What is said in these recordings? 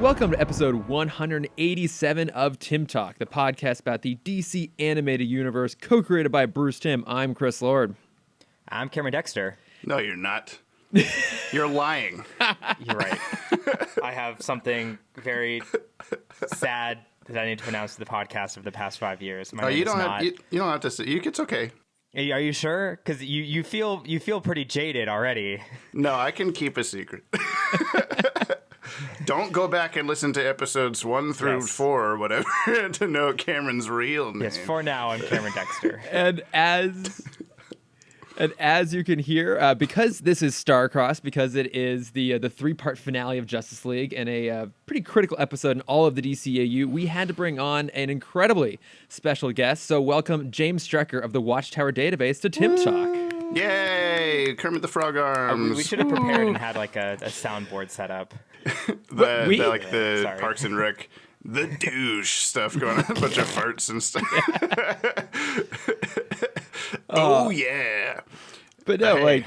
Welcome to episode 187 of Timm Talk, the podcast about the DC animated universe, co-created by Bruce Timm. I'm Chris Lord. I'm Cameron Dexter. No, you're not. You're lying. You're right. I have something very sad that I need to announce to the podcast of the past 5 years. You don't have to say. It's okay. Are you sure? Because you feel pretty jaded already. No, I can keep a secret. Don't go back and listen to episodes 1 through 4 or whatever to know Cameron's real name. Yes, for now, I'm Cameron Dexter. And as you can hear, because this is Starcrossed, because it is the three-part finale of Justice League and a pretty critical episode in all of the DCAU, we had to bring on an incredibly special guest. So welcome James Strecker of the Watchtower Database to Timm Talk. Yay! Kermit the Frog Arms. We should have prepared and had like a soundboard set up. the Parks and Rec, the douche stuff going on, a bunch of farts and stuff. Oh yeah. But no,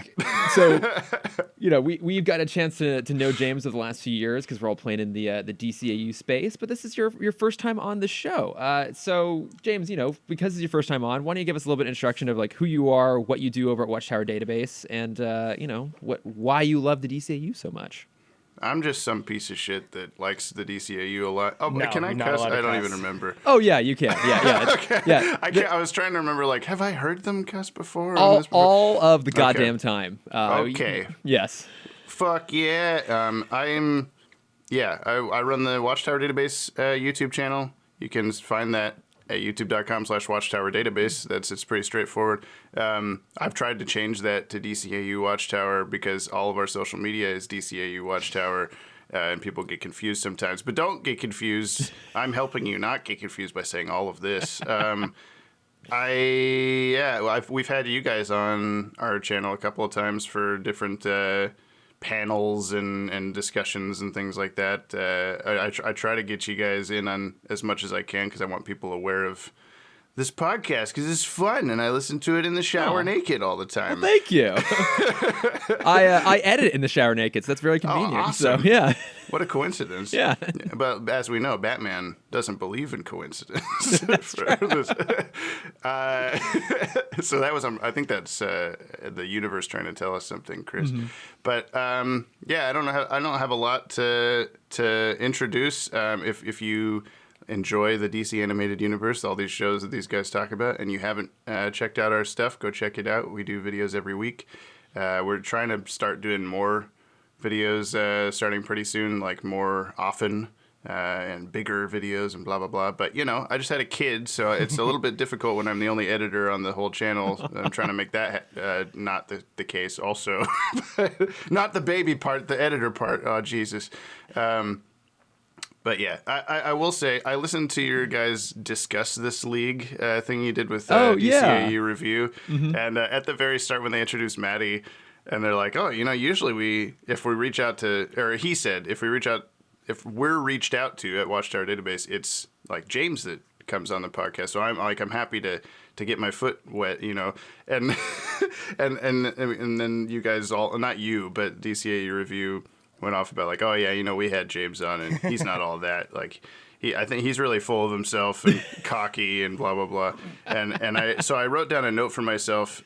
we've got a chance to know James over the last few years because we're all playing in the DCAU space. But this is your first time on the show. So James, because it's your first time on, why don't you give us a little bit of introduction of like who you are, what you do over at Watchtower Database, and why you love the DCAU so much. I'm just some piece of shit that likes the DCAU a lot. Oh, no, can I cuss? I don't even remember. Oh yeah, you can. Yeah. Okay. Yeah. I was trying to remember. Like, have I heard them cuss before? All of the goddamn time. Okay. Yes. Fuck yeah. I run the Watchtower Database YouTube channel. You can find that at youtube.com/Watchtower Database. It's pretty straightforward. I've tried to change that to DCAU Watchtower because all of our social media is DCAU Watchtower, and people get confused sometimes. But don't get confused. I'm helping you not get confused by saying all of this. We've had you guys on our channel a couple of times for different panels and discussions and things like that. I try to get you guys in on as much as I can because I want people aware of this podcast because it's fun and I listen to it in the shower naked all the time. Well, thank you. I edit it in the shower naked, so that's very convenient. Oh, awesome. So yeah. What a coincidence. Yeah. But as we know, Batman doesn't believe in coincidence. That's right. So that was, I think that's the universe trying to tell us something, Chris. Mm-hmm. But I don't have a lot to introduce. If you enjoy the DC animated universe, all these shows that these guys talk about, and you haven't checked out our stuff, go check it out. We do videos every week. We're trying to start doing more videos starting pretty soon, like more often and bigger videos and blah, blah, blah. But, I just had a kid, so it's a little bit difficult when I'm the only editor on the whole channel. I'm trying to make that not the case also. Not the baby part, the editor part. Oh, Jesus. But yeah, I will say, I listened to your guys discuss this league thing you did with DCAU review. Mm-hmm. And at the very start when they introduced Maddie, and they're like, usually if we're reached out to at Watchtower Database, it's like James that comes on the podcast. So I'm happy to get my foot wet, and and then you guys all, not you, but DCAU review went off about like, we had James on and he's not all that. Like, I think he's really full of himself and cocky and blah, blah, blah. So I wrote down a note for myself.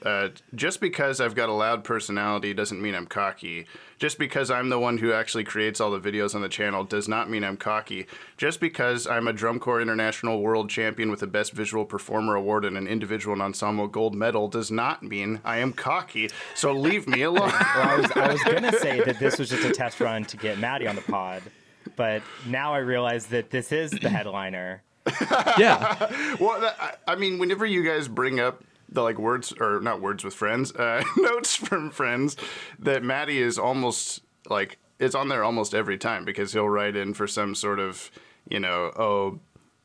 Just because I've got a loud personality doesn't mean I'm cocky. Just because I'm the one who actually creates all the videos on the channel does not mean I'm cocky. Just because I'm a Drum Corps International World Champion with the Best Visual Performer Award and an Individual and Ensemble Gold Medal does not mean I am cocky. So leave me alone. Well, I was going to say that this was just a test run to get Maddie on the pod. But now I realize that this is the headliner. Yeah. Well, whenever you guys bring up the words, or not words with friends, notes from friends, that Maddie is almost it's on there almost every time because he'll write in for some sort of,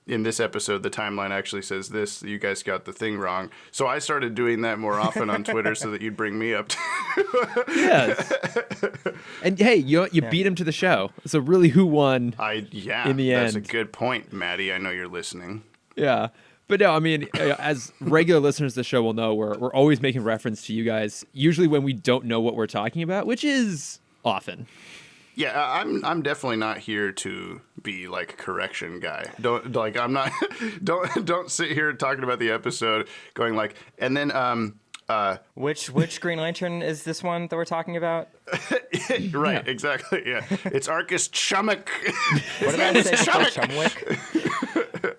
in this episode, the timeline actually says this. You guys got the thing wrong. So I started doing that more often on Twitter so that you'd bring me up. Yes. And hey, you beat him to the show. So really, who won? In the end, that's a good point, Maddie. I know you're listening. Yeah. But no, as regular listeners to the show will know, we're always making reference to you guys, usually when we don't know what we're talking about, which is often. Yeah, I'm definitely not here to be like correction guy. Don't like I'm not. don't sit here talking about the episode, going like, and then Which Green Lantern is this one that we're talking about? right, exactly. Yeah, it's Arcus Chummock. What did I say before Chumwick?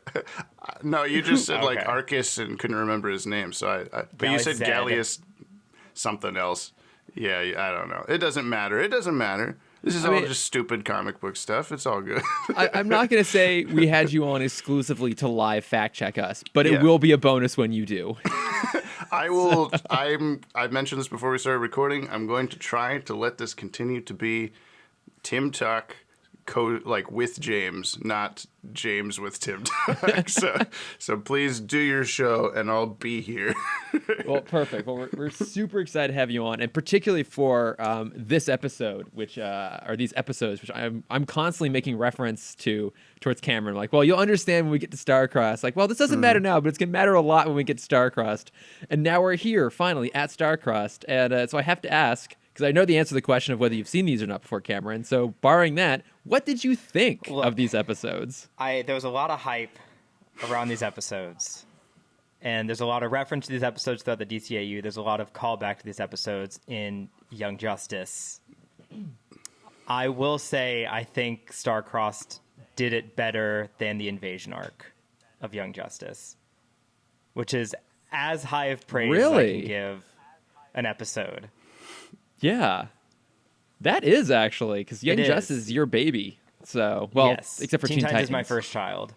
No, you just said like Okay. Arcus and couldn't remember his name. So but you said Zed. Gallius something else. Yeah, I don't know. It doesn't matter. This is all mean- just stupid comic book stuff. It's all good. I'm not going to say we had you on exclusively to live fact check us, but it Yeah. will be a bonus when you do. I will. I mentioned this before we started recording. I'm going to try to let this continue to be Tim Talk, like with James, not James with Tim Talk. So please do your show, and I'll be here. Well, perfect. Well, we're super excited to have you on, and particularly for this episode, which are these episodes, which I'm constantly making reference towards Cameron. Like, well, you'll understand when we get to Starcrossed. Like, well, this doesn't matter now, but it's gonna matter a lot when we get to Starcrossed. And now we're here finally at Starcrossed, and so I have to ask, because I know the answer to the question of whether you've seen these or not before, Cameron. So, barring that, what did you think Look, of these episodes? There was a lot of hype around these episodes. And there's a lot of reference to these episodes throughout the DCAU. There's a lot of callback to these episodes in Young Justice. I will say I think Starcrossed did it better than the Invasion arc of Young Justice, which is as high of praise as I Really? can give an episode. Yeah, that is actually, because Young It Justice is. is your baby. So, well, Yes. except for Teen Titans Titans. is my first child.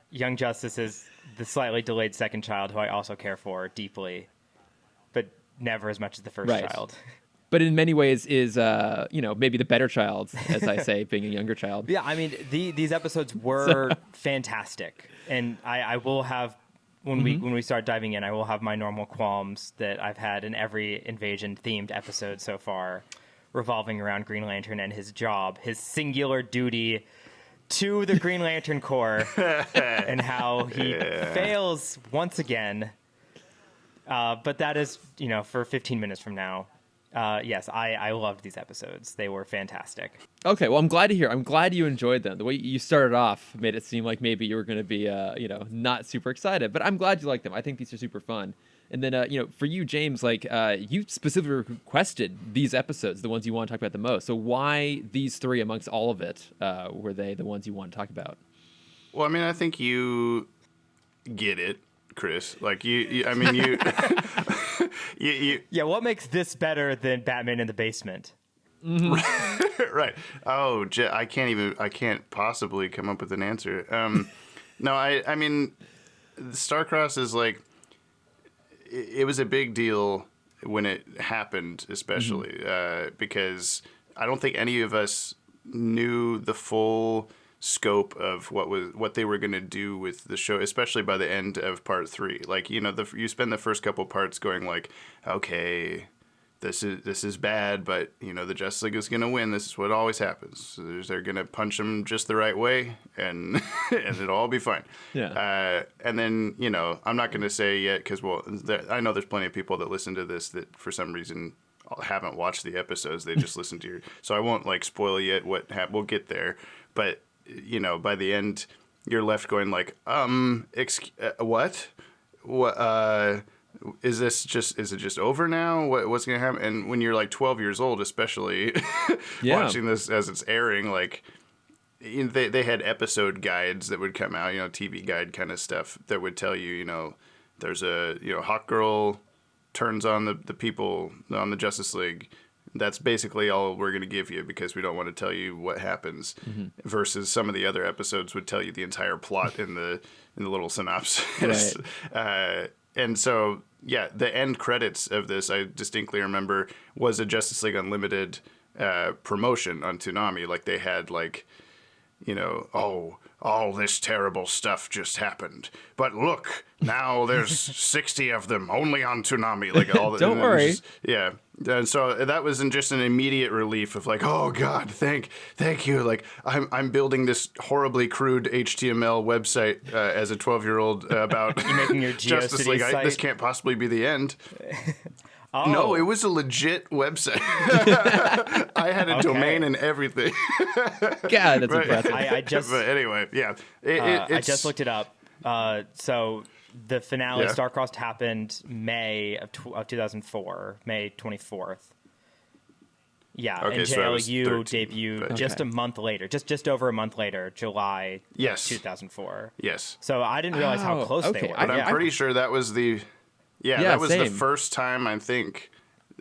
Young Justice is the slightly delayed second child, who I also care for deeply, but never as much as the first Right. child. But in many ways is, maybe the better child, as I say, being a younger child. Yeah, I mean, these episodes were fantastic, and I will have when we start diving in, I will have my normal qualms that I've had in every Invasion themed episode so far, revolving around Green Lantern and his job, his singular duty to the Green Lantern Corps, and how he fails once again. But that is, for 15 minutes from now. Yes, I loved these episodes. They were fantastic. Okay, well, I'm glad to hear. I'm glad you enjoyed them. The way you started off made it seem like maybe you were going to be, not super excited. But I'm glad you liked them. I think these are super fun. And then, for you, James, like you specifically requested these episodes, the ones you want to talk about the most. So why these three amongst all of it were they the ones you want to talk about? Well, I mean, I think you get it, Chris. Like you Yeah, what makes this better than Batman in the Basement? right. Oh, I can't possibly come up with an answer. No, I mean, Starcrossed is like, it was a big deal when it happened, especially because I don't think any of us knew the full scope of what they were going to do with the show, especially by the end of part 3. Like, you spend the first couple parts going like, okay, this is bad, but the Justice League is going to win. This is what always happens. So they're going to punch them just the right way, and and it'll all be fine. Yeah. And then I'm not going to say yet because I know there's plenty of people that listen to this that for some reason haven't watched the episodes. They just listen to your. So I won't like spoil yet what we'll get there, but by the end you're left going like what is it just over now? What's going to happen? And when you're like 12 years old, especially Yeah. watching this as it's airing, like they had episode guides that would come out, TV guide kind of stuff that would tell you, there's a, Hawkgirl turns on the people on the Justice League. That's basically all we're going to give you because we don't want to tell you what happens. Versus some of the other episodes would tell you the entire plot in the little synopsis. Right. And so, yeah, the end credits of this, I distinctly remember, was a Justice League Unlimited promotion on Toonami. Like, they had, like, all this terrible stuff just happened. But look, now there's 60 of them only on Toonami. Like, all the, Don't worry. Yeah. And so that was just an immediate relief of like, oh God, thank you. Like I'm building this horribly crude HTML website as a 12-year-old about You're making your Justice GeoCities League. site. This can't possibly be the end. Oh, No, it was a legit website. I had a domain and everything. God, that's Right. impressive. I just But anyway, yeah. I just looked it up. So the finale, Yeah. Starcrossed, happened May of 2004, May 24th. Yeah, Okay, and so I was JLU 13, debuted but- just a month later, just over a month later, July Yes. 2004. Yes. So I didn't realize how Oh, close they okay. were. But I'm Yeah. pretty sure that was the Yeah, that was the same. first time, I think,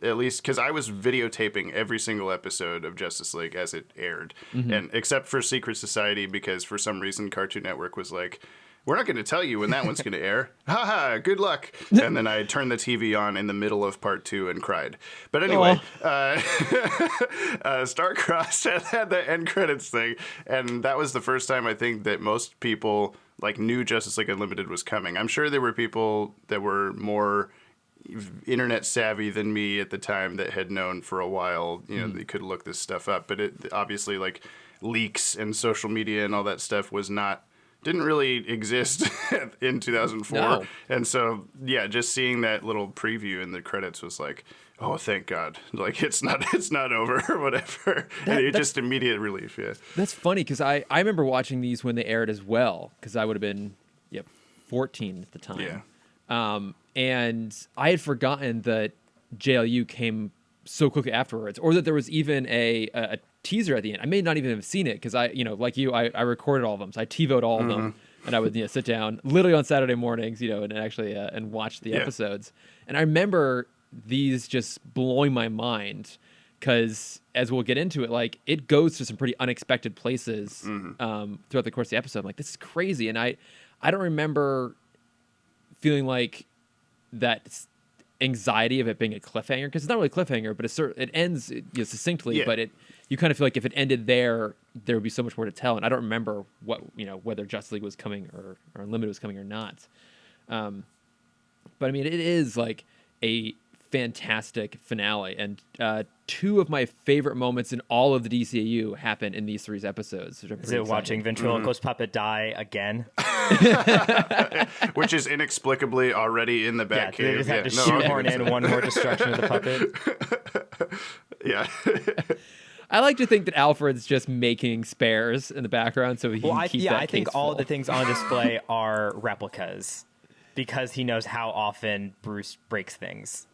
at least because I was videotaping every single episode of Justice League as it aired, and except for Secret Society, because for some reason Cartoon Network was like, we're not going to tell you when that one's going to air. Haha, good luck. And then I turned the TV on in the middle of part 2 and cried. But anyway, Starcrossed had the end credits thing, and that was the first time I think that most people like knew Justice League Unlimited was coming. I'm sure there were people that were more internet savvy than me at the time that had known for a while, you know, they could look this stuff up. But it obviously, like, leaks and social media and all that stuff didn't really exist in 2004. No. And so, yeah, just seeing that little preview in the credits was like, oh, thank God. Like, it's not over or whatever. And it just immediate relief, yeah. That's funny because I remember watching these when they aired as well because I would have been 14 at the time. Yeah. And I had forgotten that JLU came so quickly afterwards, or that there was even a teaser at the end. I may not even have seen it because I recorded all of them, so I TiVoed all of them, and I would sit down literally on Saturday mornings, and actually and watch the episodes. And I remember these just blowing my mind because, as we'll get into it, like it goes to some pretty unexpected places throughout the course of the episode. I'm like, this is crazy, and I don't remember feeling like that anxiety of it being a cliffhanger, because it's not really a cliffhanger, but it ends succinctly. Yeah. But you kind of feel like if it ended there would be so much more to tell. And I don't remember whether Justice League was coming or Unlimited was coming or not. But I mean, it is like a fantastic finale, and 2 of my favorite moments in all of the DCAU happen in these 3 episodes. Which I'm Is pretty it excited. watching Ventriloquist Puppet die again? Which is inexplicably already in the Yeah, Batcave. they just have to No, I'll shoehorn give it in to one more destruction of the puppet. Yeah. I like to think that Alfred's just making spares in the background so he Well, can keep that I think case all full. the things on display are replicas because he knows how often Bruce breaks things.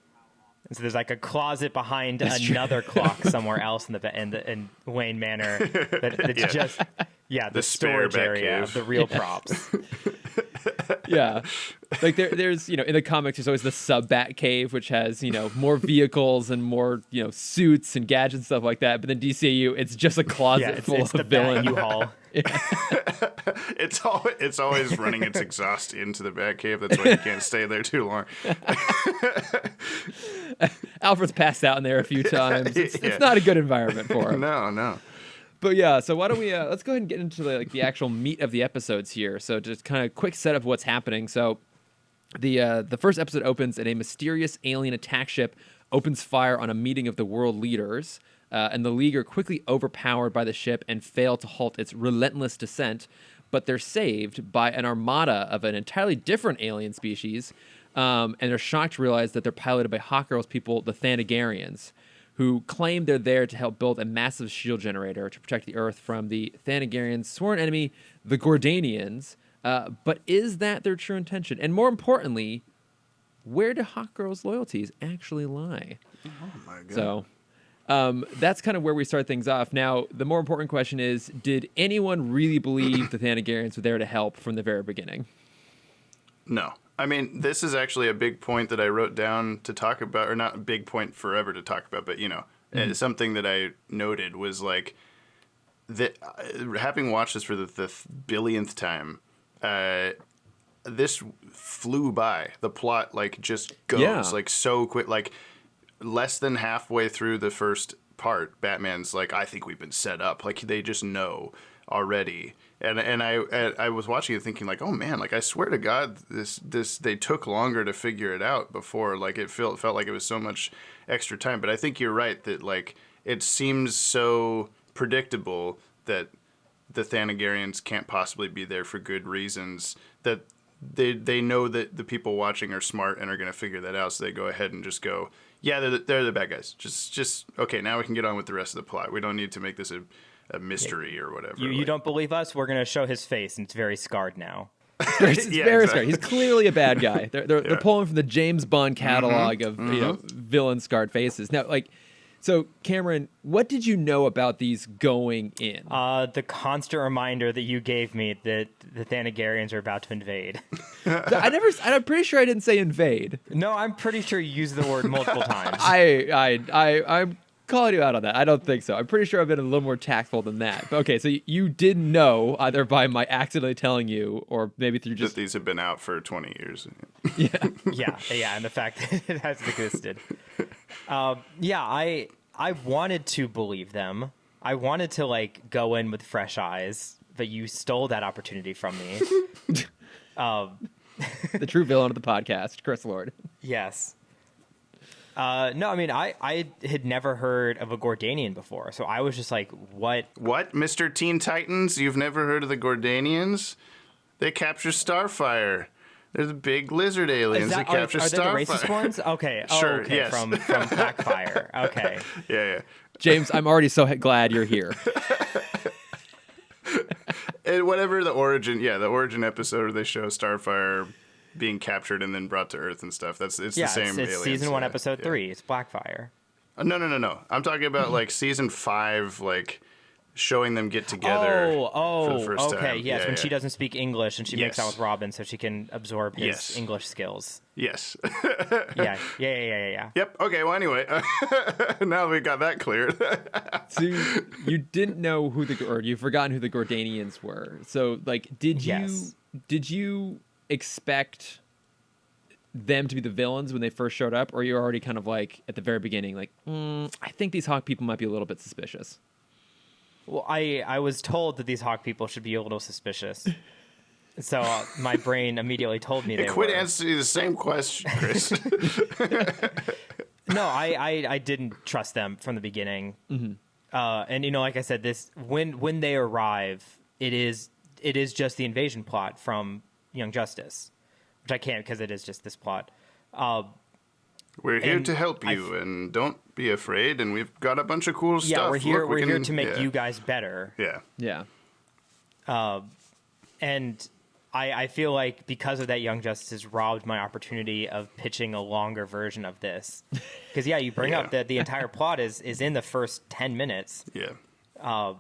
And so there's like a closet behind another clock somewhere else in Wayne Manor that's just the spare storage area Batcave. of the real props. Yeah. Like there's in the comics there's always the sub Bat Cave, which has more vehicles and more suits and gadgets and stuff like that. But then DCAU, it's just a closet full it's of the Bat villains. U-Haul. It's always running its exhaust into the Batcave. That's why you can't stay there too long. Alfred's passed out in there a few times. It's Yeah. not a good environment for him. No. But yeah, so why don't we let's go ahead and get into the actual meat of the episodes here. So just kind of quick set of what's happening. So the first episode opens and a mysterious alien attack ship opens fire on a meeting of the world leaders, and the League are quickly overpowered by the ship and fail to halt its relentless descent. But they're saved by an armada of an entirely different alien species, and they're shocked to realize that they're piloted by Hawkgirl's people, the Thanagarians, who claim they're there to help build a massive shield generator to protect the Earth from the Thanagarians' sworn enemy, the Gordanians. But is that their true intention? And more importantly, where do Hawkgirl's loyalties actually lie? Oh my God. So that's kind of where we start things off. Now, the more important question is, did anyone really believe the Thanagarians were there to help from the very beginning? No. I mean, this is actually a big point that I wrote down to talk about, or not a big point forever to talk about, but, something that I noted was like, that having watched this for the billionth time, this flew by. The plot, like, just goes, like, so quick. Like, less than halfway through the first part, Batman's like, I think we've been set up. Like, they just know already. And I was watching it thinking like, oh man, like I swear to God, this they took longer to figure it out before. Like it felt like it was so much extra time. But I think you're right that like it seems so predictable that the Thanagarians can't possibly be there for good reasons, that they know that the people watching are smart and are going to figure that out, so they go ahead and just go, yeah, they're the bad guys. Just okay, now we can get on with the rest of the plot. We don't need to make this a mystery or whatever. You don't believe us? We're going to show his face, and it's very scarred now. It's very scary. He's clearly a bad guy. They're pulling from the James Bond catalog of villain scarred faces. Now, like, so Cameron, what did you know about these going in? The constant reminder that you gave me that the Thanagarians are about to invade. I'm pretty sure I didn't say invade. No, I'm pretty sure you used the word multiple times. I'm calling you out on that. I don't think so. I'm pretty sure I've been a little more tactful than that. But okay, so you did know either by my accidentally telling you or maybe through just... that these have been out for 20 years. Yeah, and the fact that it has existed. I wanted to believe them. I wanted to like go in with fresh eyes, but you stole that opportunity from me. The true villain of the podcast, Chris Lord. Yes. No, I mean, I had never heard of a Gordanian before, so I was just like, what? What, Mr. Teen Titans? You've never heard of the Gordanians? They capture Starfire. They're the big lizard aliens that capture Starfire. Are they the racist ones? Okay. Sure, okay. yes. From Blackfire. Okay. Yeah. James, I'm already so glad you're here. And whatever the origin episode where they show Starfire being captured and then brought to Earth and stuff. It's the same it's aliens. season 1, episode 3. It's Blackfire. No. I'm talking about like season 5, like showing them get together for the first time. Okay, yes, when she doesn't speak English and she makes out with Robin so she can absorb his English skills. Yes. Yeah. Yep. Okay. Well, anyway, now we got that cleared. So you didn't know you've forgotten who the Gordanians were. So like, did you expect them to be the villains when they first showed up, or you're already kind of like at the very beginning, like, I think these Hawk people might be a little bit suspicious? Well, I was told that these Hawk people should be a little suspicious. So my brain immediately told me they quit were. answering the same question, Chris. No, I didn't trust them from the beginning. Mm-hmm. And like I said, this when they arrive, it is just the invasion plot from Young Justice, which I can't because it is just this plot. We're here to help you, and don't be afraid. And we've got a bunch of cool stuff. Yeah, we're here. Look, we're here to make you guys better. Yeah. And I feel like because of that, Young Justice has robbed my opportunity of pitching a longer version of this. Because you bring up that the entire plot is in the first 10 minutes. Yeah.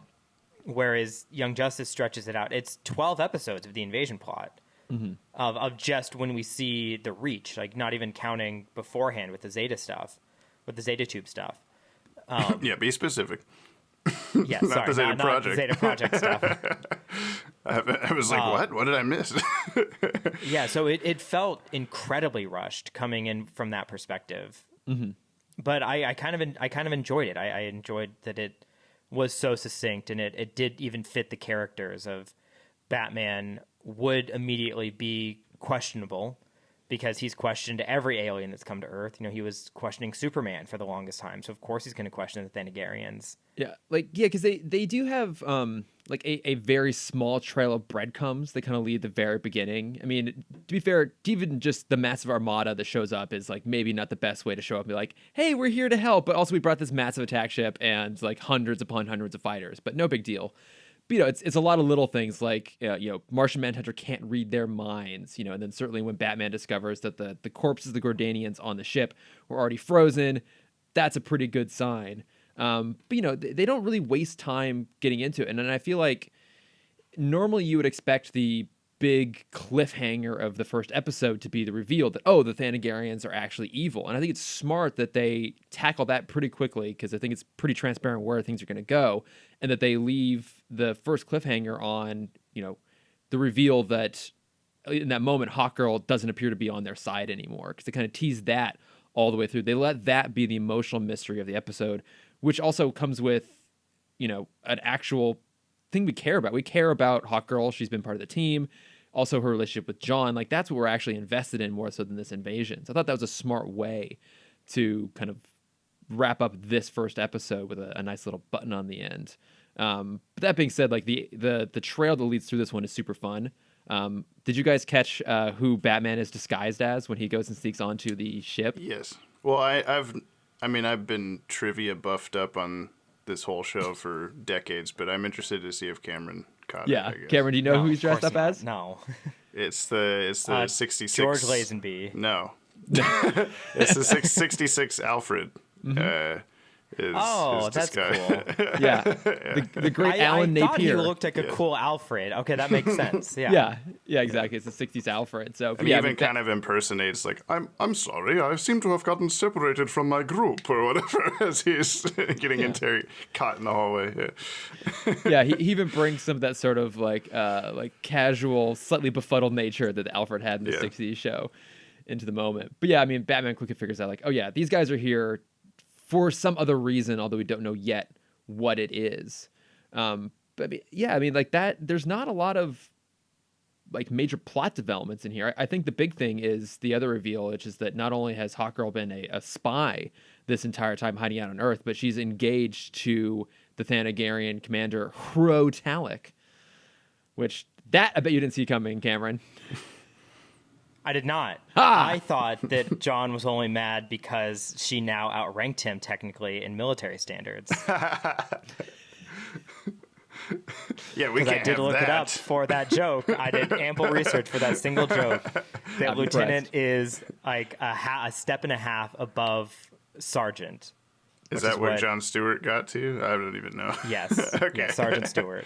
Whereas Young Justice stretches it out. It's 12 episodes of the invasion plot. Mm-hmm. Of just when we see the Reach, like not even counting beforehand with the Zeta stuff, with the Zeta Tube stuff. Yeah, be specific. Yeah, not the Zeta Project. Not the Zeta Project stuff. I was like, what? What did I miss? Yeah, so it felt incredibly rushed coming in from that perspective. Mm-hmm. But I kind of enjoyed it. I enjoyed that it was so succinct, and it did even fit the characters of Batman. Would immediately be questionable because he's questioned every alien that's come to Earth. He was questioning Superman for the longest time, so of course he's going to question the Thanagarians. Because they do have like a very small trail of breadcrumbs that kind of lead the very beginning. I mean, to be fair, even just the massive armada that shows up is like maybe not the best way to show up and be like, hey, we're here to help, but also we brought this massive attack ship and like hundreds upon hundreds of fighters, but no big deal. But, it's a lot of little things like, Martian Manhunter can't read their minds, and then certainly when Batman discovers that the corpses of the Gordanians on the ship were already frozen, that's a pretty good sign. But, they don't really waste time getting into it. And then I feel like normally you would expect the big cliffhanger of the first episode to be the reveal that, the Thanagarians are actually evil. And I think it's smart that they tackle that pretty quickly because I think it's pretty transparent where things are going to go, and that they leave the first cliffhanger on, the reveal that in that moment Hawkgirl doesn't appear to be on their side anymore, because they kind of tease that all the way through. They let that be the emotional mystery of the episode, which also comes with, an actual thing we care about. We care about Hawkgirl. She's been part of the team. Also, her relationship with John, like that's what we're actually invested in more so than this invasion. So I thought that was a smart way to kind of wrap up this first episode with a nice little button on the end. But that being said, like the trail that leads through this one is super fun. Did you guys catch who Batman is disguised as when he goes and sneaks onto the ship? Yes. Well, I've been trivia buffed up on this whole show for decades, but I'm interested to see if Cameron caught it. I guess. Cameron, do you know No, who he's of dressed course up not. as? No. It's the 66 George Lazenby. No. It's the 66 Alfred. That's disguise. cool. Yeah, the great Alan I thought he Napier. looked like a cool Alfred. Okay, that makes sense. Yeah, exactly. It's the '60s Alfred. So, And he even kind of impersonates, like, I'm sorry, I seem to have gotten separated from my group, or whatever, as he's getting caught in the hallway. Yeah, he even brings some of that sort of like casual, slightly befuddled nature that Alfred had in the '60s show into the moment. But yeah, I mean, Batman quickly figures out, like, oh yeah, these guys are here for some other reason, although we don't know yet what it is. But yeah, I mean, like that, there's not a lot of like major plot developments in here. I think the big thing is the other reveal, which is that not only has Hawkgirl been a spy this entire time hiding out on Earth, but she's engaged to the Thanagarian commander Hrotalik, which that I bet you didn't see coming, Cameron. I did not. Ha! I thought that John was only mad because she now outranked him technically in military standards. Yeah, we Because can't I did have look that. it up for that joke. I did ample research for that single joke. That I'm lieutenant impressed. is like a step and a half above sergeant. Is which that is where what- John Stewart got to? I don't even know. Yes. Okay. Yes, Sergeant Stewart.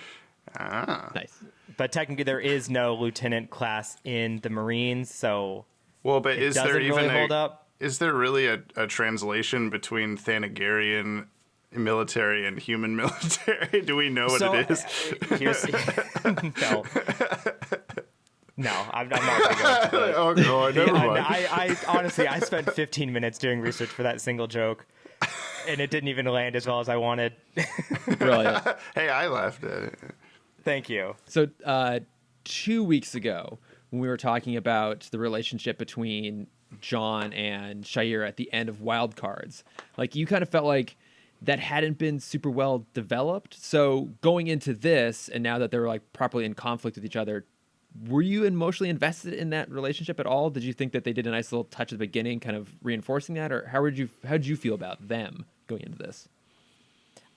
Nice. But technically, there is no lieutenant class in the Marines, so Well, but it is doesn't there even really hold up. Is there really a translation between Thanagarian military and human military? Do we know what it is? Here's no. No, I'm not going to go into that. Oh, no, never mind. I honestly, I spent 15 minutes doing research for that single joke, and it didn't even land as well as I wanted. Brilliant. Hey, I laughed at it. Thank you. So 2 weeks ago, when we were talking about the relationship between John and Shire at the end of Wild Cards, like you kind of felt like that hadn't been super well developed. So going into this, and now that they were like properly in conflict with each other, were you emotionally invested in that relationship at all? Did you think that they did a nice little touch at the beginning, kind of reinforcing that, or how did you feel about them going into this?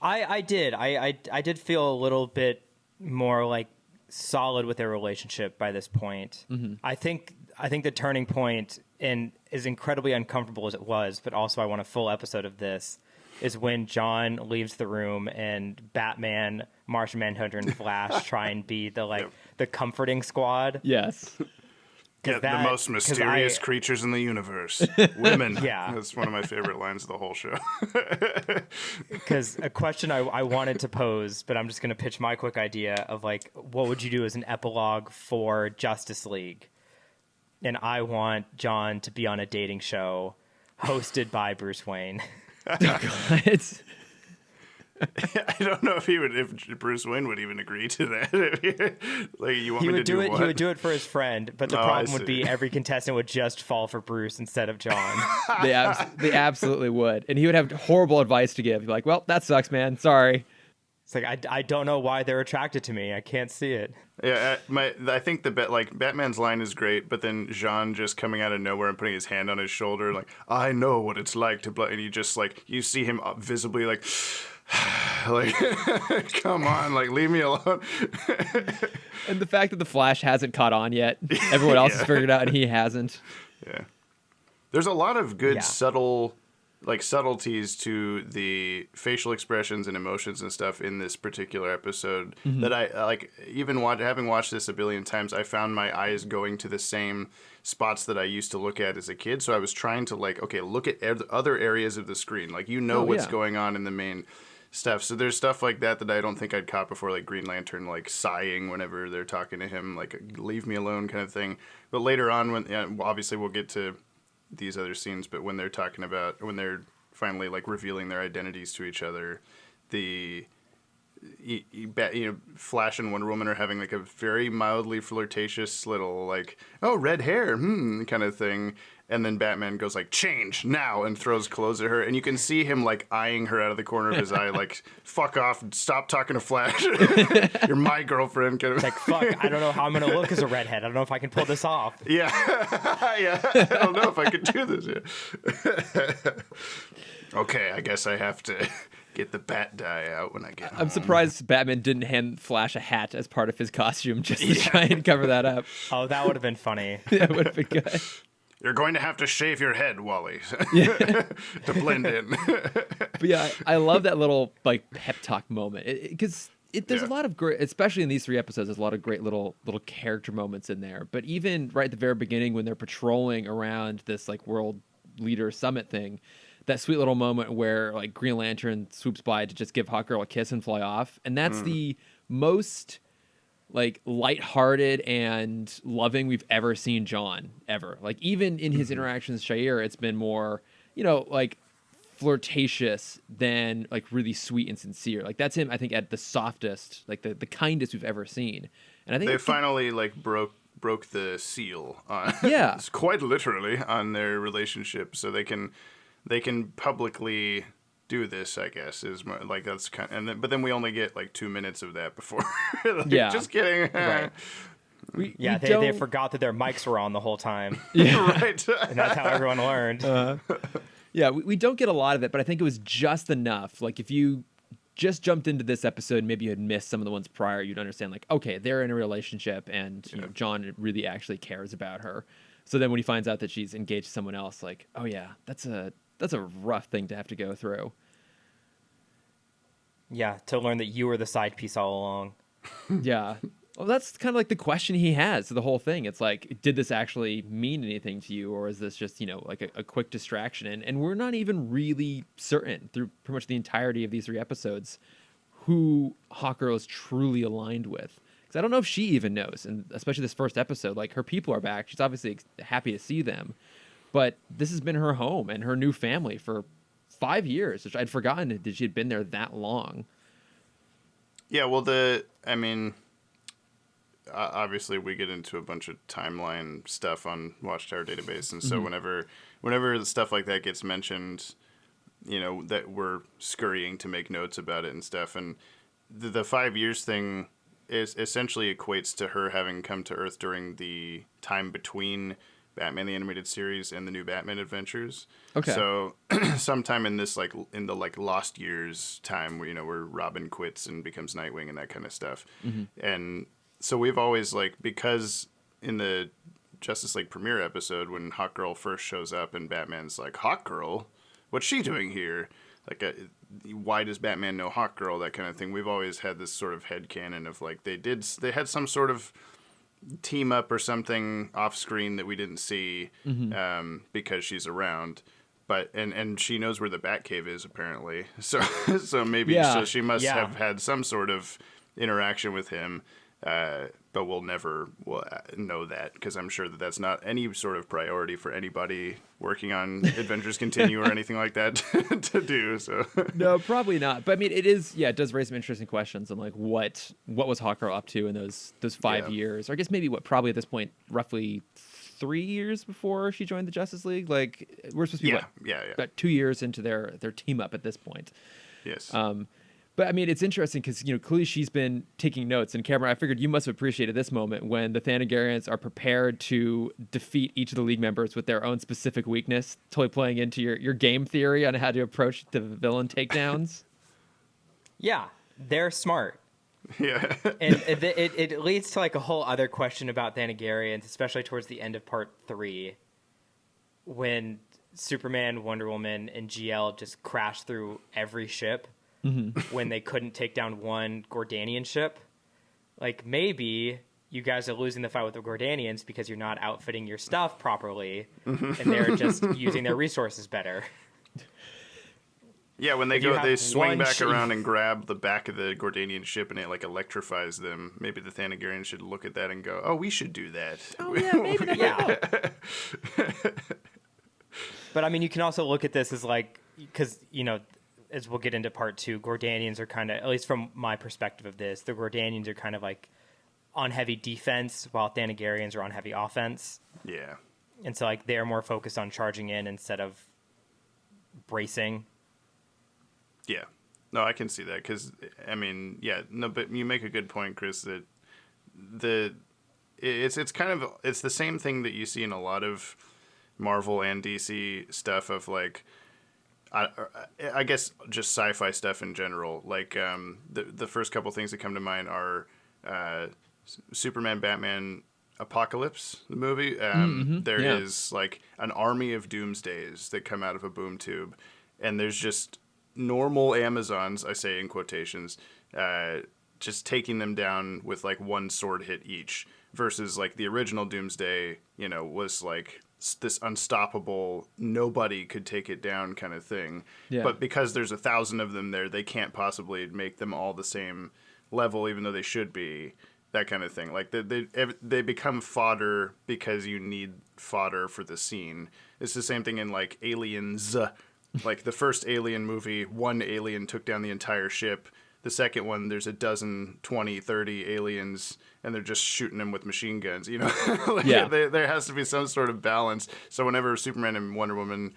I did. I did feel a little bit more like solid with their relationship by this point. Mm-hmm. I think the turning point, and as incredibly uncomfortable as it was, but also I want a full episode of this, is when John leaves the room and Batman, Martian Manhunter, and Flash try and be the comforting squad. Yes. Yeah, the most mysterious creatures in the universe. Women. Yeah. That's one of my favorite lines of the whole show. Because a question I wanted to pose, but I'm just going to pitch my quick idea of like, what would you do as an epilogue for Justice League? And I want John to be on a dating show hosted by Bruce Wayne. It's I don't know if Bruce Wayne would even agree to that. Like, you want He me to would do it. what? He would do it for his friend, but the Oh, I problem would be see. every contestant would just fall for Bruce instead of John. they absolutely would, and he would have horrible advice to give. He'd be like, "Well, that sucks, man. Sorry." It's like I don't know why they're attracted to me. I can't see it. Yeah, I think Batman's line is great, but then Jean just coming out of nowhere and putting his hand on his shoulder, like, I know what it's like to, and you just like you see him visibly like, like, come on, like, leave me alone. And the fact that the Flash hasn't caught on yet, everyone else has Yeah. figured it out, and he hasn't. Yeah, there's a lot of good Yeah. subtleties to the facial expressions and emotions and stuff in this particular episode that I like. Even having watched this a billion times, I found my eyes going to the same spots that I used to look at as a kid. So I was trying to look at other areas of the screen, like what's going on in the main stuff. So there's stuff like that I don't think I'd caught before, like Green Lantern like sighing whenever they're talking to him, like leave me alone kind of thing. But later on, when obviously we'll get to these other scenes, but when they're finally like revealing their identities to each other, Flash and Wonder Woman are having like a very mildly flirtatious little like, oh, red hair, kind of thing. And then Batman goes like, change now, and throws clothes at her. And you can see him like eyeing her out of the corner of his eye, like, fuck off, stop talking to Flash. You're my girlfriend. Kind of. Like, fuck, I don't know how I'm going to look as a redhead. I don't know if I can pull this off. Yeah. Yeah. I don't know if I could do this. Yeah. Okay, I guess I have to get the bat dye out when I get home. I'm surprised Batman didn't hand Flash a hat as part of his costume just to try and cover that up. Oh, that would have been funny. That would have been good. You're going to have to shave your head, Wally, to blend in. But yeah, I love that little like pep talk moment because there's a lot of great, especially in these 3 episodes, there's a lot of great little character moments in there. But even right at the very beginning when they're patrolling around this like world leader summit thing, that sweet little moment where like Green Lantern swoops by to just give Hawkgirl a kiss and fly off, and that's the most like lighthearted and loving we've ever seen John ever. Like even in his interactions with Shair, it's been more, like flirtatious than like really sweet and sincere. Like that's him, I think, at the softest, like the kindest we've ever seen. And I think they finally like broke the seal on it's quite literally on their relationship, so they can publicly do this, I guess, is more, like that's kind of, but then we only get like 2 minutes of that before. Like, just kidding. Right. They forgot that their mics were on the whole time. Right. And that's how everyone learned. We don't get a lot of it, but I think it was just enough. Like if you just jumped into this episode, maybe you had missed some of the ones prior, you'd understand like, okay, they're in a relationship and you know, John really actually cares about her. So then when he finds out that she's engaged to someone else, like, oh yeah, that's a rough thing to have to go through. Yeah, to learn that you were the side piece all along. Yeah. Well, that's kind of like the question he has to the whole thing. It's like, did this actually mean anything to you? Or is this just, like a quick distraction? And we're not even really certain through pretty much the entirety of these 3 episodes who Hawkgirl is truly aligned with. Because I don't know if she even knows. And especially this first episode, like her people are back. She's obviously happy to see them. But this has been her home and her new family for 5 years, which I'd forgotten that she had been there that long. Yeah, well, obviously we get into a bunch of timeline stuff on Watchtower Database, and so whenever stuff like that gets mentioned, that we're scurrying to make notes about it and stuff, and the 5 years thing is essentially equates to her having come to Earth during the time between Batman the Animated Series and the New Batman Adventures. Okay. So sometime in this in the Lost Years time where Robin quits and becomes Nightwing and that kind of stuff. Mm-hmm. And so we've always because in the Justice League premiere episode when Hawkgirl first shows up and Batman's like, Hawkgirl? What's she doing here? Why does Batman know Hawkgirl? That kind of thing. We've always had this sort of headcanon of they had some sort of team up or something off screen that we didn't see because she's around, but and she knows where the Batcave is apparently, so maybe so she must have had some sort of interaction with him, but we'll never know that because I'm sure that's not any sort of priority for anybody working on Adventures Continue or anything like that to do. So no, probably not. But I mean, it does raise some interesting questions on what was Hawkgirl up to in those 5 years, or I guess maybe probably at this point roughly 3 years before she joined the Justice League. Like we're supposed to be about 2 years into their team up at this point. Yes. But I mean, it's interesting because, clearly she's been taking notes. And Cameron, I figured you must have appreciated this moment when the Thanagarians are prepared to defeat each of the League members with their own specific weakness, totally playing into your game theory on how to approach the villain takedowns. Yeah, they're smart. Yeah. And it leads to a whole other question about Thanagarians, especially towards the end of part 3, when Superman, Wonder Woman, and GL just crash through every ship. Mm-hmm. When they couldn't take down one Gordanian ship. Maybe you guys are losing the fight with the Gordanians because you're not outfitting your stuff properly, and they're just using their resources better. Yeah, when they swing back around and grab the back of the Gordanian ship and it electrifies them. Maybe the Thanagarians should look at that and go, "Oh, we should do that." Oh yeah, maybe that. But I mean, you can also look at this as because as we'll get into part 2, Gordanians are kind of, at least from my perspective of this, the Gordanians are kind of like on heavy defense while Thanagarians are on heavy offense. Yeah. And so like they're more focused on charging in instead of bracing. Yeah. No, I can see that because, I mean, yeah, no, but you make a good point, Chris, that it's kind of, it's the same thing that you see in a lot of Marvel and DC stuff of like, I guess just sci-fi stuff in general. Like the first couple things that come to mind are Superman, Batman, Apocalypse, the movie. There is like an army of doomsdays that come out of a boom tube, and there's just normal Amazons, I say in quotations, just taking them down with like one sword hit each, versus like the original Doomsday, you know, was like this unstoppable, nobody could take it down kind of thing. Yeah. But because there's 1,000 of them there, they can't possibly make them all the same level, even though they should be. That kind of thing. Like they become fodder because you need fodder for the scene. It's the same thing in like Aliens. Like the first Alien movie, one alien took down the entire ship. The second one, there's a dozen, 20, 30 aliens, and they're just shooting them with machine guns. You know, like there has to be some sort of balance. So whenever Superman and Wonder Woman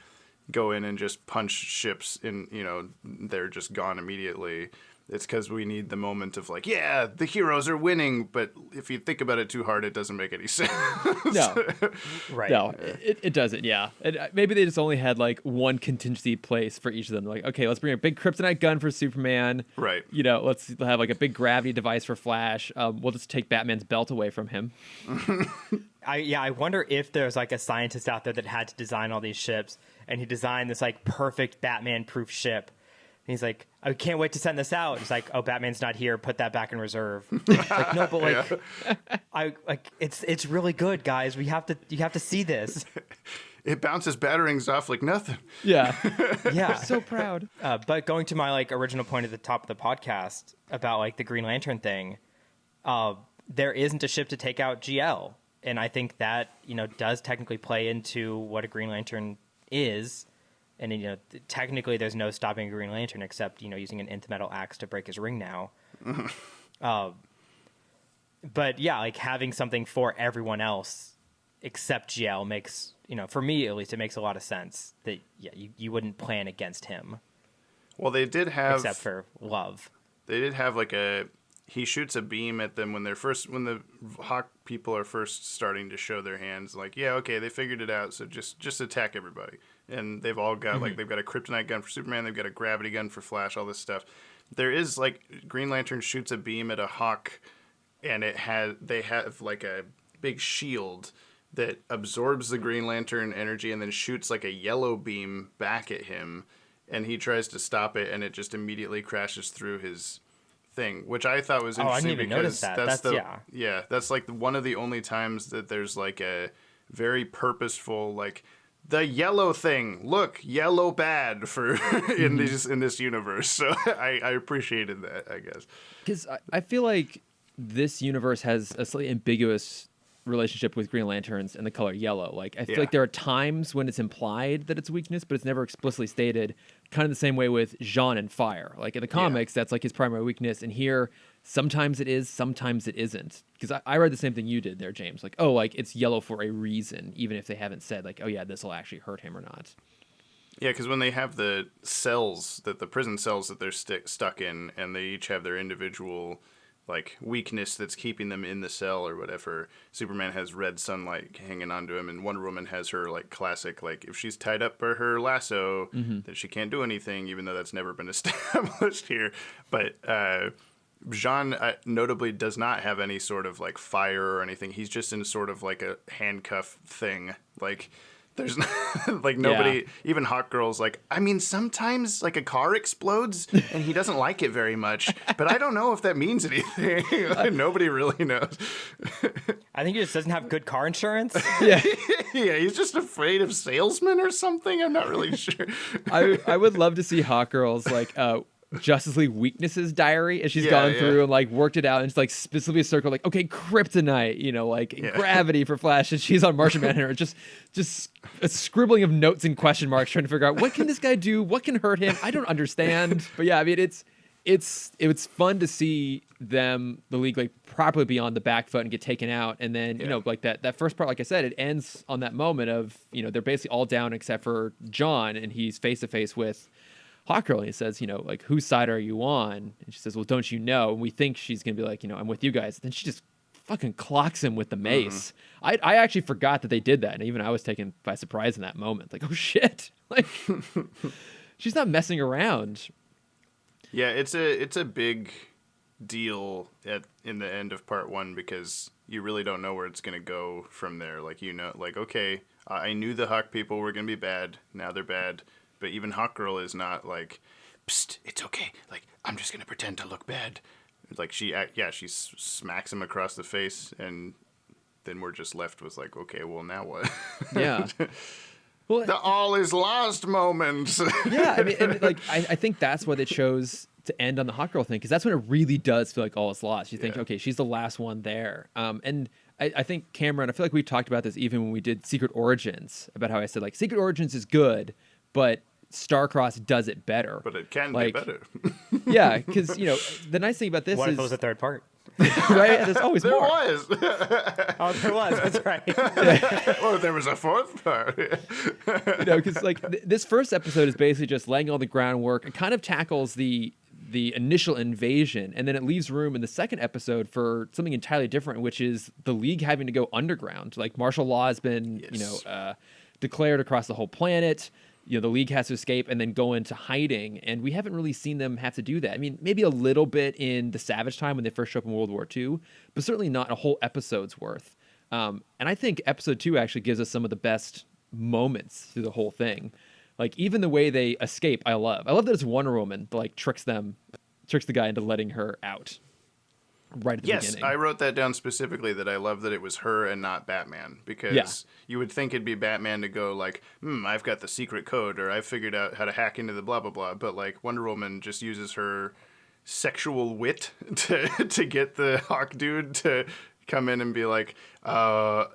go in and just punch ships, in, you know, they're just gone immediately. It's because we need the moment of like, yeah, the heroes are winning. But if you think about it too hard, it doesn't make any sense. No, right? No, it doesn't. Yeah, maybe they just only had like one contingency place for each of them. Like, okay, let's bring a big kryptonite gun for Superman. Right. You know, let's have like a big gravity device for Flash. We'll just take Batman's belt away from him. I wonder if there's like a scientist out there that had to design all these ships, and he designed this like perfect Batman-proof ship. And he's like, I can't wait to send this out. He's like, oh, Batman's not here. Put that back in reserve. Like, no, but like, it's really good, guys. You have to see this. It bounces batterings off like nothing. Yeah, yeah. So proud. But going to my like original point at the top of the podcast about like the Green Lantern thing, there isn't a ship to take out GL, and I think that, you know, does technically play into what a Green Lantern is. And, you know, technically there's no stopping a Green Lantern except, you know, using an nth metal axe to break his ring now. But, yeah, like having something for everyone else except GL makes, you know, for me at least, it makes a lot of sense that, yeah, you wouldn't plan against him. Well, they did have... Except for love. They did have like he shoots a beam at them when the Hawk people are first starting to show their hands. Like, yeah, okay, they figured it out, so just attack everybody. And they've all got like, they've got a kryptonite gun for Superman, they've got a gravity gun for Flash, all this stuff. There is like, Green Lantern shoots a beam at a Hawk, and they have like a big shield that absorbs the Green Lantern energy and then shoots like a yellow beam back at him, and he tries to stop it, and it just immediately crashes through his thing, which I thought was interesting. I didn't even notice that. That's like one of the only times that there's like a very purposeful, like, the yellow thing. Look, yellow bad for in this universe. So I appreciated that, I guess. Because I feel like this universe has a slightly ambiguous relationship with Green Lanterns and the color yellow. Like, I feel like there are times when it's implied that it's a weakness, but it's never explicitly stated. Kind of the same way with Jean and fire. Like in the comics, that's like his primary weakness, and here sometimes it is, sometimes it isn't. Because I read the same thing you did there, James. Like, oh, like it's yellow for a reason, even if they haven't said like, oh yeah, this will actually hurt him or not. Yeah, because when they have the cells, the prison cells that they're stuck in, and they each have their individual like weakness that's keeping them in the cell or whatever. Superman has red sunlight hanging onto him, and Wonder Woman has her like classic, like if she's tied up by her lasso, then she can't do anything, even though that's never been established here. But Jean notably does not have any sort of like fire or anything. He's just in sort of like a handcuff thing. Like there's like nobody, even Hawkgirl's like, I mean, sometimes like a car explodes and he doesn't like it very much, but I don't know if that means anything. Nobody really knows. I think he just doesn't have good car insurance. Yeah. Yeah, he's just afraid of salesmen or something. I'm not really sure. I would love to see Hawkgirl's like Justice League weaknesses diary, and she's gone through and like worked it out, and it's like specifically a circle like, okay, kryptonite, gravity for Flash, and she's on Martian Manhunter, just a scribbling of notes and question marks trying to figure out what can this guy do, what can hurt him. I don't understand, but yeah, I mean it's fun to see the League like properly be on the back foot and get taken out, and then like that first part, like I said, it ends on that moment of they're basically all down except for John, and he's face to face with Hawkgirl, and he says, like, whose side are you on? And she says, well, don't you know? And we think she's going to be like, I'm with you guys. Then she just fucking clocks him with the mace. I actually forgot that they did that. And even I was taken by surprise in that moment. Like, oh, shit. Like, she's not messing around. Yeah, it's a big deal in the end of part 1 because you really don't know where it's going to go from there. Like, okay, I knew the Hawk people were going to be bad. Now they're bad. But even Hawkgirl is not like, psst, it's okay. Like, I'm just going to pretend to look bad. Like, she smacks him across the face, and then we're just left with like, okay, well, now what? Yeah. Well, the all is lost moment. Yeah, I mean, and like, I think that's what it chose to end on the Hawkgirl thing, because that's when it really does feel like all is lost. You think, okay, she's the last one there. And I think Cameron, I feel like we talked about this even when we did Secret Origins, about how I said, like, Secret Origins is good, but Starcrossed does it better. But it can be better. Yeah, because, the nice thing about this What is... if it was a third part? Right? There's always more. Was. Oh, there was. That's right. Oh, there was a fourth part. Because, like, this first episode is basically just laying all the groundwork and kind of tackles the initial invasion, and then it leaves room in the second episode for something entirely different, which is the League having to go underground. Like, martial law has been, declared across the whole planet. The League has to escape and then go into hiding, and we haven't really seen them have to do that. I mean, maybe a little bit in the Savage Time when they first show up in World War II, but certainly not a whole episode's worth. And I think episode 2 actually gives us some of the best moments through the whole thing. Like, even the way they escape, I love. I love that it's Wonder Woman that, like, tricks the guy into letting her out right at the beginning. Yes, I wrote that down specifically, that I love that it was her and not Batman, because you would think it'd be Batman to go like, I've got the secret code, or I've figured out how to hack into the blah, blah, blah. But, like, Wonder Woman just uses her sexual wit to get the Hawk dude to come in and be like, I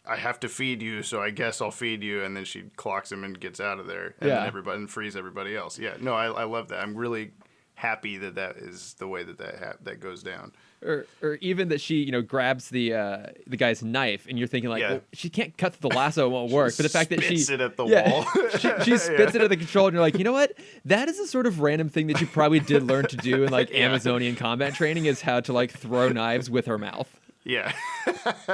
have to feed you, so I guess I'll feed you, and then she clocks him and gets out of there, and then everybody frees everybody else. Yeah, no, I love that. I'm really happy that is the way that goes down. Or even that she grabs the guy's knife, and you're thinking like, well, she can't cut through the lasso, it won't work. But the fact that she spits it at the wall, she spits it at the controller, and you're like, you know what? That is a sort of random thing that you probably did learn to do in like Amazonian combat training, is how to like throw knives with her mouth. Yeah.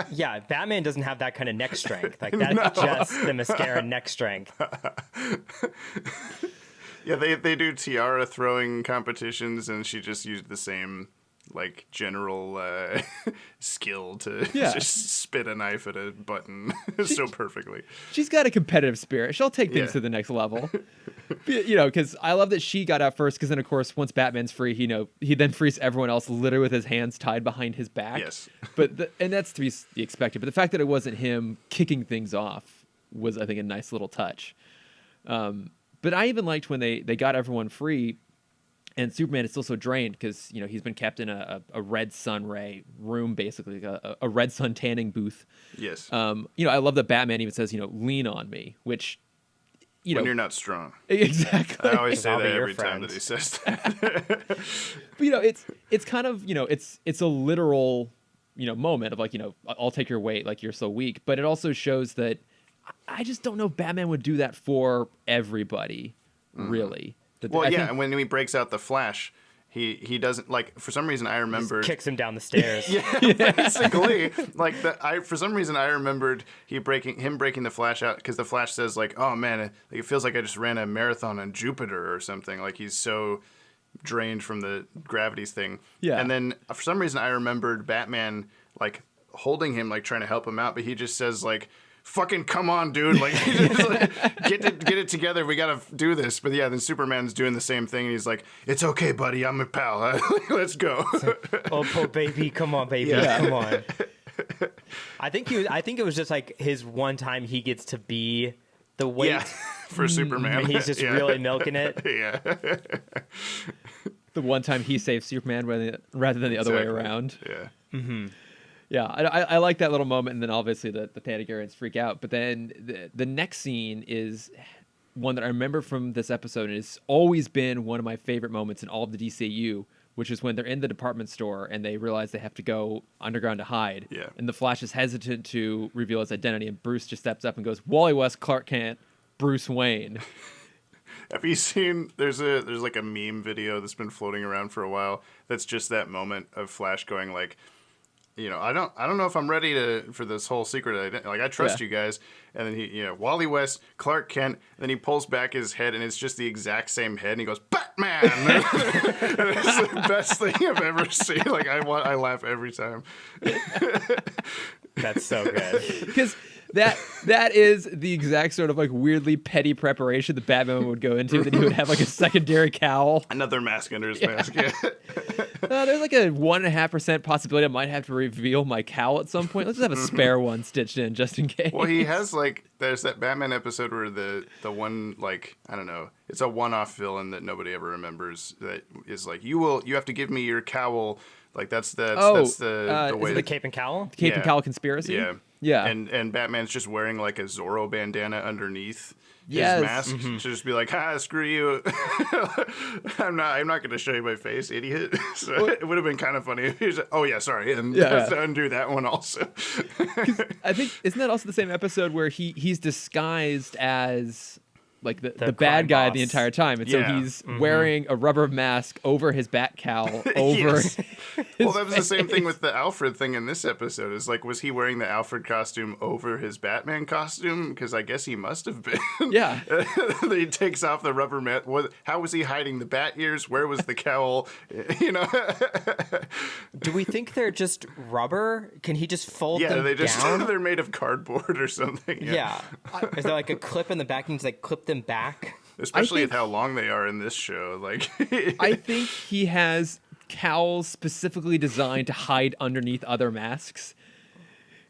Yeah, Batman doesn't have that kind of neck strength. Like, that's just the mascara neck strength. Yeah, they do tiara throwing competitions, and she just used the same, like, general skill to just spit a knife at a button so perfectly. She's got a competitive spirit. She'll take things to the next level. Because I love that she got out first, because then, of course, once Batman's free, he then frees everyone else literally with his hands tied behind his back. Yes. And that's to be expected. But the fact that it wasn't him kicking things off was, I think, a nice little touch. But I even liked when they got everyone free, and Superman is still so drained because, he's been kept in a red sun ray room, basically, a red sun tanning booth. Yes. I love that Batman even says, lean on me, which, when you're not strong. Exactly. I always say I'll that be your every friend. time that he says that. But, it's kind of, it's a literal, moment of like, I'll take your weight, like, you're so weak. But it also shows that I just don't know if Batman would do that for everybody, really. Well, and when he breaks out the Flash, he doesn't, like, for some reason I remembered... Just kicks him down the stairs. Basically. Like, for some reason I remembered him breaking the Flash out, because the Flash says, like, oh man, it feels like I just ran a marathon on Jupiter or something. Like, he's so drained from the gravities thing. Yeah. And then for some reason I remembered Batman, like, holding him, like, trying to help him out, but he just says, like, fucking come on, dude. Like, get it together. We got to do this. But yeah, then Superman's doing the same thing. And he's like, it's okay, buddy. I'm a pal. Let's go. Oh, baby. Come on, baby. Yeah. Come on. I think it was just like his one time he gets to be the weight. for Superman. He's just really milking it. Yeah. The one time he saved Superman rather than the other way around. Yeah. Yeah, I like that little moment, and then obviously the Thanagarians freak out. But then the next scene is one that I remember from this episode, and it's always been one of my favorite moments in all of the DCU, which is when they're in the department store and they realize they have to go underground to hide. Yeah. And the Flash is hesitant to reveal his identity, and Bruce just steps up and goes, "Wally West, Clark Kent, Bruce Wayne." Have you seen? There's like a meme video that's been floating around for a while. That's just that moment of Flash going like, I don't know if I'm ready for this whole secret identity. Like, I trust you guys. And then he, Wally West, Clark Kent. And then he pulls back his head, and it's just the exact same head. And he goes, Batman! And it's the best thing I've ever seen. Like, I laugh every time. That's so good. Because that is the exact sort of like weirdly petty preparation that Batman would go into. That he would have like a secondary cowl, another mask under his mask. Yeah. There's like a 1.5% possibility I might have to reveal my cowl at some point. Let's just have a spare one stitched in just in case. Well, he has there's that Batman episode where the one, like, I don't know, it's a one-off villain that nobody ever remembers that is like, you have to give me your cowl. Like, that's the way. Is it the Cape and Cowl? Cape and Cowl conspiracy? Yeah. Yeah. And Batman's just wearing like a Zorro bandana underneath his Yes. mask to just be like, screw you. I'm not going to show you my face, idiot. So it would have been kind of funny if he was like, oh yeah, sorry, and to undo that one also. I think isn't that also the same episode where he's disguised as like the crime bad guy boss. the entire time, and so Yeah. he's wearing a rubber mask over his bat cowl over. Yes. Well, that was the same thing with the Alfred thing in this episode. Is like, was he wearing the Alfred costume over his Batman costume? Because I guess he must have been. Yeah. Then he takes off the rubber mask. How was he hiding the bat ears? Where was the cowl? Do we think they're just rubber? Can he just fold them down? down? They're made of cardboard or something. Yeah. Is there like a clip in the back and he's like clip them back? Especially with how long they are in this show. Like, I think he has cowls specifically designed to hide underneath other masks.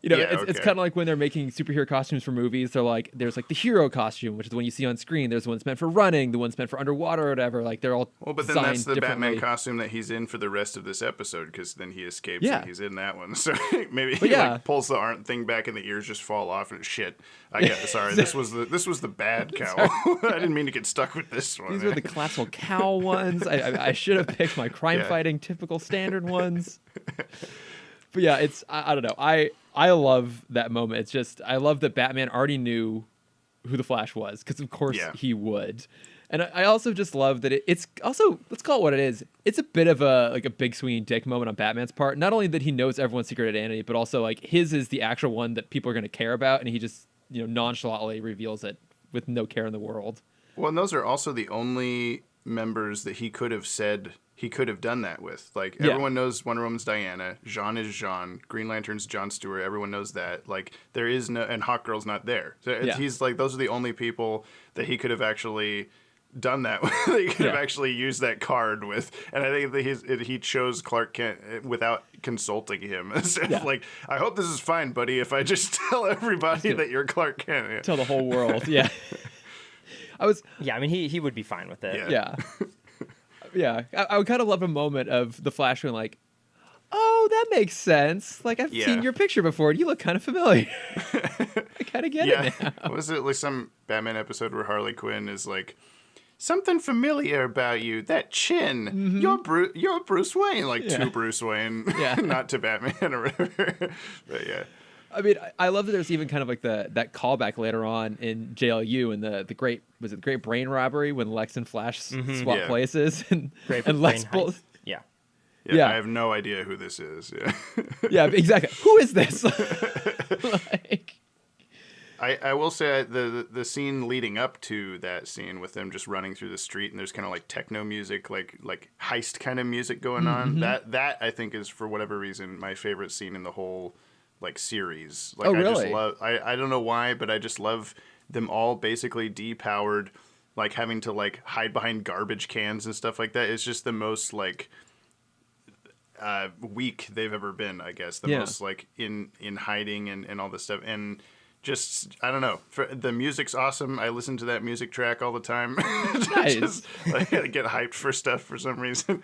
It's kind of like when they're making superhero costumes for movies. They're like, there's like the hero costume, which is the one you see on screen. There's the one that's meant for running, the one that's meant for underwater or whatever. Like, they're all well, but then designed that's the differently. Batman costume that he's in for the rest of this episode, because then he escapes Yeah. and he's in that one. So maybe But he yeah. pulls the arm thing back and the ears just fall off and shit. I get sorry. This was the bad cowl. I didn't mean to get stuck with this one. These were the classical cowl ones. I should have picked my crime Yeah. fighting typical standard ones. But yeah, it's I don't know. I love that moment. It's just I love that Batman already knew who the Flash was, because of course he would. And I also just love that it's also, let's call it what it is. It's a bit of a big swinging dick moment on Batman's part. Not only that he knows everyone's secret identity, but also like his is the actual one that people are going to care about, and he just nonchalantly reveals it with no care in the world. Well, and those are also the only members that he could have said he could have done that with. Like, everyone knows Wonder Woman's Diana, Jean is Jean, Green Lantern's John Stewart, everyone knows that. Like, there is no, and Hawkgirl's not there. So he's like, those are the only people that he could have actually done that with. He could have actually used that card with. And I think that he chose Clark Kent without consulting him. Like, I hope this is fine, buddy, if I just tell everybody that you're Clark Kent. Tell the whole world, Yeah, I mean, he would be fine with it. Yeah. Yeah, I would kind of love a moment of the Flash going like, "Oh, that makes sense. Like, I've seen your picture before. You look kind of familiar. I kind of get it now." Was it like some Batman episode where Harley Quinn is like, something familiar about you? That chin. Mm-hmm. You're Bruce Wayne. Like, to Bruce Wayne, not to Batman or whatever. But yeah. I mean, I love that there's even kind of like that callback later on in JLU and the great brain robbery when Lex and Flash swap places and Lex pulls. Yeah, I have no idea who this is. Yeah. Yeah, exactly. Who is this? Like, I will say the scene leading up to that scene with them just running through the street and there's kind of like techno music, like heist kind of music going on. That I think is, for whatever reason, my favorite scene in the whole like series. Like, really? I just love, I don't know why, but I just love them all basically depowered, like having to like hide behind garbage cans and stuff like that. It's just the most like weak they've ever been, I guess. The most like in hiding and all this stuff. And just I don't know. The music's awesome. I listen to that music track all the time. Nice. Just like, I get hyped for stuff for some reason.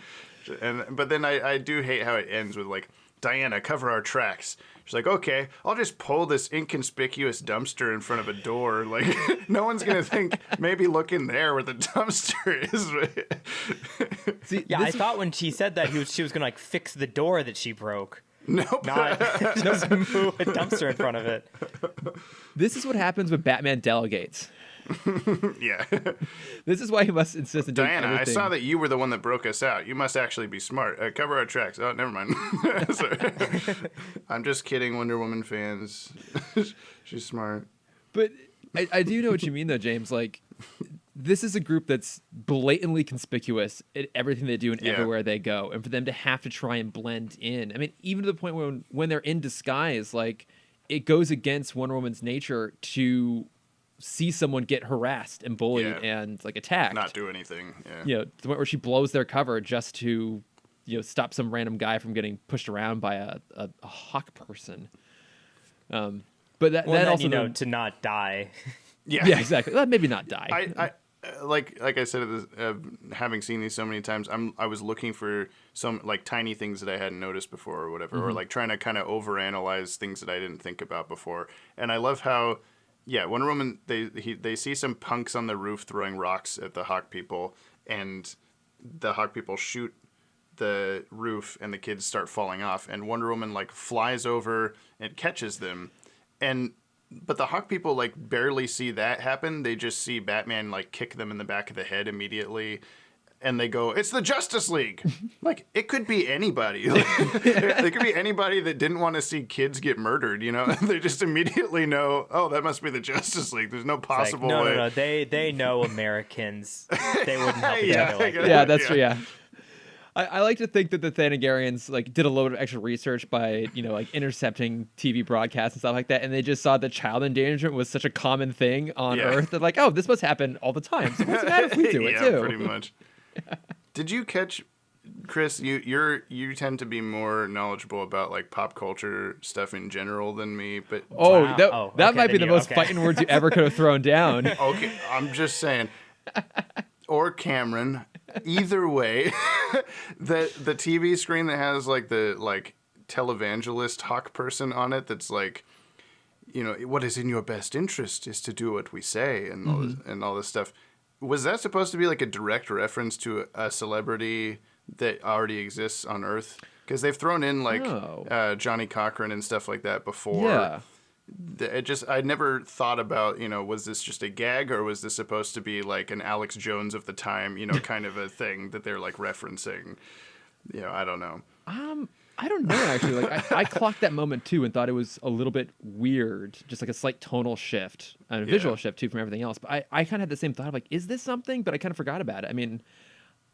But then I do hate how it ends with like, Diana, cover our tracks. She's like, okay, I'll just pull this inconspicuous dumpster in front of a door. Like, no one's going to think, maybe look in there where the dumpster is. See, yeah, I thought when she said that she was going to like fix the door that she broke. Nope. Not just move a dumpster in front of it. This is what happens when Batman delegates. Yeah. This is why he must insist on doing Diana, everything. I saw that you were the one that broke us out. You must actually be smart. Cover our tracks. Oh, never mind. Sorry. I'm just kidding, Wonder Woman fans. She's smart. But I do know what you mean, though, James. Like, this is a group that's blatantly conspicuous at everything they do and everywhere they go. And for them to have to try and blend in. I mean, even to the point when they're in disguise, like, it goes against Wonder Woman's nature to see someone get harassed and bullied and like attacked, not do anything. To the point where she blows their cover just to stop some random guy from getting pushed around by a hawk person. But that also to not die. Yeah, exactly. Well, maybe not die. I like I said, having seen these so many times, I was looking for some like tiny things that I hadn't noticed before or whatever, or like trying to kind of overanalyze things that I didn't think about before. And I love how, Wonder Woman, they see some punks on the roof throwing rocks at the Hawk people, and the Hawk people shoot the roof, and the kids start falling off, and Wonder Woman like flies over and catches them, but the Hawk people like barely see that happen. They just see Batman like kick them in the back of the head immediately, and they go, "It's the Justice League." Like, it could be anybody. Like, it could be anybody that didn't want to see kids get murdered, They just immediately know, oh, that must be the Justice League. There's no possible way. No. They know Americans. They wouldn't help each other like that. Yeah, that's true, yeah. I like to think that the Thanagarians like did a load of extra research by like intercepting TV broadcasts and stuff like that, and they just saw that child endangerment was such a common thing on Earth. They're like, oh, this must happen all the time. So what's the matter if we do it too? Yeah, pretty much. Did you catch, Chris? You tend to be more knowledgeable about like pop culture stuff in general than me, but that might be the most fighting words you ever could have thrown down. Okay, I'm just saying. Or Cameron. Either way, the TV screen that has like the televangelist hawk person on it, that's like, what is in your best interest is to do what we say, and all this stuff. Was that supposed to be like a direct reference to a celebrity that already exists on Earth? Because they've thrown in like Johnny Cochran and stuff like that before. Yeah. I never thought about, was this just a gag, or was this supposed to be like an Alex Jones of the time, kind of a thing that they're like referencing? I don't know. I don't know, actually. Like, I clocked that moment too and thought it was a little bit weird, just like a slight tonal shift and a visual shift too from everything else. But I kind of had the same thought of like, is this something? But I kind of forgot about it. I mean,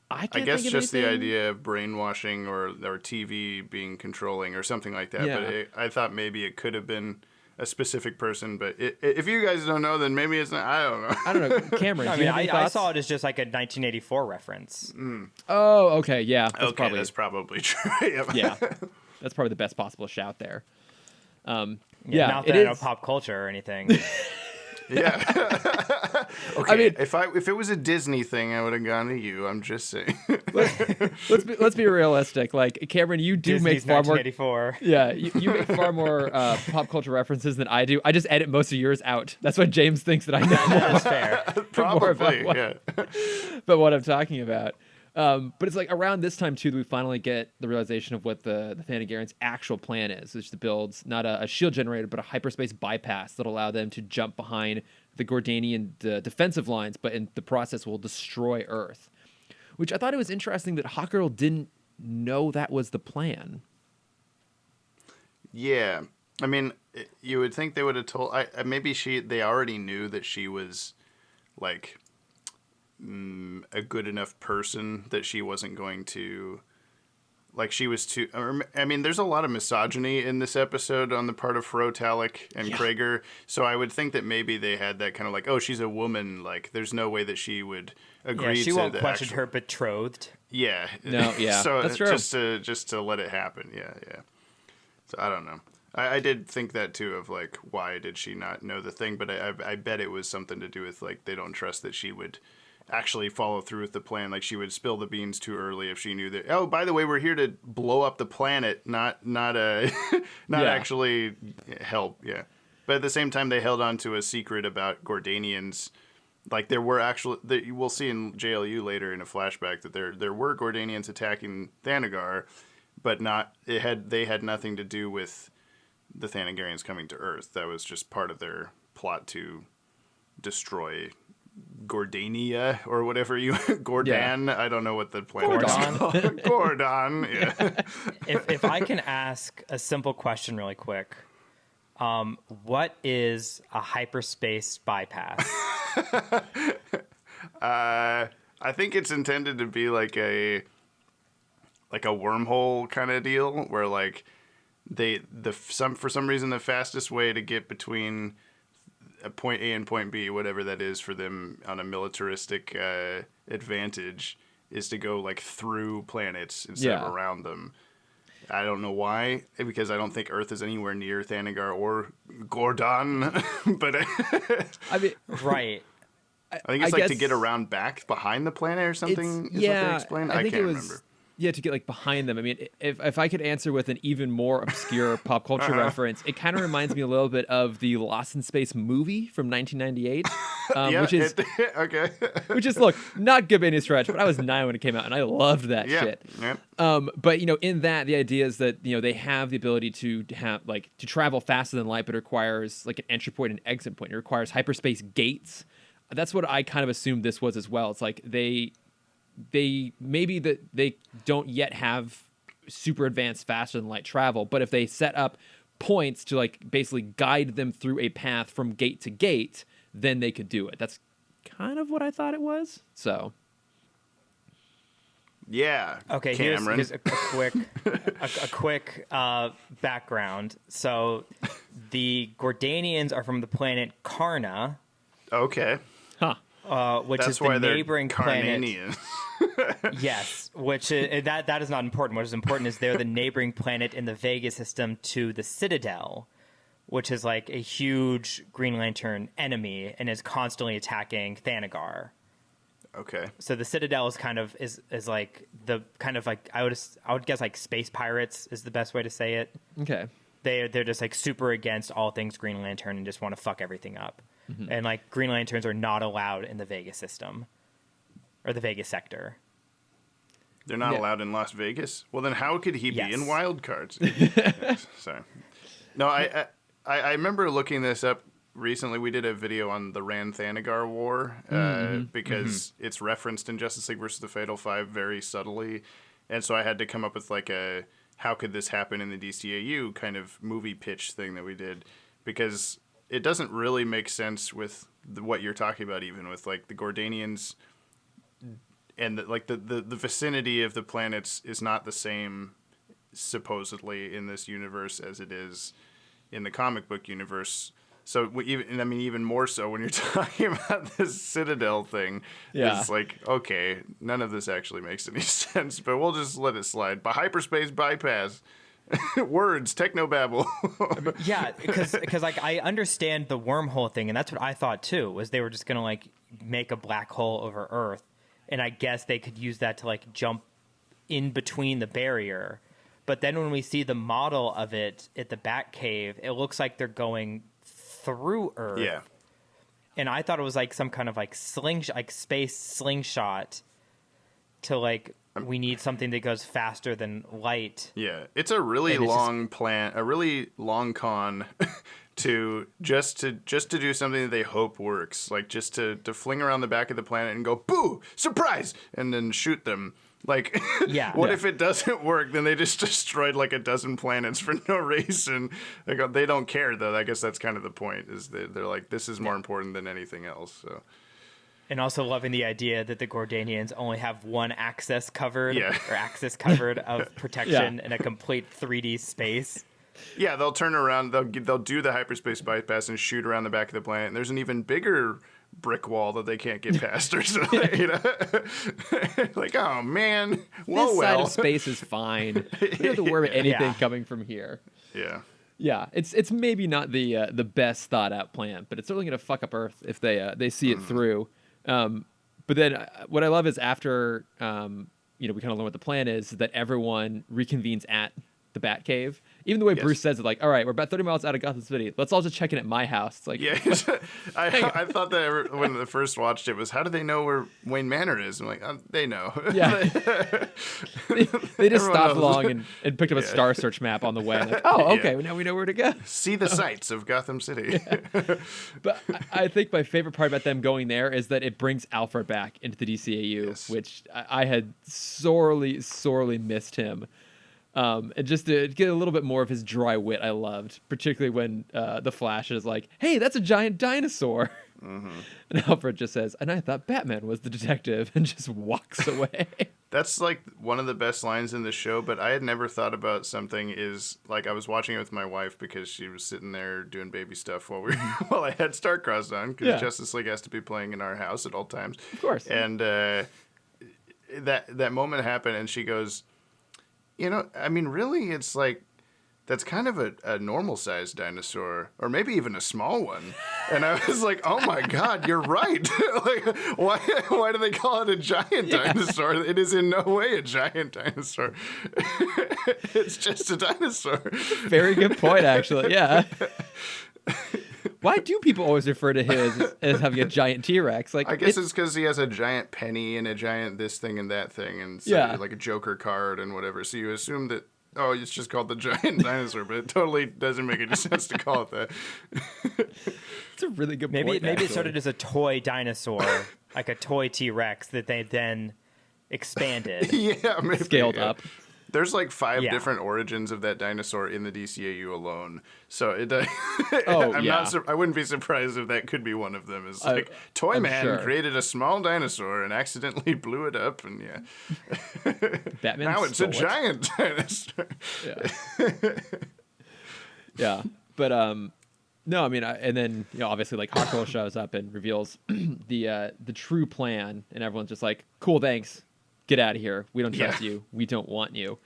I guess just the idea of brainwashing or TV being controlling or something like that. Yeah. But I thought maybe it could have been a specific person. But if you guys don't know, then maybe it's not. I don't know. I don't know. Cameron, I saw it as just like a 1984 reference. Oh, okay. Yeah. That's probably true. Yeah. That's probably the best possible shout there. Not that I know pop culture or anything. Yeah. Okay. I mean, if it was a Disney thing, I would have gone to you. I'm just saying. let's be realistic. Like, Cameron, you do Disney's make far more. 1984. Yeah, you make far more pop culture references than I do. I just edit most of yours out. That's what James thinks that I know. That's fair. Probably. But what I'm talking about. But it's like around this time too that we finally get the realization of what the Thanagarians' actual plan is, which is to build not a shield generator, but a hyperspace bypass that'll allow them to jump behind the Gordanian defensive lines, but in the process will destroy Earth. Which I thought it was interesting that Hawkgirl didn't know that was the plan. Yeah, I mean, you would think they would have told. Maybe they already knew that she was like a good enough person that she wasn't going to, like, she was too. I mean, there's a lot of misogyny in this episode on the part of Frotalik and Krager, so I would think that maybe they had that kind of like, oh, she's a woman, like, there's no way that she would agree to she won't the question her betrothed. Yeah. No, yeah, so that's true. Just to let it happen. Yeah. So I don't know. I did think that too, of like, why did she not know the thing? But I bet it was something to do with like they don't trust that she would actually follow through with the plan. Like she would spill the beans too early if she knew that. Oh, by the way, we're here to blow up the planet, not not actually help. Yeah, but at the same time, they held on to a secret about Gordanians. Like there were actually, we'll see in JLU later in a flashback that there were Gordanians attacking Thanagar, but they had nothing to do with the Thanagarians coming to Earth. That was just part of their plot to destroy Gordania or whatever Gordon. Yeah. I don't know what the planet is called. Gordon. Yeah. If I can ask a simple question really quick, what is a hyperspace bypass? I think it's intended to be like a wormhole kind of deal where like for some reason the fastest way to get between a point A and point B, whatever that is for them on a militaristic advantage, is to go like through planets instead of around them. I don't know why, because I don't think Earth is anywhere near Thanagar or Gordon, but I mean, right. I think it's to get around back behind the planet or something. Is what they explained? I can't remember. Yeah, to get like behind them. I mean, if I could answer with an even more obscure pop culture reference, it kind of reminds me a little bit of the Lost in Space movie from 1998, which is okay. Which is, look, not good by any stretch, but I was 9 when it came out, and I loved that shit. Yeah. But in that, the idea is that they have the ability to have to travel faster than light, but it requires like an entry point and exit point. It requires hyperspace gates. That's what I kind of assumed this was as well. It's like they don't yet have super advanced faster than light travel, but if they set up points to like basically guide them through a path from gate to gate, then they could do it. That's kind of what I thought it was. So yeah. Okay, here's a quick background. So the Gordanians are from the planet Karna. Okay. Huh. Which That's is the neighboring planet. Yes, which is, that is not important. What is important is they're the neighboring planet in the Vega system to the Citadel, which is like a huge Green Lantern enemy and is constantly attacking Thanagar. Okay. So the Citadel is like the kind of like I would guess like space pirates is the best way to say it. Okay. They're just like super against all things Green Lantern and just want to fuck everything up. Mm-hmm. And like Green Lanterns are not allowed in the Vegas system or the Vegas sector. They're not allowed in Las Vegas? Well, then how could he be in Wild Cards? Sorry. No, I remember looking this up recently. We did a video on the Rand Thanagar War because it's referenced in Justice League versus the Fatal Five very subtly. And so I had to come up with like a how could this happen in the DCAU kind of movie pitch thing that we did, because it doesn't really make sense with what you're talking about, even with like the Gordanians and the vicinity of the planets is not the same supposedly in this universe as it is in the comic book universe. So even more so when you're talking about this Citadel thing, it's like, okay, none of this actually makes any sense, but we'll just let it slide. But hyperspace bypass. Words, technobabble. Yeah, because like I understand the wormhole thing, and that's what I thought too. Was they were just gonna like make a black hole over Earth, and I guess they could use that to like jump in between the barrier. But then when we see the model of it at the Batcave, it looks like they're going through Earth. Yeah. And I thought it was like some kind of like space slingshot to like. We need something that goes faster than light. Yeah, it's a really long plan, a really long con to do something that they hope works, like just to fling around the back of the planet and go boo, surprise, and then shoot them. Like, what if it doesn't work? Then they just destroyed like a dozen planets for no reason. They don't care though. I guess that's kind of the point. Is they're like, this is more important than anything else. So. And also loving the idea that the Gordanians only have one axis covered of protection in a complete 3D space. Yeah, they'll turn around, they'll do the hyperspace bypass and shoot around the back of the planet. And there's an even bigger brick wall that they can't get past or something. Like, oh man, this side of space is fine. You don't have to worry about anything coming from here. Yeah. Yeah, it's maybe not the best thought out plan, but it's certainly going to fuck up Earth if they see it through. But then what I love is after we kind of learn what the plan is that everyone reconvenes at the Batcave. Even the way Bruce says it, like, all right, we're about 30 miles out of Gotham City. Let's all just check in at my house. It's like, yeah, I thought that when I first watched it was, how do they know where Wayne Manor is? I'm like, they know. Yeah. they just stopped knows. along and picked up a star search map on the way. Like, oh, okay, now we know where to go. See the sights of Gotham City. But I think my favorite part about them going there is that it brings Alfred back into the DCAU, which I had sorely, sorely missed him. And just to get a little bit more of his dry wit, I loved, particularly when the Flash is like, "Hey, that's a giant dinosaur," and Alfred just says, "And I thought Batman was the detective," and just walks away. That's like one of the best lines in the show, but I had never thought about something is like I was watching it with my wife because she was sitting there doing baby stuff while while I had Starcrossed on because Justice League has to be playing in our house at all times. Of course. And that moment happened, and she goes, I mean, really, it's like, that's kind of a normal-sized dinosaur, or maybe even a small one. And I was like, oh my God, you're right. Like, why do they call it a giant dinosaur? It is in no way a giant dinosaur. It's just a dinosaur. Very good point, actually. Yeah. Why do people always refer to his as having a giant T-Rex? Like, I guess it's because he has a giant penny and a giant this thing and that thing, and like a Joker card and whatever. So you assume that it's just called the giant dinosaur, but it totally doesn't make any sense to call it that. It's a really good point. Maybe it started as a toy dinosaur, like a toy T-Rex that they then expanded. Yeah, maybe, scaled up. There's like 5 different origins of that dinosaur in the DCAU alone. So I wouldn't be surprised if that could be one of them. It's like Toyman created a small dinosaur and accidentally blew it up, and Batman now it's a giant dinosaur. Yeah, but no, I mean, and then obviously like Hawkgirl shows up and reveals the true plan, and everyone's just like, cool, thanks. Get out of here. We don't trust you. We don't want you.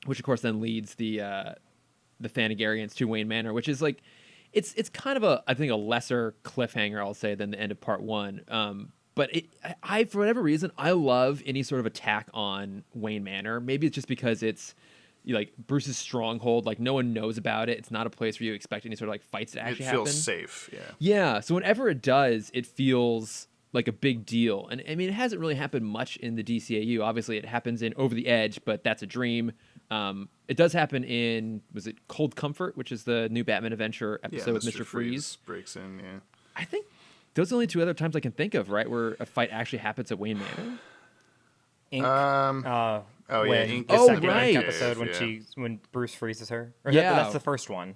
Which of course then leads the Thanagarians to Wayne Manor, which is like, it's kind of I think a lesser cliffhanger, I'll say, than the end of part 1. But I for whatever reason, I love any sort of attack on Wayne Manor. Maybe it's just because it's like Bruce's stronghold. Like no one knows about it. It's not a place where you expect any sort of like fights to actually happen. It feels safe. Yeah. Yeah. So whenever it does, it feels like a big deal. And I mean, it hasn't really happened much in the DCAU. Obviously, it happens in Over the Edge, but that's a dream. It does happen in, was it Cold Comfort, which is the new Batman Adventure episode with Mr. Freeze. Breaks in, yeah. I think those are the only 2 other times I can think of, right, where a fight actually happens at Wayne Manor. Ink. Ink. The second right. episode when Bruce freezes her. Or that's the first one.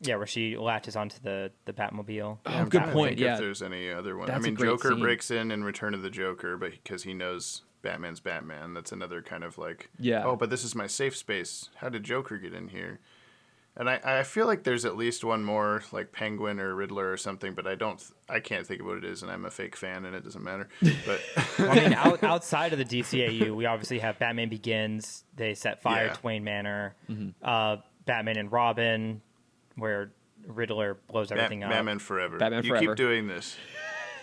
Yeah, where she latches onto the Batmobile. Oh, good point. Yeah, if there's any other one. That's I mean, a great Joker scene. breaks in Return of the Joker, but because he knows Batman's Batman, that's another kind of like, but this is my safe space. How did Joker get in here? And I feel like there's at least one more, like Penguin or Riddler or something, but I can't think of what it is, and I'm a fake fan, and it doesn't matter. But I mean, outside of the DCAU, we obviously have Batman Begins. They set fire to Wayne Manor. Mm-hmm. Batman and Robin, where Riddler blows everything up. Batman Forever. Batman Forever. You keep doing this.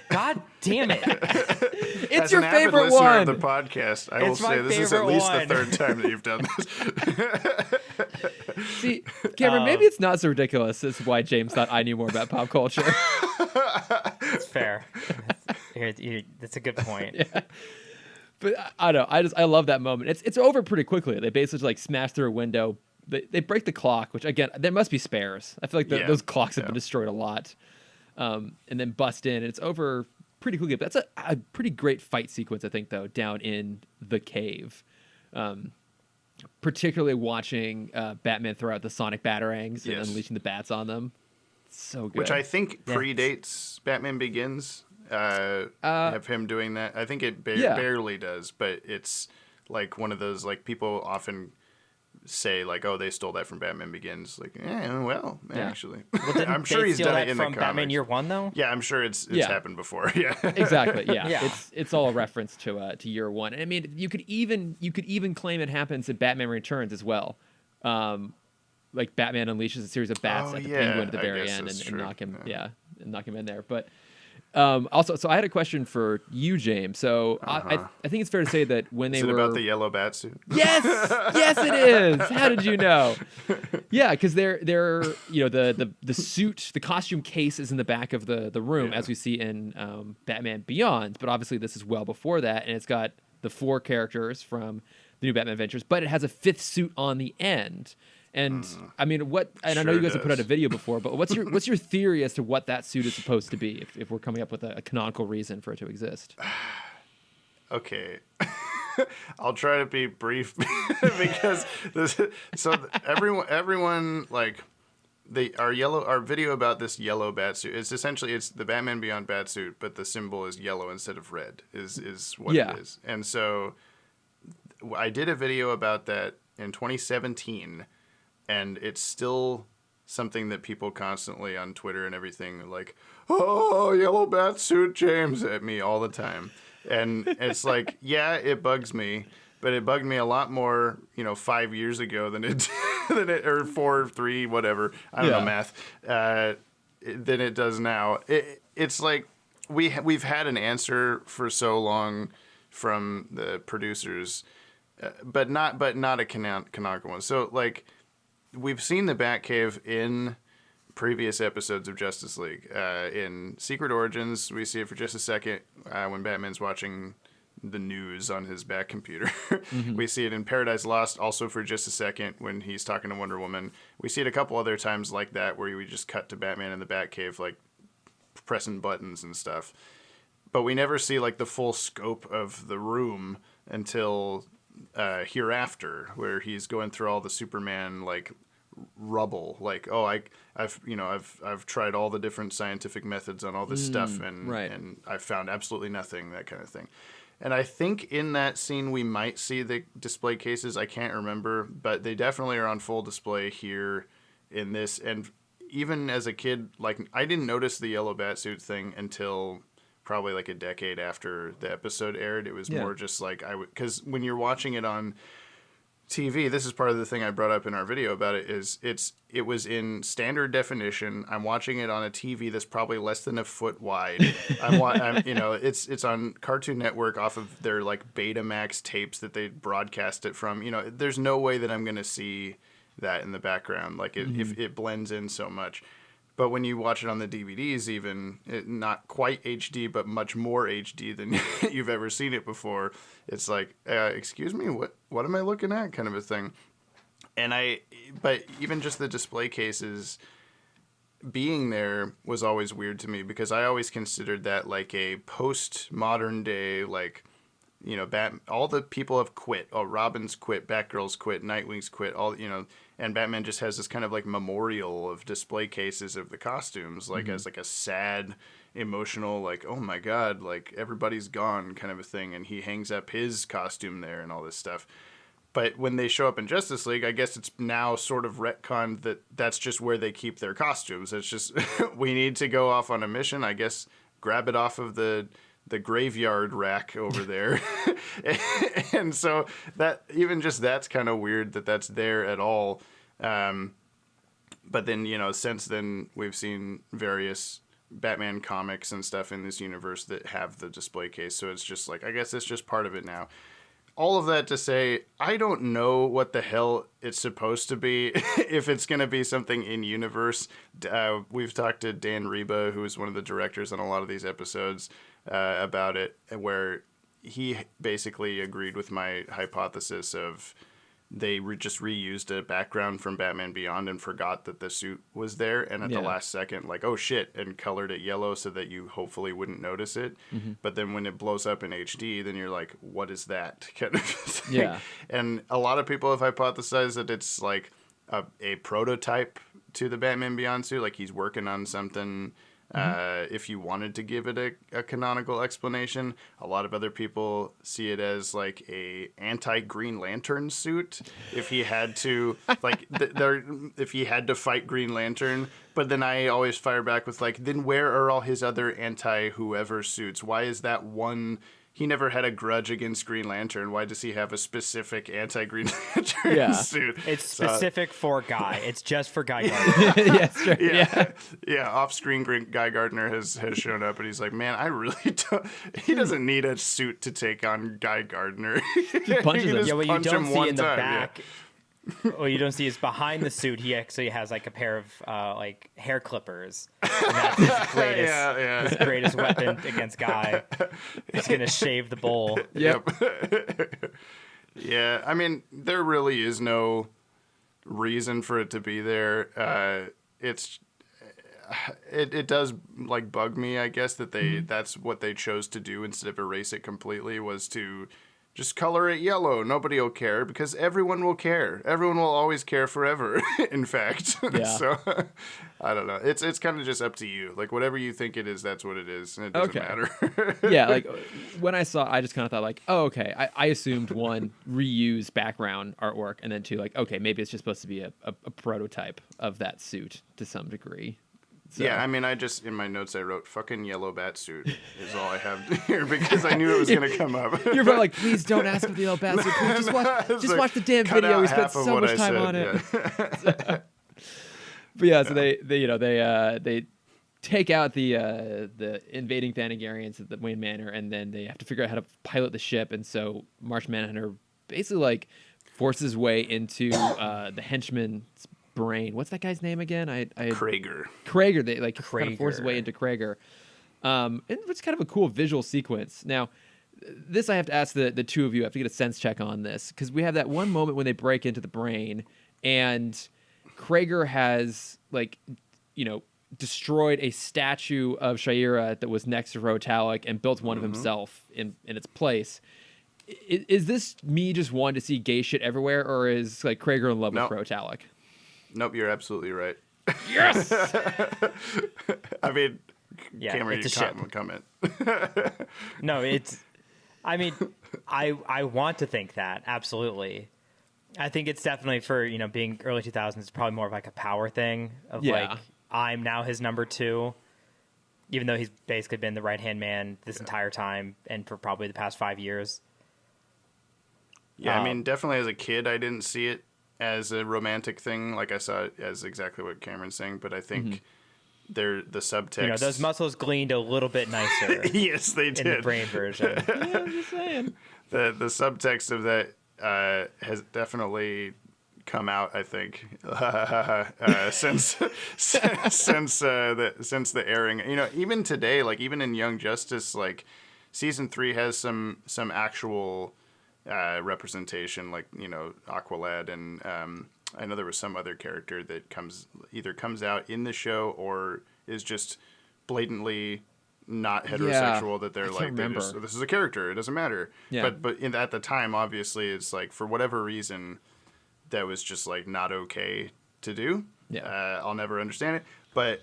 God damn it! It's As your an avid favorite listener one. of the podcast, I will It's my say this is at least favorite the one. 3rd time that you've done this. See, Cameron, maybe it's not so ridiculous as why James thought I knew more about pop culture. It's fair. That's a good point. Yeah. But I don't know. I love that moment. It's over pretty quickly. They basically like smash through a window. They break the clock, which again, there must be spares. I feel like those clocks have been destroyed a lot. And then bust in, and it's over pretty quickly. But that's a pretty great fight sequence, I think, though, down in the cave. Particularly watching Batman throw out the sonic batarangs and unleashing the bats on them. So good. Which I think predates Batman Begins. Have him doing that. I think it barely does, but it's like one of those, like, people often say, like, oh, they stole that from Batman Begins. Like, actually. Well, I'm sure he's done it in the from comics. Batman Year One, though? Yeah, I'm sure it's happened before. Yeah. Exactly. Yeah. Yeah. It's all a reference to Year One. And I mean, you could even claim it happens in Batman Returns as well, like Batman unleashes a series of bats at the Penguin at the very end and knock him, and knock him in there. But also, so I had a question for you, James. So I think it's fair to say that when they were about the yellow bat suit? Yes, yes, it is. How did you know? Yeah, because they're the suit, the costume case is in the back of the room, as we see in Batman Beyond. But obviously, this is well before that, and it's got the 4 characters from the new Batman Adventures, but it has a 5th suit on the end. And I mean, I know you guys have put out a video before, but what's your theory as to what that suit is supposed to be? If we're coming up with a canonical reason for it to exist. Okay. I'll try to be brief because everyone like our video about this yellow bat suit. It's essentially the Batman Beyond bat suit, but the symbol is yellow instead of red. Is what it is. And so I did a video about that in 2017. And it's still something that people constantly on Twitter and everything like, oh, yellow bat suit, James, at me all the time. And it's like, yeah, it bugs me, but it bugged me a lot more, 5 years ago than or 4, 3, whatever. I don't know math, than it does now. It's like we've had an answer for so long from the producers, but not a canonical one. So like, we've seen the Batcave in previous episodes of Justice League. In Secret Origins, we see it for just a second when Batman's watching the news on his Bat computer. We see it in Paradise Lost also for just a second when he's talking to Wonder Woman. We see it a couple other times like that where we just cut to Batman in the Batcave, like pressing buttons and stuff. But we never see like the full scope of the room until Hereafter, where he's going through all the Superman like rubble, like, oh, I've tried all the different scientific methods on all this stuff, and I've found absolutely nothing, that kind of thing. And I think in that scene we might see the display cases. I can't remember, but they definitely are on full display here in this. And even as a kid, like, I didn't notice the yellow batsuit thing until probably like a decade after the episode aired. It was more just like because when you're watching it on TV, this is part of the thing I brought up in our video about it, is it was in standard definition. I'm watching it on a TV that's probably less than a foot wide. It's on Cartoon Network off of their like Betamax tapes that they broadcast it from. There's no way that I'm going to see that in the background. Like if it blends in so much. But when you watch it on the DVDs, even not quite HD, but much more HD than you've ever seen it before, it's like, excuse me, what am I looking at, kind of a thing. But even just the display cases being there was always weird to me, because I always considered that like a post-modern day, like, all the people have quit. Oh, Robin's quit, Batgirl's quit, Nightwing's quit, and Batman just has this kind of like memorial of display cases of the costumes, like as like a sad, emotional, like, oh my God, like everybody's gone kind of a thing. And he hangs up his costume there and all this stuff. But when they show up in Justice League, I guess it's now sort of retconned that that's just where they keep their costumes. It's just, we need to go off on a mission, I guess, grab it off of the graveyard rack over there. And so that, even just that's kind of weird that that's there at all. But then, since then we've seen various Batman comics and stuff in this universe that have the display case. So it's just like, I guess it's just part of it now. All of that to say, I don't know what the hell it's supposed to be, if it's going to be something in universe. We've talked to Dan Reba, who is one of the directors on a lot of these episodes, about it, where he basically agreed with my hypothesis of they just reused a background from Batman Beyond and forgot that the suit was there, and at the last second, like, oh shit, and colored it yellow so that you hopefully wouldn't notice it. But then when it blows up in HD, then you're like, what is that kind of thing? Yeah. And a lot of people have hypothesized that it's like a prototype to the Batman Beyond suit, like he's working on something. If you wanted to give it a canonical explanation, a lot of other people see it as like a anti-Green Lantern suit. If he had to, like, if he had to fight Green Lantern, but then I always fire back with like, then where are all his other anti-whoever suits? Why is that one he never had a grudge against Green Lantern. Why does he have a specific anti-Green Lantern suit? It's specific for Guy. It's just for Guy Gardner. Yes, sure. Yeah. Off-screen, Guy Gardner has shown up, and he's like, man, I really don't. He doesn't need a suit to take on Guy Gardner. He punches him. Yeah, what you punch don't him see one in the time, back. What you don't see is behind the suit. He actually has like a pair of like hair clippers. And that's his greatest, his greatest weapon against Guy. He's gonna shave the bowl. Yep. Yeah, I mean, there really is no reason for it to be there. It does like bug me, I guess, that that's what they chose to do instead of erase it completely, was to just color it yellow. Nobody will care because everyone will care. Everyone will always care forever, in fact. Yeah. So, I don't know. It's kind of just up to you. Like, whatever you think it is, that's what it is. And it doesn't matter. Yeah, like, when I saw, I just kind of thought, like, oh, okay. I assumed, one, reuse background artwork, and then two, like, okay, maybe it's just supposed to be a prototype of that suit to some degree. So. Yeah, I mean, I just, in my notes, I wrote, fucking yellow bat suit is all I have here because I knew it was going to come up. You're probably like, please don't ask for the yellow bat suit. Please just watch the damn video. We spent so much time on it. Yeah. But yeah, so they take out the invading Thanagarians at the Wayne Manor, and then they have to figure out how to pilot the ship. And so Martian Manhunter basically like forces his way into the henchman's brain. What's that guy's name again? Krager. They like kind of force his way into Krager. And it's kind of a cool visual sequence. Now, this I have to ask the two of you. I have to get a sense check on this, because we have that one moment when they break into the brain, and Krager has destroyed a statue of Shaira that was next to Rotalic and built one of himself in its place. Is this me just wanting to see gay shit everywhere, or is like Krager in love with Rotalic? Nope, you're absolutely right. Yes. I mean, yeah, Cameron, it's you a ship. comment. No, it's. I mean, I want to think that, absolutely. I think it's definitely, for being early 2000s, it's probably more of like a power thing of like, I'm now his number two, even though he's basically been the right hand man this entire time and for probably the past 5 years. Yeah, I mean, definitely as a kid, I didn't see it as a romantic thing. Like, I saw it as exactly what Cameron's saying, but I think the subtext. Those muscles gleaned a little bit nicer. Yes, they did. In the brain version. Yeah, I'm just saying. The subtext of that has definitely come out, I think, since the airing. Even today, like even in Young Justice, like season 3 has some actual representation, like Aqualad, and I know there was some other character that comes out in the show or is just blatantly not heterosexual, that they're like, this is a character, it doesn't matter. Yeah. But at the time, obviously, it's like, for whatever reason, that was just like not okay to do. Yeah. I'll never understand it. But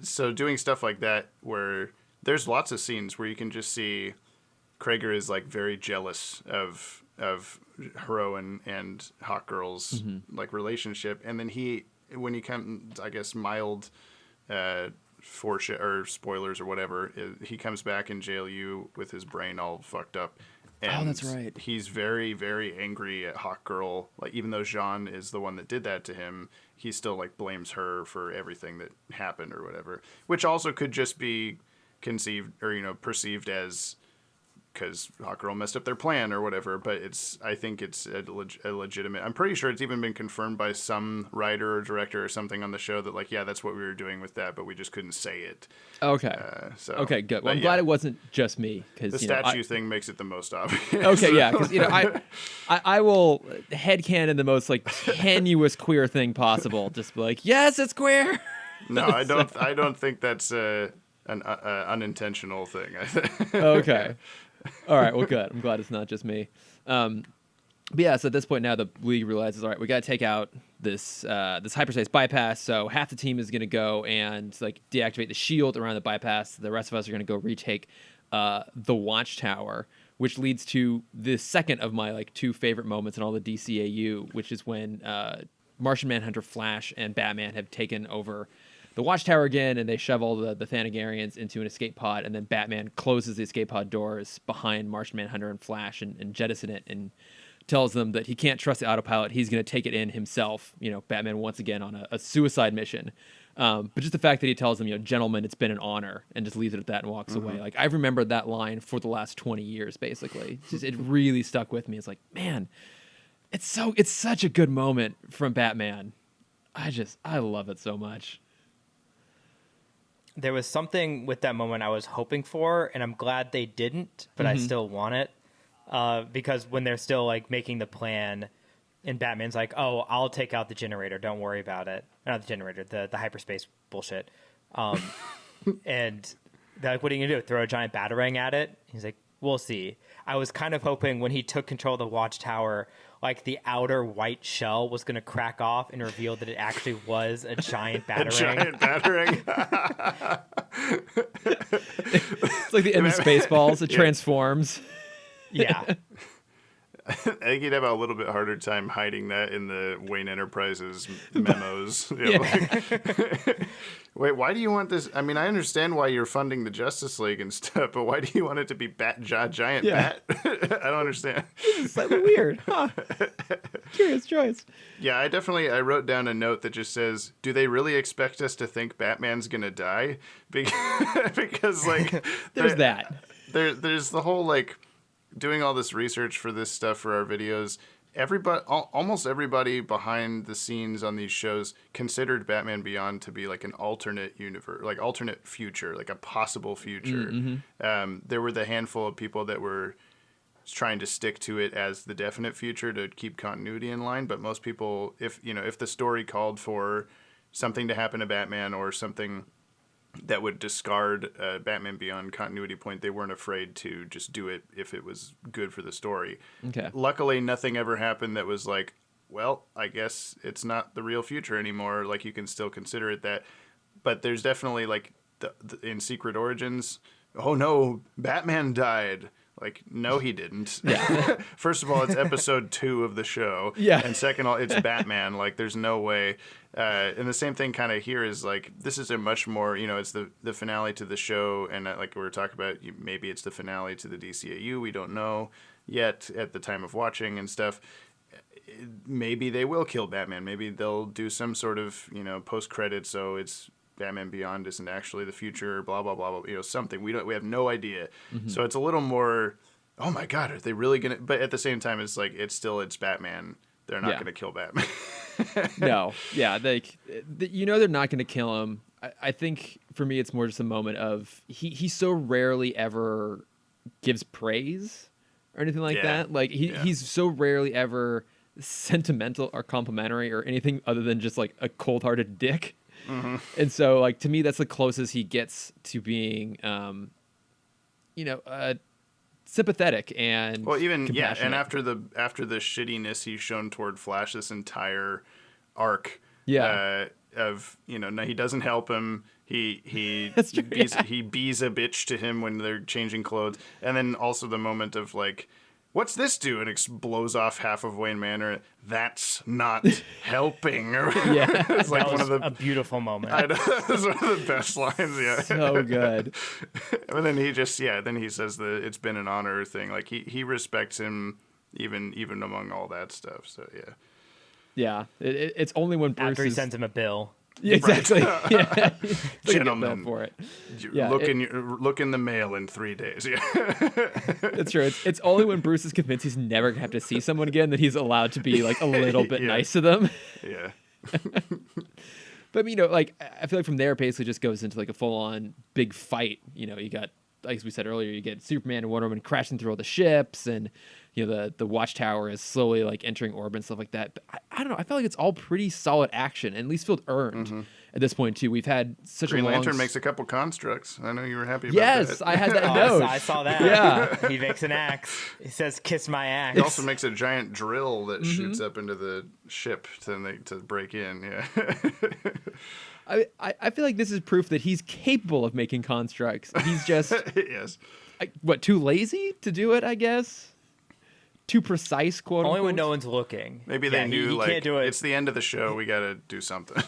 so doing stuff like that, where there's lots of scenes where you can just see Krager is like very jealous of Hero and Hawkgirl's like relationship, and then when he comes, I guess, mild or spoilers or whatever, he comes back in jail with his brain all fucked up. And that's right. He's very, very angry at Hawkgirl. Like, even though Jean is the one that did that to him, he still like blames her for everything that happened or whatever. Which also could just be conceived or perceived as because Hawkgirl messed up their plan or whatever. But I think it's a legitimate. I'm pretty sure it's even been confirmed by some writer or director or something on the show that like, yeah, that's what we were doing with that, but we just couldn't say it. Okay. Okay, good. Well, I'm glad it wasn't just me, because the statue thing makes it the most obvious. Okay, yeah, because I will headcanon the most like tenuous queer thing possible. Just be like, yes, it's queer. No, I don't think that's an unintentional thing. Okay. All right. Well, good. I'm glad it's not just me. But yeah, so at this point now, the league realizes, all right, we got to take out this hyperspace bypass. So half the team is going to go and like deactivate the shield around the bypass. The rest of us are going to go retake the Watchtower, which leads to the second of my like two favorite moments in all the DCAU, which is when Martian Manhunter, Flash, and Batman have taken over the Watchtower again, and they shove all the Thanagarians into an escape pod, and then Batman closes the escape pod doors behind Martian Manhunter and Flash and jettison it, and tells them that he can't trust the autopilot. He's going to take it in himself. Batman once again on a suicide mission. But just the fact that he tells them, gentlemen, it's been an honor, and just leaves it at that and walks away. Like, I've remembered that line for the last 20 years, basically. It really stuck with me. It's like, man, it's such a good moment from Batman. I love it so much. There was something with that moment I was hoping for, and I'm glad they didn't, but I still want it. Because when they're still like making the plan, and Batman's like, "Oh, I'll take out the generator. Don't worry about it." Not the generator, the hyperspace bullshit. And they're like, "What are you gonna do? Throw a giant batarang at it?" He's like, "We'll see." I was kind of hoping when he took control of the Watchtower, like the outer white shell was gonna crack off and reveal that it actually was a giant batarang. Giant batarang. It's like the end of Spaceballs. It transforms. Yeah. I think you'd have a little bit harder time hiding that in the Wayne Enterprises memos. Wait, why do you want this? I mean, I understand why you're funding the Justice League and stuff, but why do you want it to be giant bat? I don't understand. It's slightly weird. Huh. Curious choice. Yeah, I wrote down a note that just says, do they really expect us to think Batman's going to die? Because like... There's that. There's the whole, like... doing all this research for this stuff for our videos, almost everybody behind the scenes on these shows considered Batman Beyond to be like an alternate universe, like alternate future, like a possible future. There were the handful of people that were trying to stick to it as the definite future to keep continuity in line, but most people, if the story called for something to happen to Batman or something that would discard Batman Beyond continuity point, they weren't afraid to just do it if it was good for the story. Okay. Luckily, nothing ever happened that was like, well, I guess it's not the real future anymore. Like, you can still consider it that. But there's definitely, like, in Secret Origins, oh no, Batman died. Like, no, he didn't. Yeah. First of all, it's episode 2 of the show. Yeah. And second of all, it's Batman. Like, there's no way. And the same thing kind of here is, like, this is a much more, it's the finale to the show. And like we were talking about, maybe it's the finale to the DCAU. We don't know yet at the time of watching and stuff. Maybe they will kill Batman. Maybe they'll do some sort of, post-credit, so it's Batman Beyond isn't actually the future, blah, blah, blah, blah, something. We have no idea. So it's a little more, oh my God, are they really going to, but at the same time, it's like, it's Batman. They're not going to kill Batman. No. Yeah. They're not going to kill him. I think for me, it's more just a moment of, he so rarely ever gives praise or anything like that. Like he's so rarely ever sentimental or complimentary or anything other than just like a cold-hearted dick. And so, like, to me, that's the closest he gets to being, sympathetic and compassionate. And after the shittiness he's shown toward Flash this entire arc, of no, he doesn't help him. He bees a bitch to him when they're changing clothes, and then also the moment of like, what's this do? And it blows off half of Wayne Manor. That's not helping. It's like that was a beautiful moment. I know, that's one of the best lines. Yeah, so good. And then he just then he says that it's been an honor thing. Like he respects him even among all that stuff. So yeah. It's only when Bruce after he sends him a bill. Yeah, exactly. Yeah. Gentlemen, for it. Look in the mail in 3 days. Yeah, that's true. It's only when Bruce is convinced he's never gonna have to see someone again that he's allowed to be like a little bit nice to them. Yeah. But like I feel like from there it basically just goes into like a full on big fight. You got, like we said earlier, you get Superman and Wonder Woman crashing through all the ships, and the Watchtower is slowly like entering orbit and stuff like that. But I don't know. I feel like it's all pretty solid action, and at least feels earned at this point too. We've had such Green a long... Lantern makes a couple constructs. I know you were happy about that. Yes, I had that note. I saw that. Yeah. He makes an axe. He says, "Kiss my axe." He also makes a giant drill that shoots up into the ship to break in. Yeah. I feel like this is proof that he's capable of making constructs. He's just yes. Too lazy to do it, I guess. Too precise, quote unquote. Only when no one's looking. Maybe they knew, he like, can't do it. It's the end of the show. We got to do something.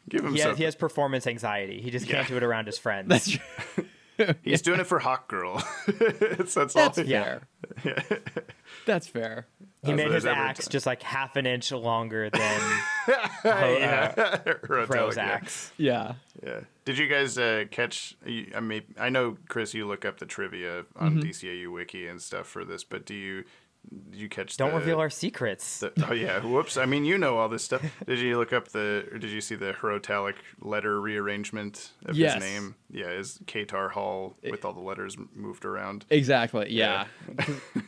Give him He something. has performance anxiety. He just can't do it around his friends. That's true. He's doing it for Hawkgirl. That's all. That's fair. That's fair. He made his every axe time. just like half an inch longer than Rotelic, Crow's yeah. axe. Yeah. Yeah. Did you guys catch? I mean, I know Chris, you look up the trivia on DCAU Wiki and stuff for this, but did you catch? Don't reveal our secrets. Oh yeah, whoops! I mean, you know all this stuff. Did you look up or did you see the Herotalic letter rearrangement of Yes. his name? Yeah, is Katar Hall with all the letters moved around. Exactly. Yeah.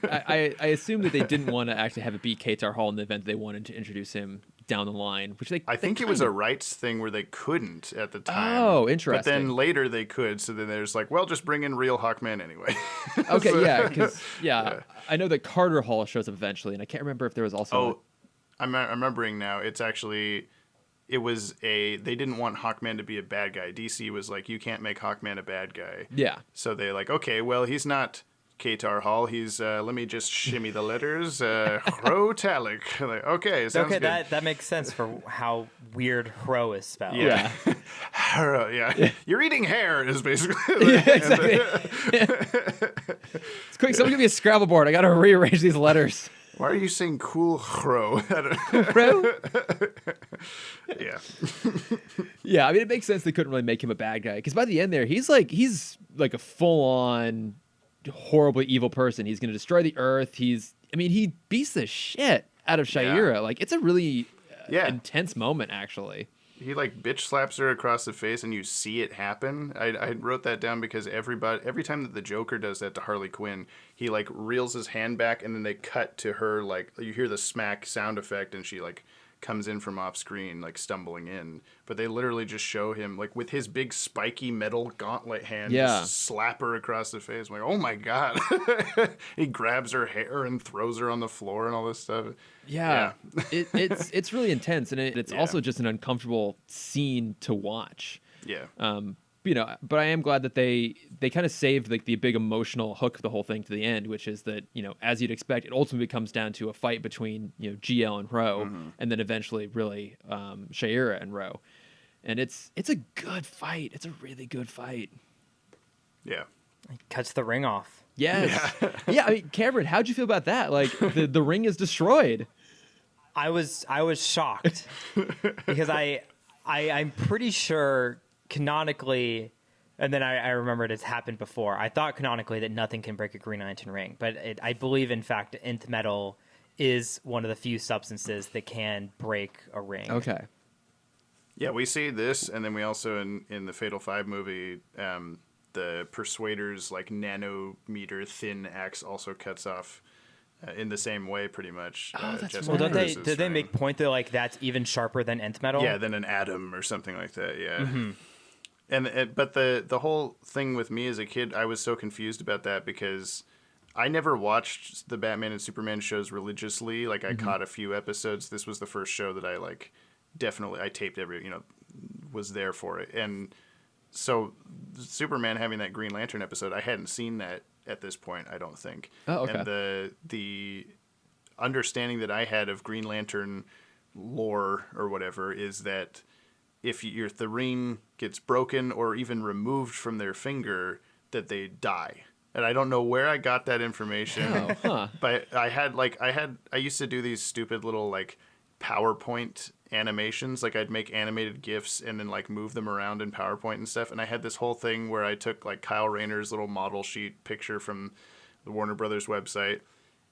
I assume that they didn't want to actually have it be Katar Hall in the event. They wanted to introduce him down the line, which I think it was a rights thing where they couldn't at the time. Oh, interesting. But then later they could. So then there's like, well, just bring in real Hawkman anyway. Okay, So- yeah, because I know that Carter Hall shows up eventually, and I can't remember if there was also. Oh, I'm remembering now. It's actually, they didn't want Hawkman to be a bad guy. DC was like, you can't make Hawkman a bad guy. Yeah. So they're like, okay, well, he's not Katar Hall. He's, let me just shimmy the letters. Rotalic. Like, okay, sounds Okay, good. that makes sense for how weird Hro is spelled. Yeah. Yeah. You're eating hair is basically. Yeah, exactly. It's quick. Someone give me a Scrabble board. I got to rearrange these letters. Why are you saying cool Hro? Yeah. Yeah, I mean, it makes sense they couldn't really make him a bad guy because by the end there, he's like a full-on horribly evil person. He's going to destroy the Earth. He beats the shit out of Shayera. Yeah. Like, it's a really Yeah. intense moment, actually. He like bitch slaps her across the face, and you see it happen. I wrote that down because every time that the Joker does that to Harley Quinn, he like reels his hand back, and then they cut to her like you hear the smack sound effect, and she like comes in from off screen like stumbling in. But they literally just show him like with his big spiky metal gauntlet hand, Yeah. just slap her across the face. I'm like, oh my god! He grabs her hair and throws her on the floor and all this stuff. Yeah, it's really intense, and it's Yeah. also just an uncomfortable scene to watch. Yeah. But I am glad that they kind of saved like the big emotional hook of the whole thing to the end, which is that as you'd expect, it ultimately comes down to a fight between GL and Ro, and then eventually really Shayera and Ro, and it's a good fight. It's a really good fight. Yeah. He cuts the ring off. Yes. Yeah. I mean, Cameron, how'd you feel about that? Like the ring is destroyed. I was shocked because I'm pretty sure canonically, and then I remembered it's happened before. I thought canonically that nothing can break a Green Lantern ring, but I believe in fact nth metal is one of the few substances that can break a ring. Okay. Yeah, we see this, and then we also in the Fatal Five movie, the Persuader's like nanometer thin axe also cuts off in the same way, pretty much. that's Jessica right. Well, Cruz's did they ring. make point that like that's even sharper than nth metal? Yeah, than an atom or something like that. Yeah. But the whole thing with me as a kid, I was so confused about that because I never watched the Batman and Superman shows religiously. Like I caught a few episodes. This was the first show that I like definitely I taped was there for it. And so Superman having that Green Lantern episode, I hadn't seen that at this point, I don't think. Oh, okay. And the understanding that I had of Green Lantern lore or whatever is that if the ring gets broken or even removed from their finger, that they die. And I don't know where I got that information. Oh, huh. But I used to do these stupid little like PowerPoint animations. Like I'd make animated GIFs and then like move them around in PowerPoint and stuff. And I had this whole thing where I took like Kyle Rayner's little model sheet picture from the Warner Brothers website.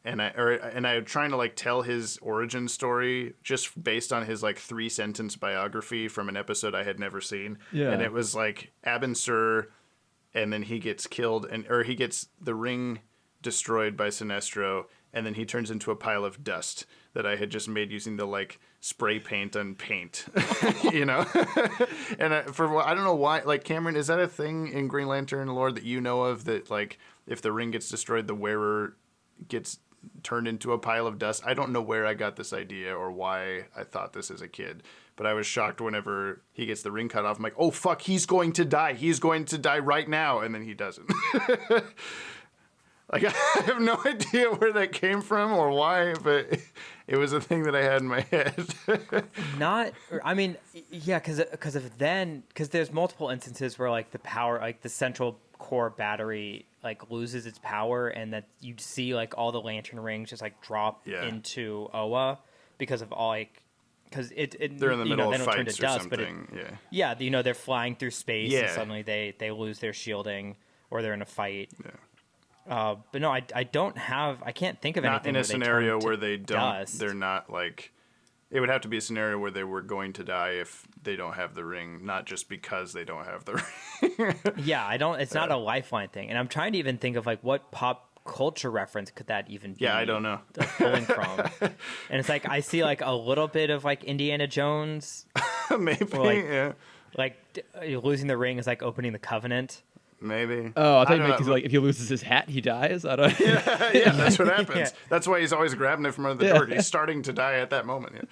And I was trying to like tell his origin story just based on his like 3-sentence biography from an episode I had never seen. Yeah. And it was like Abin Sur, and then he gets killed, or he gets the ring destroyed by Sinestro, and then he turns into a pile of dust that I had just made using the like spray paint on paint, And I don't know why. Like Cameron, is that a thing in Green Lantern lore that you know of, that like if the ring gets destroyed, the wearer gets turned into a pile of dust? I don't know where I got this idea or why I thought this as a kid, but I was shocked whenever he gets the ring cut off. I'm like, oh fuck, he's going to die. He's going to die right now, and then he doesn't. Like, I have no idea where that came from or why, but it was a thing that I had in my head. Because there's multiple instances where like the power, like the central core battery, like loses its power, and that you'd see like all the lantern rings just like drop into Oa because of all like. Because they're in the middle of they don't turn fights to or dust, something. but they're flying through space and suddenly they lose their shielding or they're in a fight. Yeah. But no, I can't think of not anything in a scenario where they they don't. dust. They're not like. It would have to be a scenario where they were going to die if they don't have the ring, not just because they don't have the ring. Yeah, I don't. It's not a lifeline thing, and I'm trying to even think of like what pop culture reference could that even be? Yeah, I don't know. Pulling from, and it's like I see like a little bit of like Indiana Jones, Maybe. like losing the ring is like opening the covenant. Maybe. Oh, I thought you meant because like if he loses his hat, he dies. I don't. Yeah, that's what happens. Yeah. That's why he's always grabbing it from under the door. He's starting to die at that moment.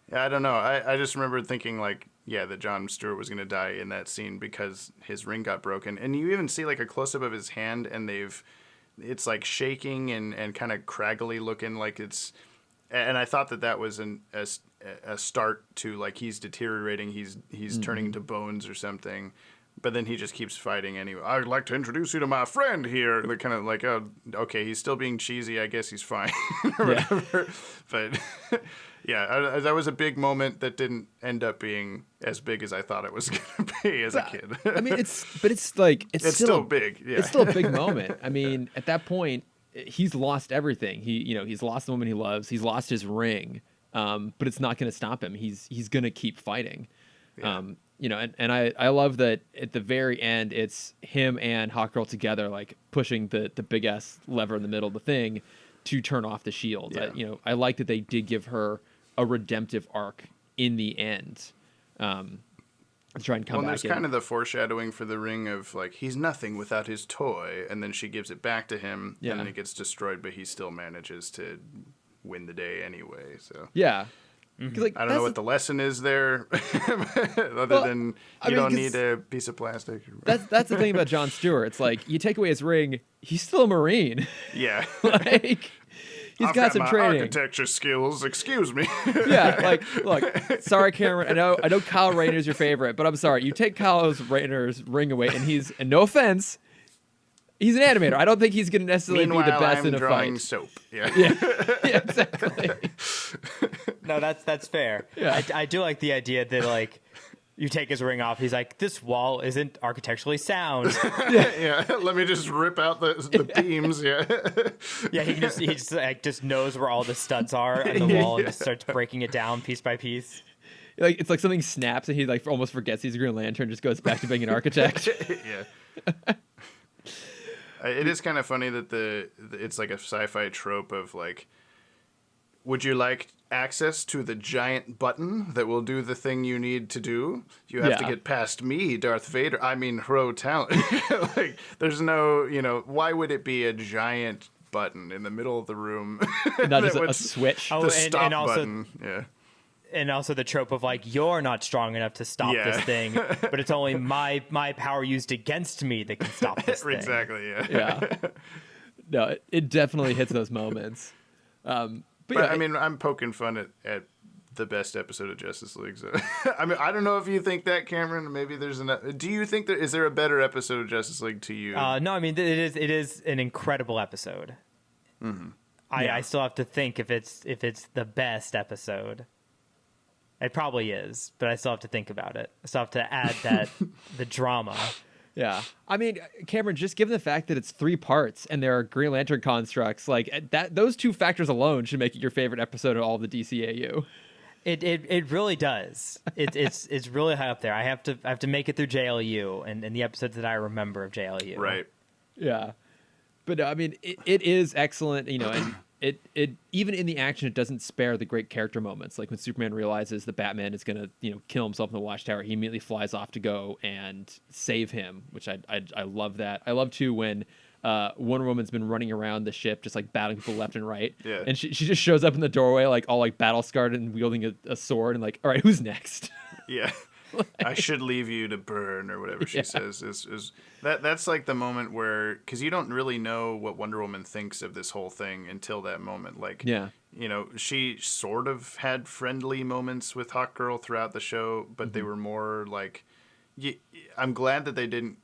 Yeah, I don't know. I just remember thinking like, that Jon Stewart was going to die in that scene because his ring got broken. And you even see like a close up of his hand, and it's like shaking and kind of craggly looking, like it's. And I thought that was a start to like he's deteriorating. He's turning to bones or something. But then he just keeps fighting anyway. I'd like to introduce you to my friend here. They're kind of like, oh, okay, he's still being cheesy. I guess he's fine. Or whatever. But that was a big moment that didn't end up being as big as I thought it was going to be as a kid. I mean, it's still big. Yeah. It's still a big moment. I mean, at that point, he's lost everything. He's lost the woman he loves. He's lost his ring. But it's not going to stop him. He's going to keep fighting. Yeah. And I love that at the very end, it's him and Hawkgirl together, like pushing the big ass lever in the middle of the thing to turn off the shield. Yeah. I like that they did give her a redemptive arc in the end. To try and come back. There's kind of the foreshadowing for the ring of like he's nothing without his toy, and then she gives it back to him, and then it gets destroyed, but he still manages to win the day anyway. So yeah. Like, I don't know what the lesson is there, other than you don't need a piece of plastic. That's the thing about Jon Stewart. It's like you take away his ring, he's still a Marine. Yeah, like he's got some my training. Architecture skills. Excuse me. Yeah, like look, sorry, Cameron. I know Kyle Rayner's your favorite, but I'm sorry. You take Kyle Rayner's ring away, and no offense, he's an animator. I don't think he's going to necessarily be the best in a fight. Soap. Yeah, exactly. No, that's fair. Yeah. I do like the idea that like you take his ring off. He's like, this wall isn't architecturally sound. Yeah. Let me just rip out the beams. Yeah. Yeah, he just knows where all the studs are on the wall and just starts breaking it down piece by piece. Like it's like something snaps and he like almost forgets he's a Green Lantern, just goes back to being an architect. Yeah. It is kind of funny that it's like a sci-fi trope of like, would you like access to the giant button that will do the thing you need to do? You have to get past me, Darth Vader. I mean, Hro Talent. Like, there's no, why would it be a giant button in the middle of the room? Not just a switch. Oh, the stop button. Yeah. And also the trope of like, you're not strong enough to stop this thing, but it's only my power used against me that can stop this thing. Exactly, Yeah. No, it definitely hits those moments. But I mean, I'm poking fun at the best episode of Justice League. So. I mean, I don't know if you think that, Cameron. Maybe there's do you think is there a better episode of Justice League to you? No, I mean it is an incredible episode. Mm-hmm. I still have to think if it's the best episode. It probably is, but I still have to think about it. I still have to add the drama. Yeah. I mean, Cameron, just given the fact that it's 3 parts and there are Green Lantern constructs, like those 2 factors alone should make it your favorite episode of all the DCAU. It really does. It's really high up there. I have to make it through JLU and the episodes that I remember of JLU. Right. Yeah. But I mean, it is excellent, and it even in the action, it doesn't spare the great character moments. Like when Superman realizes that Batman is going to, kill himself in the Watchtower, he immediately flies off to go and save him, which I love that. I love too when Wonder Woman's been running around the ship, just like battling people left and right. Yeah. And she just shows up in the doorway, like all like battle scarred and wielding a sword and like, all right, who's next? Yeah. I should leave you to burn or whatever she says is that's like the moment where, because you don't really know what Wonder Woman thinks of this whole thing until that moment. Like, you know, she sort of had friendly moments with Hawkgirl throughout the show, but they were more like, I'm glad that they didn't,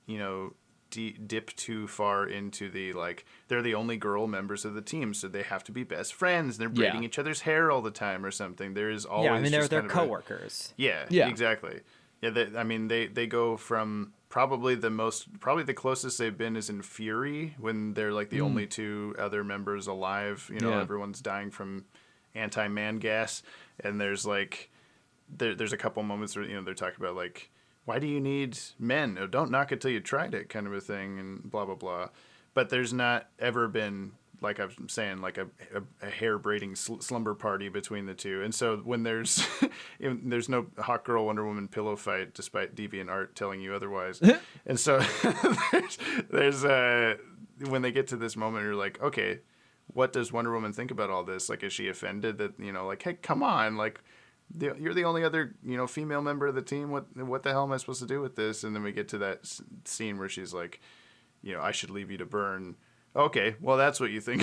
you know, dip too far into the, like, they're the only girl members of the team, so they have to be best friends. They're braiding each other's hair all the time or something. There is always, I mean, they're kind of coworkers. Yeah, exactly. Yeah, I mean, they go from probably the closest they've been is in Fury, when they're like the only two other members alive. You know, everyone's dying from anti-man gas, and there's like there's a couple moments where, you know, they're talking about like, why do you need men? Oh, don't knock it till you tried it, kind of a thing, and blah blah blah. But there's not ever been, like I'm saying, like a hair braiding slumber party between the two. And so when there's there's no Hawkgirl Wonder Woman pillow fight, despite DeviantArt telling you otherwise. And so there's when they get to this moment, you're like, okay, what does Wonder Woman think about all this? Like, is she offended that, you know, like, hey, come on, like, you're the only other, you know, female member of the team. What the hell am I supposed to do with this? And then we get to that scene where she's like, you know, I should leave you to burn. Okay, well, that's what you think.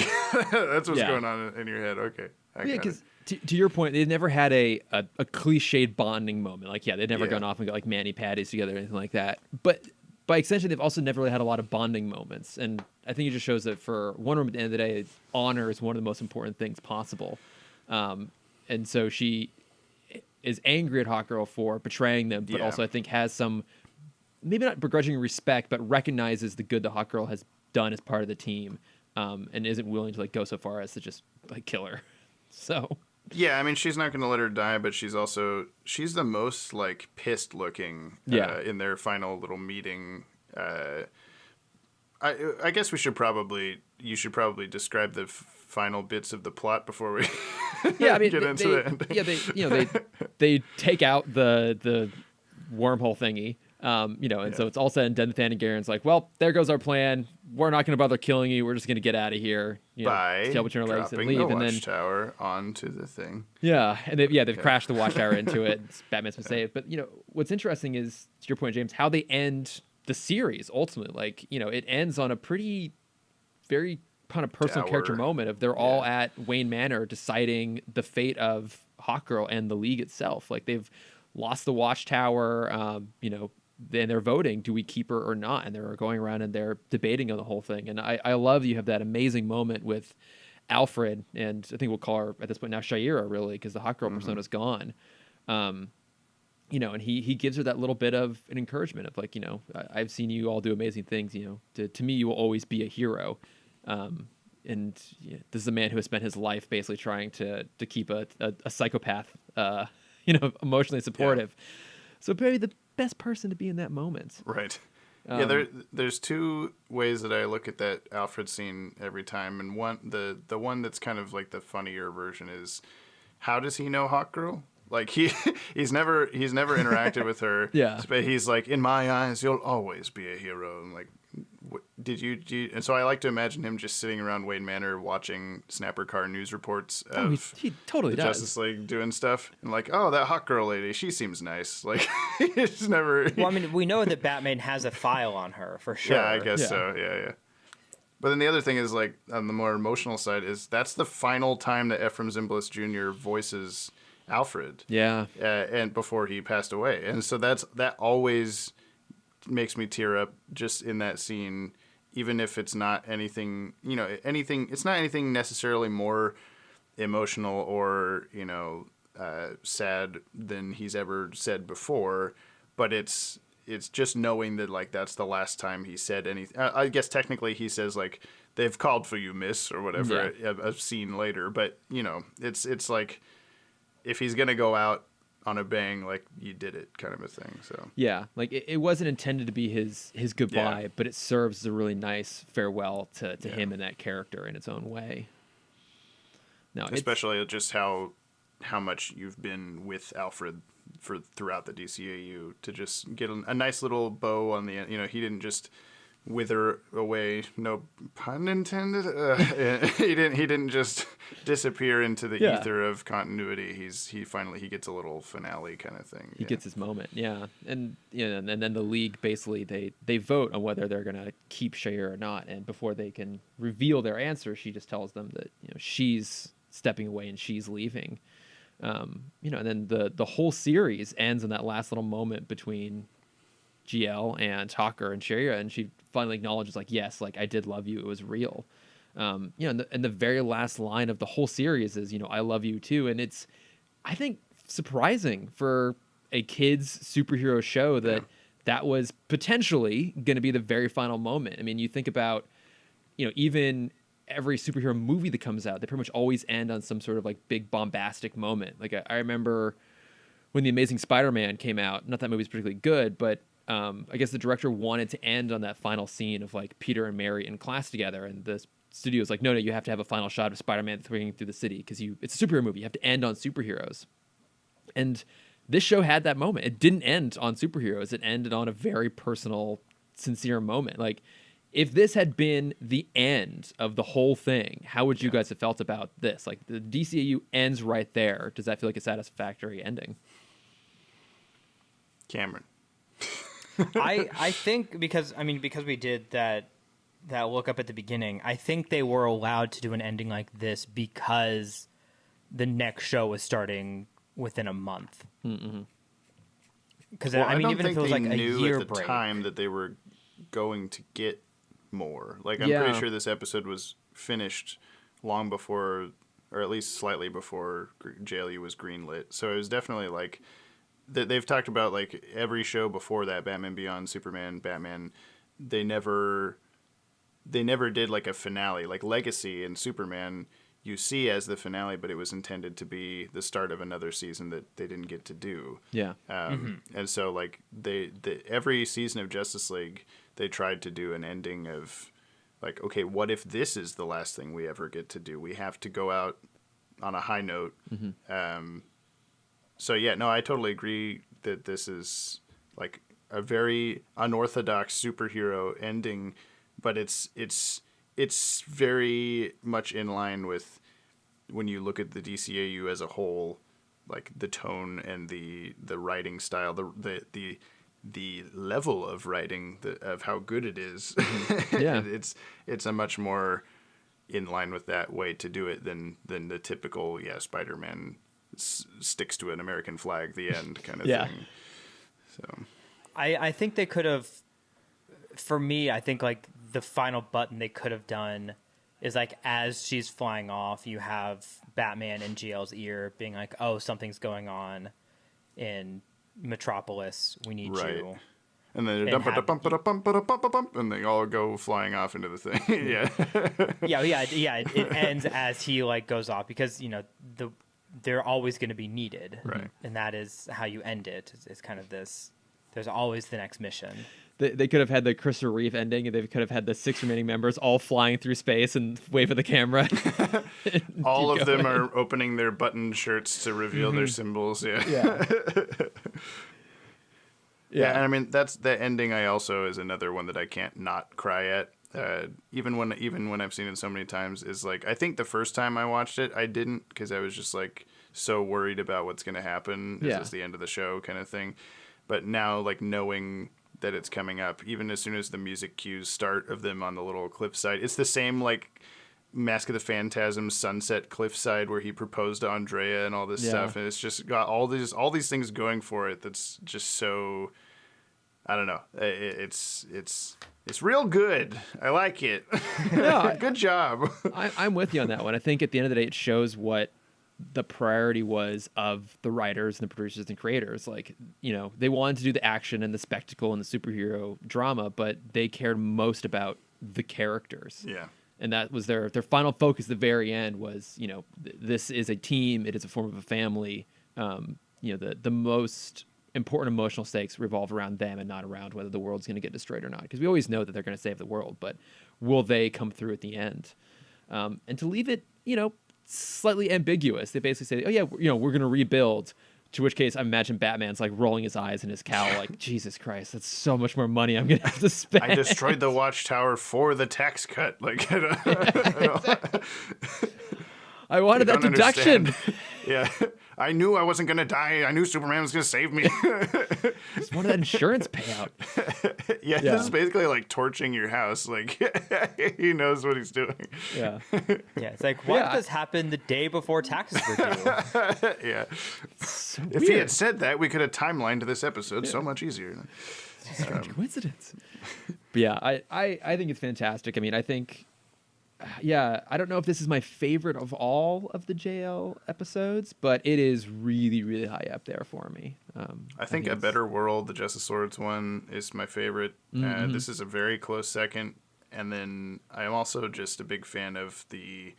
That's what's going on in your head. Okay. Because to your point, they've never had a cliched bonding moment. Like, they've never gone off and got like mani-paddies together or anything like that. But by extension, they've also never really had a lot of bonding moments. And I think it just shows that for Wonder Woman, at the end of the day, honor is one of the most important things possible. And so she is angry at Hawkgirl for betraying them, but also I think has some, maybe not begrudging respect, but recognizes the good that Hawkgirl has done as part of the team, and isn't willing to like go so far as to just like kill her. So I mean, she's not going to let her die, but she's the most like pissed looking in their final little meeting. I guess you should probably describe the final bits of the plot before we get into it. They take out the wormhole thingy. So it's all said and done. The Thanagarians like, well, there goes our plan. We're not going to bother killing you. We're just going to get out of here. By tail between our legs and dropping leave. the And then Watchtower onto the thing. Yeah, and they've crashed the Watchtower into it. Batman's been saved. But what's interesting is, to your point, James, how they end the series ultimately. Like, it ends on a very kind of personal character moment of they're all at Wayne Manor deciding the fate of Hawkgirl and the League itself. Like, they've lost the Watchtower. Then they're voting, do we keep her or not? And they're going around and they're debating on the whole thing. And I love you have that amazing moment with Alfred, and I think we'll call her at this point now Shaira, really, because the Hawkgirl persona is gone. And he gives her that little bit of an encouragement of like, I've seen you all do amazing things. To me, you will always be a hero. And this is a man who has spent his life basically trying to keep a psychopath, emotionally supportive. So maybe the best person to be in that moment. Right. There's two ways that I look at that Alfred scene every time, and the one that's kind of like the funnier version is, how does he know Hawkgirl? Like he's never interacted with her. But he's like, in my eyes, you'll always be a hero. And like, did you? And so I like to imagine him just sitting around Wayne Manor watching Snapper Car news reports of he totally does. Justice League doing stuff, and like, oh, that Hawkgirl lady, she seems nice. Like, he's never. Well, I mean, we know that Batman has a file on her for sure. Yeah, I guess so. Yeah. But then the other thing is, like, on the more emotional side, is that's the final time that Ephraim Zimbalist Jr. voices Alfred. Yeah. And before he passed away, and so that always makes me tear up just in that scene, even if it's not anything, it's not anything necessarily more emotional or, sad than he's ever said before, but it's just knowing that, like, that's the last time he said anything. I guess technically he says, like, they've called for you, miss, or whatever, a scene later, but, it's like, if he's going to go out on a bang, like, you did it, kind of a thing. So like it wasn't intended to be his goodbye, but it serves as a really nice farewell to him and that character in its own way. No, especially just how much you've been with Alfred throughout the DCAU, to just get a nice little bow on the end. He didn't just wither away. No pun intended. He didn't just disappear into the ether of continuity. He finally gets a little finale kind of thing. He gets his moment, yeah. And and then the league basically they vote on whether they're gonna keep Shayera or not. And before they can reveal their answer, she just tells them that she's stepping away and she's leaving. And then the whole series ends in that last little moment between GL and Hawker and Shayera, and she finally acknowledges yes, I did love you, it was real. And the very last line of the whole series is I love you too. And it's, I think, surprising for a kids superhero show that was potentially going to be the very final moment. I mean, you think about even every superhero movie that comes out, they pretty much always end on some sort of big bombastic moment. I remember when The Amazing Spider-Man came out, not that movie's particularly good, but I guess the director wanted to end on that final scene of Peter and Mary in class together, and the studio's no, you have to have a final shot of Spider-Man swinging through the city because it's a superhero movie. You have to end on superheroes. And this show had that moment. It didn't end on superheroes. It ended on a very personal, sincere moment. If this had been the end of the whole thing, how would you guys have felt about this? The DCAU ends right there. Does that feel like a satisfactory ending? Cameron. I think because we did that look up at the beginning, I think they were allowed to do an ending like this because the next show was starting within a month. Because I don't even think if it was they a knew year at the break, time that they were going to get more. I'm pretty sure this episode was finished long before, or at least slightly before JLU was greenlit. So it was definitely they've talked about every show before that, Batman Beyond, Superman, Batman, they never did a finale. Legacy and Superman you see as the finale, but it was intended to be the start of another season that they didn't get to do. Yeah. And so every season of Justice League, they tried to do an ending of okay, what if this is the last thing we ever get to do? We have to go out on a high note. So yeah, no, I totally agree that this is a very unorthodox superhero ending, but it's very much in line with when you look at the DCAU as a whole, the tone and the writing style, the level of writing, of how good it is. Yeah, it's a much more in line with that way to do it than the typical Spider-Man sticks to an American flag, the end kind of thing. So I think they could have, for me, I think the final button they could have done is as she's flying off, you have Batman in GL's ear being oh, something's going on in Metropolis, we need you. And then and they all go flying off into the thing. It ends as he goes off because they're always going to be needed, right? And that is how you end it. It's kind of this. There's always the next mission. They could have had the Christopher Reeve ending, and they could have had the 6 remaining members all flying through space and wave at the camera. All of them are opening their buttoned shirts to reveal their symbols. Yeah. And I mean that's the ending. I also is another one that I can't not cry at. Even when I've seen it so many times, is I think the first time I watched it, I didn't because I was just so worried about what's going to happen. Is this the end of the show kind of thing? But now knowing that it's coming up, even as soon as the music cues start of them on the little cliffside, it's the same Mask of the Phantasm sunset cliffside where he proposed to Andrea and all this stuff, and it's just got all these things going for it. That's just so, I don't know. It's real good. I like it. Yeah, good job. I'm with you on that one. I think at the end of the day, it shows what the priority was of the writers and the producers and creators. They wanted to do the action and the spectacle and the superhero drama, but they cared most about the characters. Yeah. And that was their final focus at the very end was, this is a team. It is a form of a family. The most important emotional stakes revolve around them and not around whether the world's going to get destroyed or not. Because we always know that they're going to save the world, but will they come through at the end? And to leave it, slightly ambiguous. They basically say, oh yeah, we're going to rebuild, To which case, I imagine Batman's like rolling his eyes in his cowl, like, Jesus Christ, that's so much more money I'm gonna have to spend. I destroyed the Watchtower for the tax cut. Like, I wanted that deduction. Understand. Yeah, I knew I wasn't gonna die. I knew Superman was gonna save me. Just wanted that insurance payout. Yeah, this is basically like torching your house. Like, he knows what he's doing. Yeah. Yeah, it's like, why did this happen the day before taxes were due? Yeah. So If he had said that, we could have timelined this episode so much easier. Strange coincidence. But yeah, I think it's fantastic. I mean, I think, yeah, I don't know if this is my favorite of all of the JL episodes, but it is really, really high up there for me. I think A Better World, the Justice Swords one, is my favorite. This is a very close second. And then I am also just a big fan of the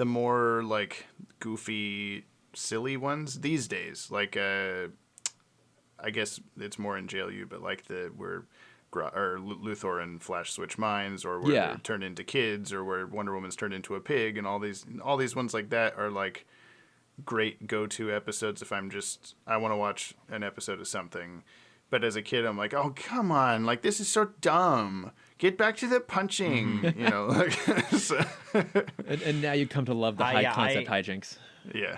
more like goofy, silly ones these days. Like, I guess it's more in JLU, but like where Luthor and Flash switch minds, or where they're turned into kids, or where Wonder Woman's turned into a pig, and all these ones like that are like great go-to episodes if I want to watch an episode of something. But as a kid, I'm like, oh, come on, like, this is so dumb. Get back to the punching, you know. Like, so. And now you come to love the high-concept hijinks. Yeah.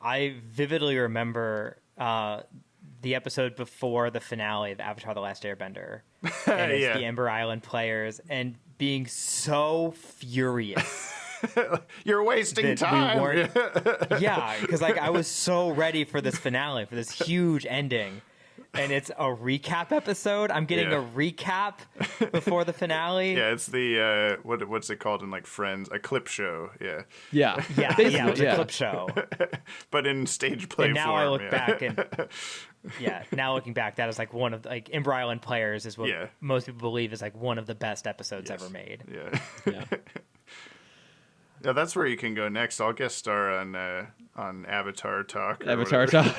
I vividly remember the episode before the finale of Avatar: The Last Airbender. And it's the Ember Island players, and being so furious. You're wasting time. Yeah, because like I was so ready for this finale, for this huge ending. And it's a recap episode. I'm getting a recap before the finale. Yeah, it's the what's it called in like Friends? A clip show. Yeah. Yeah, it was a clip show. But in stage play and now form. I look back and now looking back, that is like one of the, like, Ember Island Players is what most people believe is like one of the best episodes ever made. Yeah. Yeah, that's where you can go next. I'll guest star on Avatar Talk. Avatar Talk.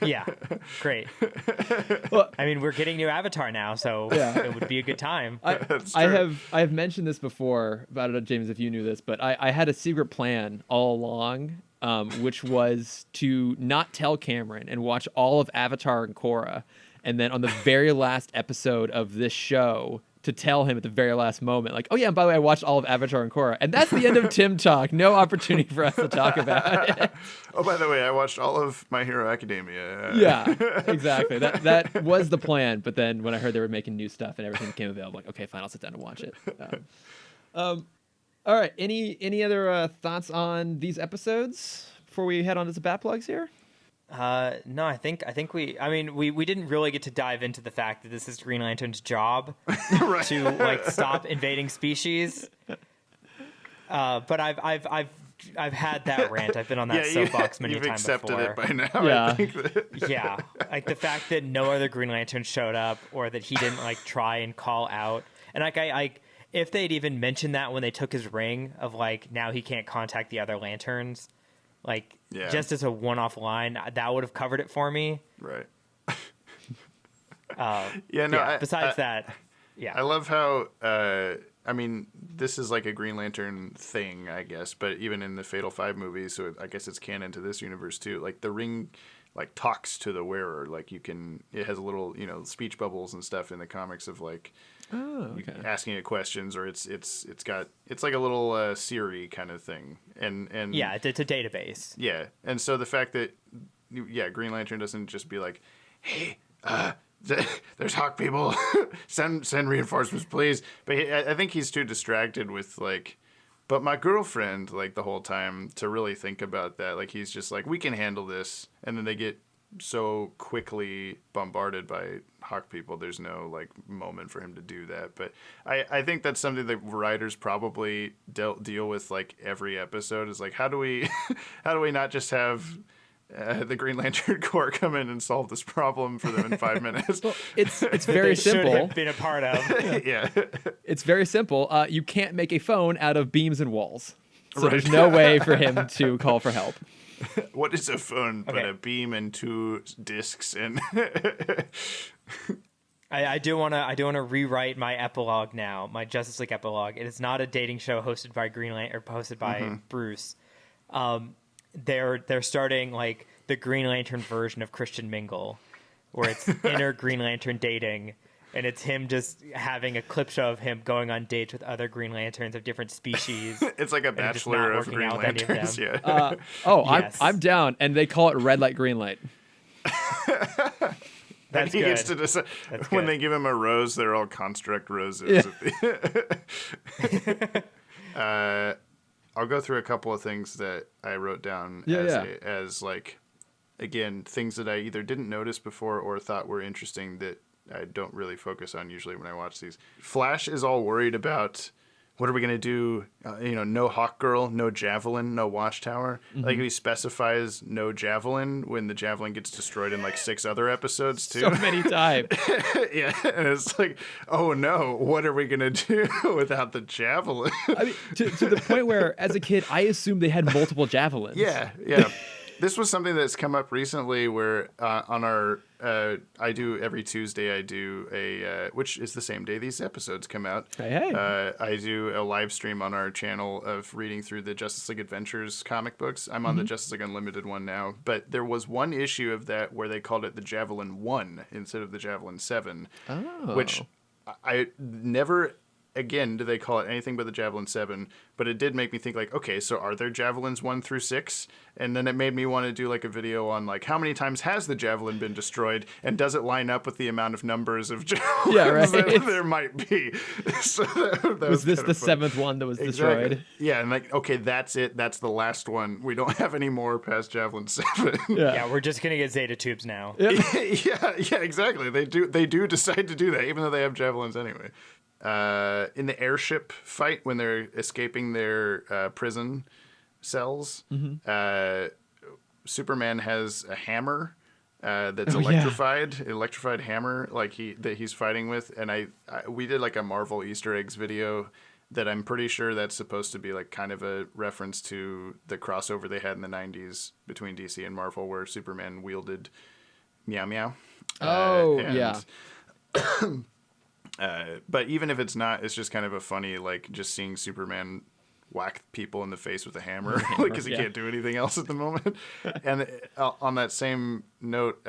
Yeah, great. Well, I mean, we're getting new Avatar now, so it would be a good time. I have mentioned this before, but I don't know, James, if you knew this, but I had a secret plan all along, which was to not tell Cameron and watch all of Avatar and Korra, and then on the very last episode of this show, to tell him at the very last moment, like, oh yeah, and by the way, I watched all of Avatar and Korra. And that's the end of Timm Talk. No opportunity for us to talk about it. Oh, by the way, I watched all of My Hero Academia. Yeah, exactly. That was the plan. But then when I heard they were making new stuff and everything became available, I'm like, okay, fine, I'll sit down and watch it. All right. Any other thoughts on these episodes before we head on to the bat plugs here? No, I think we didn't really get to dive into the fact that this is Green Lantern's job to like stop invading species. But I've had that rant. I've been on that soapbox many times before. You've accepted it by now. Yeah. I think Yeah, like the fact that no other Green Lantern showed up, or that he didn't like try and call out. And like I if they'd even mentioned that when they took his ring of like now he can't contact the other lanterns. Like, just as a one-off line, that would have covered it for me. Right. Besides that, I love how, I mean, this is like a Green Lantern thing, I guess, but even in the Fatal Five movies, so I guess it's canon to this universe too. Like, the ring, like, talks to the wearer. Like, it has a little, speech bubbles and stuff in the comics of, like, asking it questions, or it's like a little Siri kind of thing, and it's a database. Yeah, and so the fact that Green Lantern doesn't just be like, hey, there's Hawk people, send reinforcements, please. But I think he's too distracted with like, but my girlfriend, like, the whole time to really think about that. Like, he's just like, we can handle this, and then they get so quickly bombarded by Hawk people, there's no like moment for him to do that. But I think that's something that writers probably deal with like every episode, is like, how do we not just have the Green Lantern Corps come in and solve this problem for them in 5 minutes? Well, it's very simple. Should have been a part of. Yeah. It's very simple. You can't make a phone out of beams and walls, so there's no way for him to call for help. What is a phone but a beam and two discs? And I do want to rewrite my epilogue now, my Justice League epilogue. It is not a dating show hosted by Bruce. they're starting like the Green Lantern version of Christian Mingle, where it's inner Green Lantern dating, and it's him just having a clip show of him going on dates with other Green Lanterns of different species. It's like a Bachelor of Green Lanterns. Yeah. Yes. I'm down, and they call it red light, green light. And he gets to decide when they give him a rose, they're all construct roses. Yeah. I'll go through a couple of things that I wrote down as like, again, things that I either didn't notice before or thought were interesting that I don't really focus on usually when I watch these. Flash is all worried about, what are we going to do? No Hawkgirl, no Javelin, no Watchtower. Mm-hmm. Like he specifies no Javelin when the Javelin gets destroyed in like 6 other episodes too. So many times. Yeah, and it's like, oh no, what are we going to do without the Javelin? I mean, to the point where as a kid, I assumed they had multiple Javelins. Yeah. This was something that's come up recently where on our, I do every Tuesday, I do a, which is the same day these episodes come out. Hey. I do a live stream on our channel of reading through the Justice League Adventures comic books. I'm on the Justice League Unlimited one now, but there was one issue of that where they called it the Javelin 1 instead of the Javelin 7, which I never... Again, do they call it anything but the Javelin 7? But it did make me think, like, okay, so are there Javelins 1 through 6? And then it made me want to do, like, a video on, like, how many times has the Javelin been destroyed? And does it line up with the amount of numbers of Javelins that there might be? So that was this the fun. 7th one that was destroyed? Yeah, and, like, okay, that's it. That's the last one. We don't have any more past Javelin 7. Yeah, we're just going to get Zeta tubes now. Yep. yeah, exactly. They do decide to do that, even though they have Javelins anyway. In the airship fight when they're escaping their prison cells, Superman has a hammer that's electrified hammer that he's fighting with, and we did like a Marvel Easter eggs video that I'm pretty sure that's supposed to be like kind of a reference to the crossover they had in the 90s between DC and Marvel where Superman wielded Meow Meow. But even if it's not, it's just kind of a funny, like, just seeing Superman whack people in the face with a hammer, because he can't do anything else at the moment. And on that same note,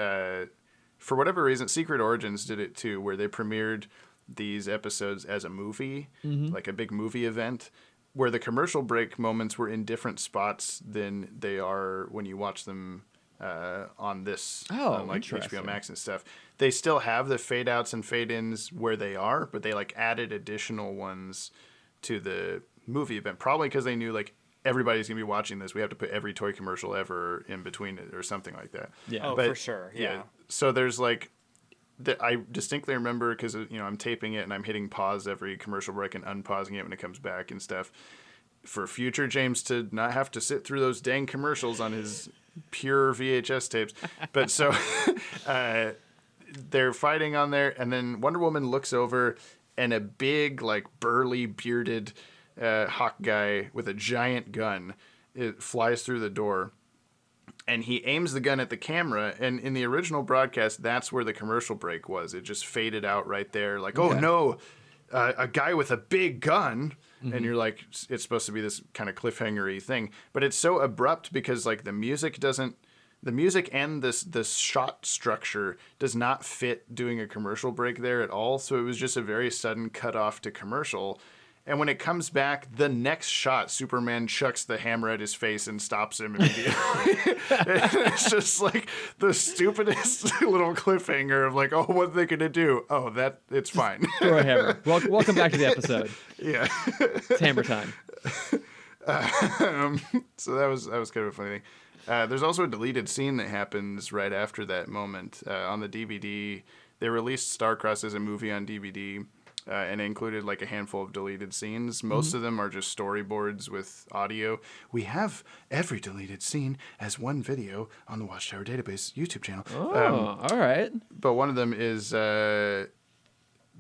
for whatever reason, Secret Origins did it too, where they premiered these episodes as a movie, like a big movie event, where the commercial break moments were in different spots than they are when you watch them on this, on like HBO Max and stuff. They still have the fade outs and fade ins where they are, but they like added additional ones to the movie event, probably because they knew like everybody's gonna be watching this. We have to put every toy commercial ever in between it or something like that. Yeah, for sure. Yeah. So there's like, I distinctly remember because I'm taping it and I'm hitting pause every commercial break and unpausing it when it comes back and stuff. For future James to not have to sit through those dang commercials on his pure VHS tapes. But so they're fighting on there, and then Wonder Woman looks over, and a big, like, burly, bearded hawk guy with a giant gun flies through the door, and he aims the gun at the camera, and in the original broadcast, that's where the commercial break was. It just faded out right there, like, oh no, a guy with a big gun. And you're like, it's supposed to be this kind of cliffhanger-y thing. But it's so abrupt because, like, the music and this shot structure does not fit doing a commercial break there at all. So it was just a very sudden cut off to commercial. And when it comes back, the next shot, Superman chucks the hammer at his face and stops him immediately. It's just like the stupidest little cliffhanger of like, oh, what are they going to do? Oh, it's fine. Throw a hammer. Welcome back to the episode. Yeah. It's hammer time. So that was kind of a funny thing. There's also a deleted scene that happens right after that moment. On the DVD, they released Starcrossed as a movie on DVD. And it included like a handful of deleted scenes. Most of them are just storyboards with audio. We have every deleted scene as one video on the Watchtower Database YouTube channel. Oh, all right. But one of them is they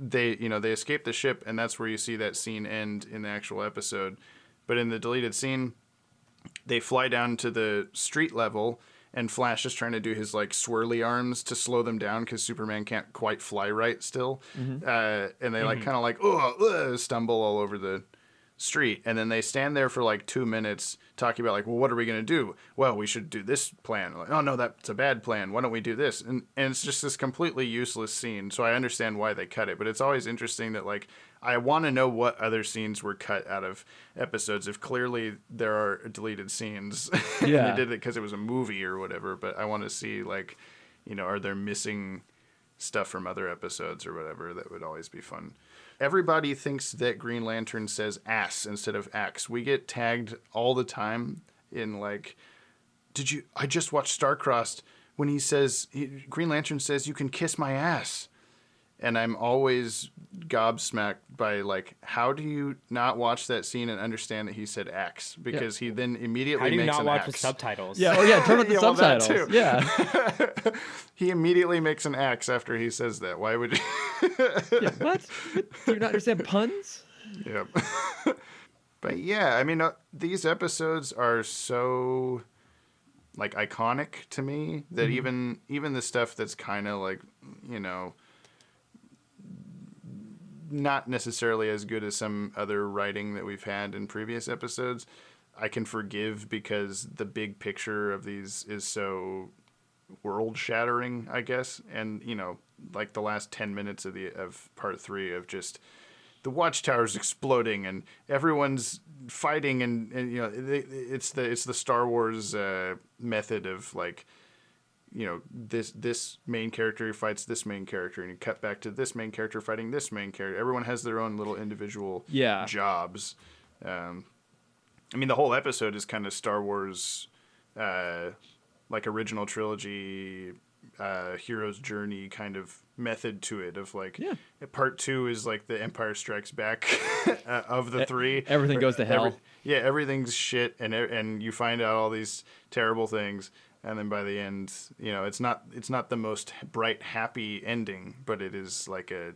escape the ship, and that's where you see that scene end in the actual episode. But in the deleted scene, they fly down to the street level, and Flash is trying to do his like swirly arms to slow them down because Superman can't quite fly right still. And they like kind of like stumble all over street, and then they stand there for like 2 minutes talking about like, well, what are we going to do? Well, we should do this plan. Like, oh no, that's a bad plan. Why don't we do this? And it's just this completely useless scene. So I understand why they cut it, but it's always interesting that like I want to know what other scenes were cut out of episodes. If clearly there are deleted scenes, and Yeah. they did it because it was a movie or whatever. But I want to see like, are there missing stuff from other episodes or whatever? That would always be fun. Everybody thinks that Green Lantern says ass instead of axe. We get tagged all the time in like, I just watched Starcrossed when Green Lantern says, you can kiss my ass. And I'm always gobsmacked by like, how do you not watch that scene and understand that he said axe? Because he then immediately How do you makes not an watch axe. with subtitles? Yeah. Oh yeah. Turn on the Yeah, well, that subtitles. too. Yeah. He immediately makes an axe after he says that. Why would you? Yeah. What? Do you not understand puns? Yep. But yeah, I mean, these episodes are so like iconic to me that even the stuff that's kind of like, not necessarily as good as some other writing that we've had in previous episodes, I can forgive because the big picture of these is so world shattering, I guess. And, like the last 10 minutes of part 3 of just the Watchtower's exploding and everyone's fighting and it's the Star Wars method of like, this main character fights this main character, and you cut back to this main character fighting this main character. Everyone has their own little individual jobs. I mean, the whole episode is kind of Star Wars, like original trilogy, hero's journey kind of method to it. Of like, part 2 is like the Empire Strikes Back of the 3. Everything goes to hell. Everything's shit, and you find out all these terrible things. And then by the end, it's not the most bright, happy ending, but it is like a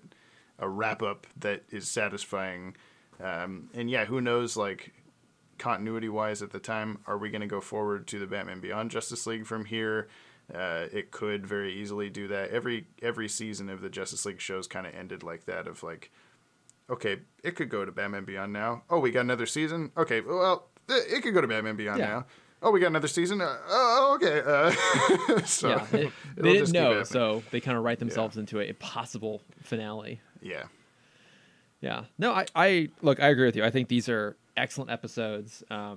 wrap up that is satisfying. And yeah, who knows, like continuity wise at the time, are we going to go forward to the Batman Beyond Justice League from here? It could very easily do that. Every season of the Justice League shows kind of ended like that, of like, okay, it could go to Batman Beyond now. Oh, we got another season? Okay, well, it could go to Batman Beyond now. Oh, we got another season? Okay. So Yeah, they didn't know, so they kind of write themselves into a possible finale. Yeah. Yeah. No, I look, I agree with you. I think these are excellent episodes. I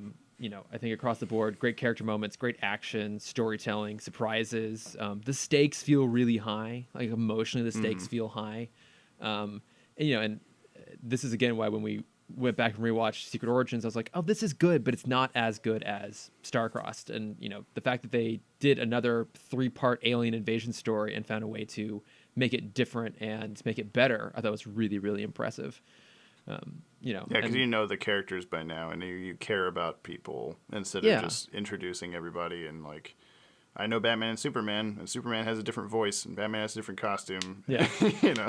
think across the board, great character moments, great action, storytelling, surprises. The stakes feel really high. Like emotionally, the stakes feel high. And this is again why when we went back and rewatched Secret Origins, I was like, oh, this is good, but it's not as good as Starcrossed. And, the fact that they did another 3-part alien invasion story and found a way to make it different and make it better, I thought was really, really impressive. Yeah, because the characters by now, and you care about people instead of just introducing everybody. And like, I know Batman and Superman has a different voice, and Batman has a different costume. Yeah,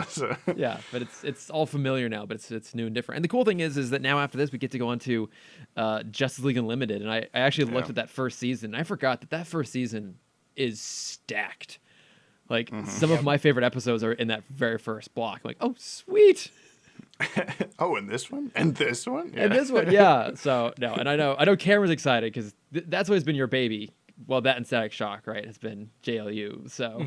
So yeah, but it's all familiar now, but it's new and different. And the cool thing is that now after this, we get to go on to Justice League Unlimited, and I actually looked at that first season, and I forgot that first season is stacked. Like some of my favorite episodes are in that very first block. I'm like, oh, sweet. Oh, and this one, and this one, and this one, yeah. So no, and I know Cameron's excited because that's always been your baby. Well, that and Static Shock, right, has been JLU. So,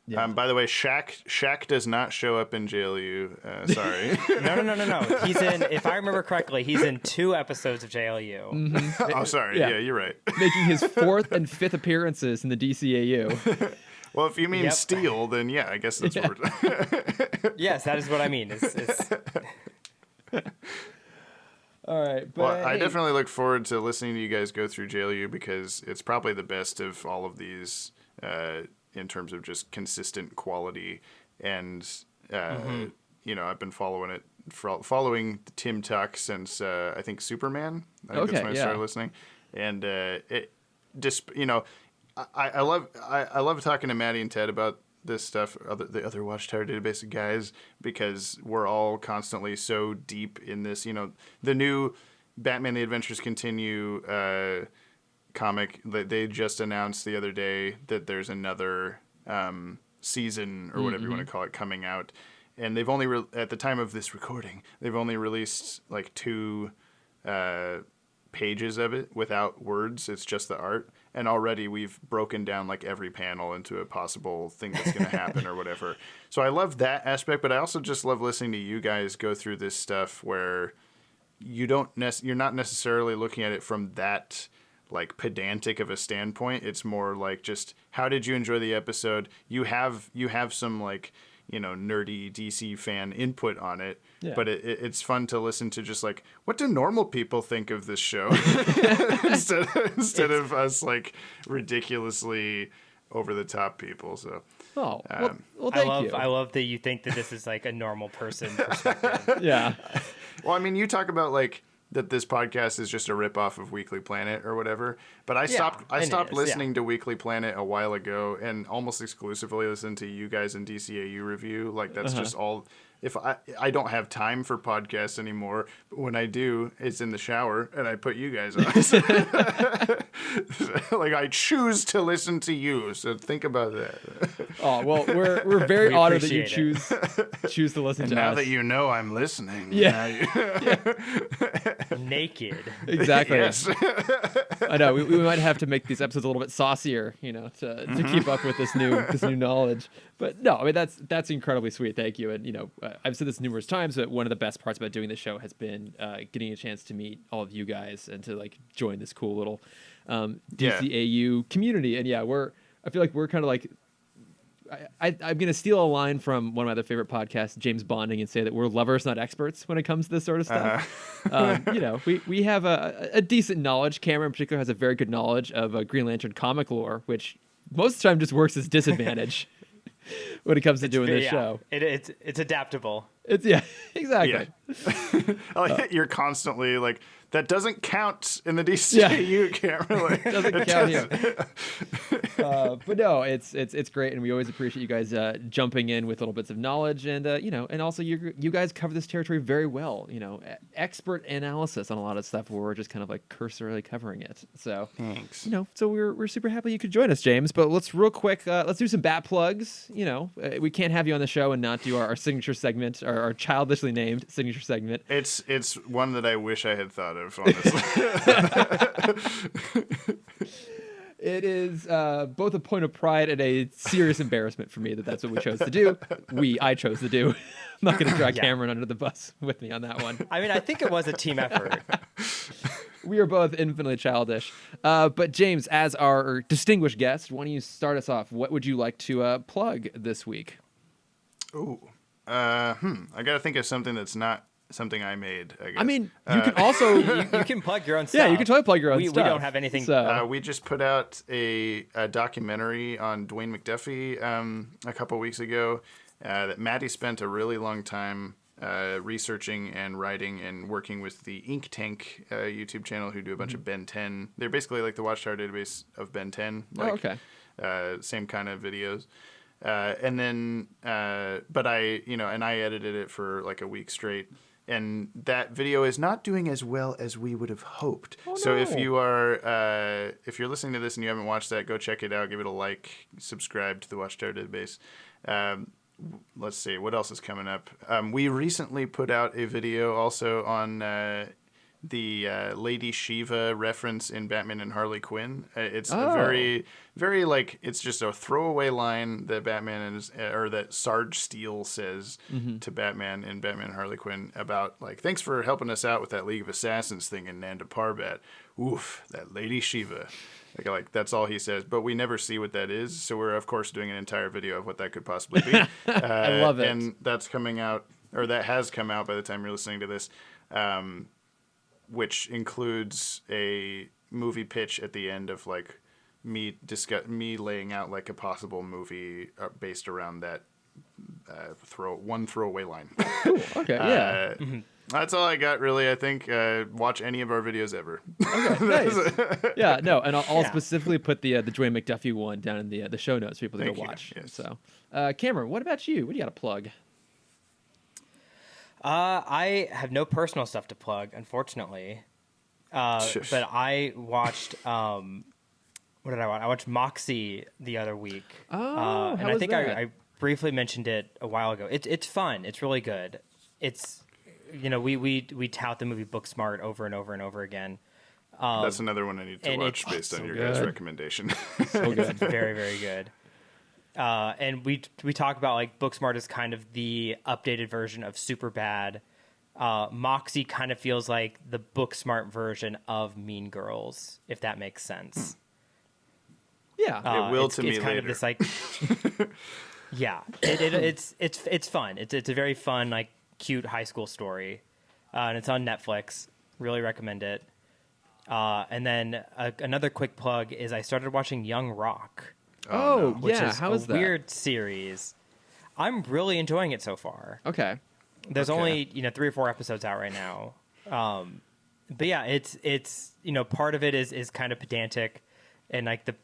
yeah. By the way, Shaq does not show up in JLU. Sorry. No. He's in, if I remember correctly, he's in 2 episodes of JLU. Oh, sorry. Yeah, you're right. Making his 4th and 5th appearances in the DCAU. Well, if you mean Steel, then yeah, I guess that's what we're Yes, that is what I mean. All right. But well, I definitely look forward to listening to you guys go through JLU because it's probably the best of all of these in terms of just consistent quality. And, I've been following the Timm talk since, I think, Superman. I think that's when I started listening. And it just, I love talking to Maddie and Ted about this stuff, the other Watchtower Database guys, because we're all constantly so deep in this. The new Batman: The Adventures Continue comic that they just announced the other day that there's another season or whatever you want to call it coming out, and they've only at the time of this recording they've only released like 2 pages of it without words. It's just the art. And already we've broken down like every panel into a possible thing that's going to happen or whatever. So I love that aspect, but I also just love listening to you guys go through this stuff where you're not necessarily looking at it from that like pedantic of a standpoint. It's more like just how did you enjoy the episode? You have some like, you know, nerdy DC fan input on it, but it's fun to listen to just like, what do normal people think of this show instead of us like ridiculously over the top people. So, well, thank you. I love that you think that this is like a normal person perspective. Yeah. Well, I mean, you talk about like that this podcast is just a ripoff of Weekly Planet or whatever, but I stopped listening to Weekly Planet a while ago and almost exclusively listen to you guys in DCAU review. Like that's just all. If I don't have time for podcasts anymore, but when I do, it's in the shower and I put you guys on. Like I choose to listen to you, so think about that. Oh well, we're very honored that you choose to listen to now us. that you know I'm listening. Yeah. Naked. Exactly. Yes. I know we might have to make these episodes a little bit saucier, you know, to keep up with this new knowledge. But no, I mean that's incredibly sweet. Thank you. And you know, I've said this numerous times, but one of the best parts about doing the show has been getting a chance to meet all of you guys and to like join this cool little DCAU community. And I feel like we're kind of like. I'm going to steal a line from one of my other favorite podcasts, James Bonding, and say that we're lovers, not experts when it comes to this sort of stuff. You know, we have a decent knowledge. Cameron in particular has a very good knowledge of Green Lantern comic lore, which most of the time just works as disadvantage when it comes to doing this show. It's adaptable. Exactly. Yeah. You're constantly like, that doesn't count in the DCU camera. Like, doesn't count here. But no, it's great, and we always appreciate you guys jumping in with little bits of knowledge, and you know, and also you guys cover this territory very well. You know, expert analysis on a lot of stuff where we're just kind of like cursorily covering it. So thanks. You know, so we're super happy you could join us, James. But let's real quick, let's do some bat plugs. You know, we can't have you on the show and not do our signature segment, our childishly named signature segment. It's one that I wish I had thought of, honestly. It is both a point of pride and a serious embarrassment for me that that's what we chose to do. I chose to do. I'm not going to drag Cameron under the bus with me on that one. I mean, I think it was a team effort. We are both infinitely childish. But James, as our distinguished guest, why don't you start us off? What would you like to plug this week? Ooh. I got to think of something that's not something I made, I guess. I mean, you can also... you can plug your own stuff. Yeah, you can totally plug your own stuff. We don't have anything... So. We just put out a documentary on Dwayne McDuffie a couple weeks ago that Maddie spent a really long time researching and writing and working with the Ink Tank YouTube channel, who do a bunch of Ben 10. They're basically like the Watchtower Database of Ben 10. Like, same kind of videos. And then, but I edited it for like a week straight, and that video is not doing as well as we would have hoped. Oh, no. So if you're listening to this and you haven't watched that, go check it out, give it a like, subscribe to the Watchtower Database. Let's see, what else is coming up? We recently put out a video also on, the Lady Shiva reference in Batman and Harley Quinn. It's a very, very like, it's just a throwaway line that that Sarge Steele says to Batman in Batman and Harley Quinn about like, thanks for helping us out with that League of Assassins thing in Nanda Parbat. Oof, that Lady Shiva. Like that's all he says, but we never see what that is. So we're of course doing an entire video of what that could possibly be. I love it. And that's coming out, or that has come out by the time you're listening to this. Which includes a movie pitch at the end of like me laying out like a possible movie based around that throwaway line. Cool. Okay. Yeah. That's all I got, really. I think watch any of our videos ever. Okay. Nice. Yeah. No, and I'll specifically put the Dwayne McDuffie one down in the show notes for people to go watch. Yes. So, Cameron, what about you? What do you got to plug? I have no personal stuff to plug, unfortunately. But I watched, what did I watch? I watched Moxie the other week. Oh, and I think I briefly mentioned it a while ago. It's fun. It's really good. we tout the movie Booksmart over and over and over again. That's another one I need to and watch it's based on so your guys' good. recommendation. So It's good. very, very good. And we talk about like Booksmart is kind of the updated version of Superbad. Moxie kind of feels like the Booksmart version of Mean Girls, if that makes sense. Yeah. It will it's, to me it's kind later. of this like, yeah, it's fun. It's a very fun, like, cute high school story, and it's on Netflix. Really recommend it. And then another quick plug is I started watching Young Rock, Oh, which yeah. is How a is that? weird series. I'm really enjoying it so far. Okay. There's Okay. only 3 or 4 episodes out right now, but yeah, it's part of it is kind of pedantic, and like the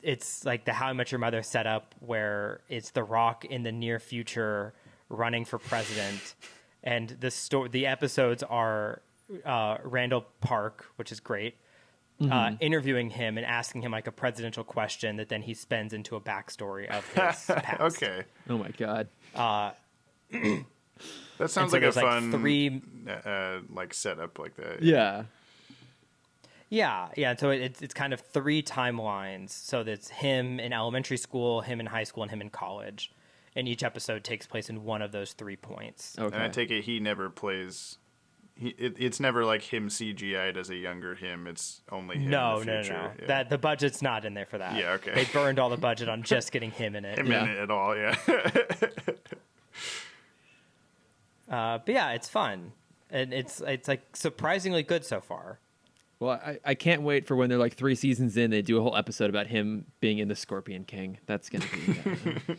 it's like the How I Met Your Mother setup where it's The Rock in the near future running for president, and the episodes are Randall Park, which is great, interviewing him and asking him like a presidential question that then he spins into a backstory of his past. Okay. Oh my God. That sounds so like a there's, like, fun 3 like setup like that. Yeah. Yeah. So it's kind of 3 timelines. So that's him in elementary school, him in high school, and him in college. And each episode takes place in one of those 3 points. Okay. And I take it he never plays. It's never like him CGI'd as a younger him. It's only him No. in the future. Yeah. That the budget's not in there for that. Yeah, okay. They burned all the budget on just getting him in it. him Yeah. in it at all. Yeah. But yeah, it's fun, and it's like surprisingly good so far. Well, I can't wait for when they're like 3 seasons in, they do a whole episode about him being in the Scorpion King. That's going to be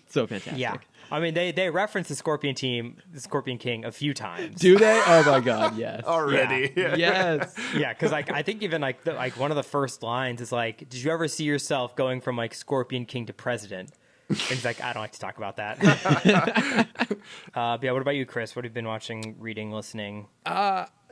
so fantastic. Yeah, I mean they reference the Scorpion King a few times. Do they? Oh my God, yes. Already. Yeah. Yes. Yeah, because like I think even like one of the first lines is like, "Did you ever see yourself going from like Scorpion King to president?" And he's like, "I don't like to talk about that." But yeah, what about you, Chris? What have you been watching, reading, listening?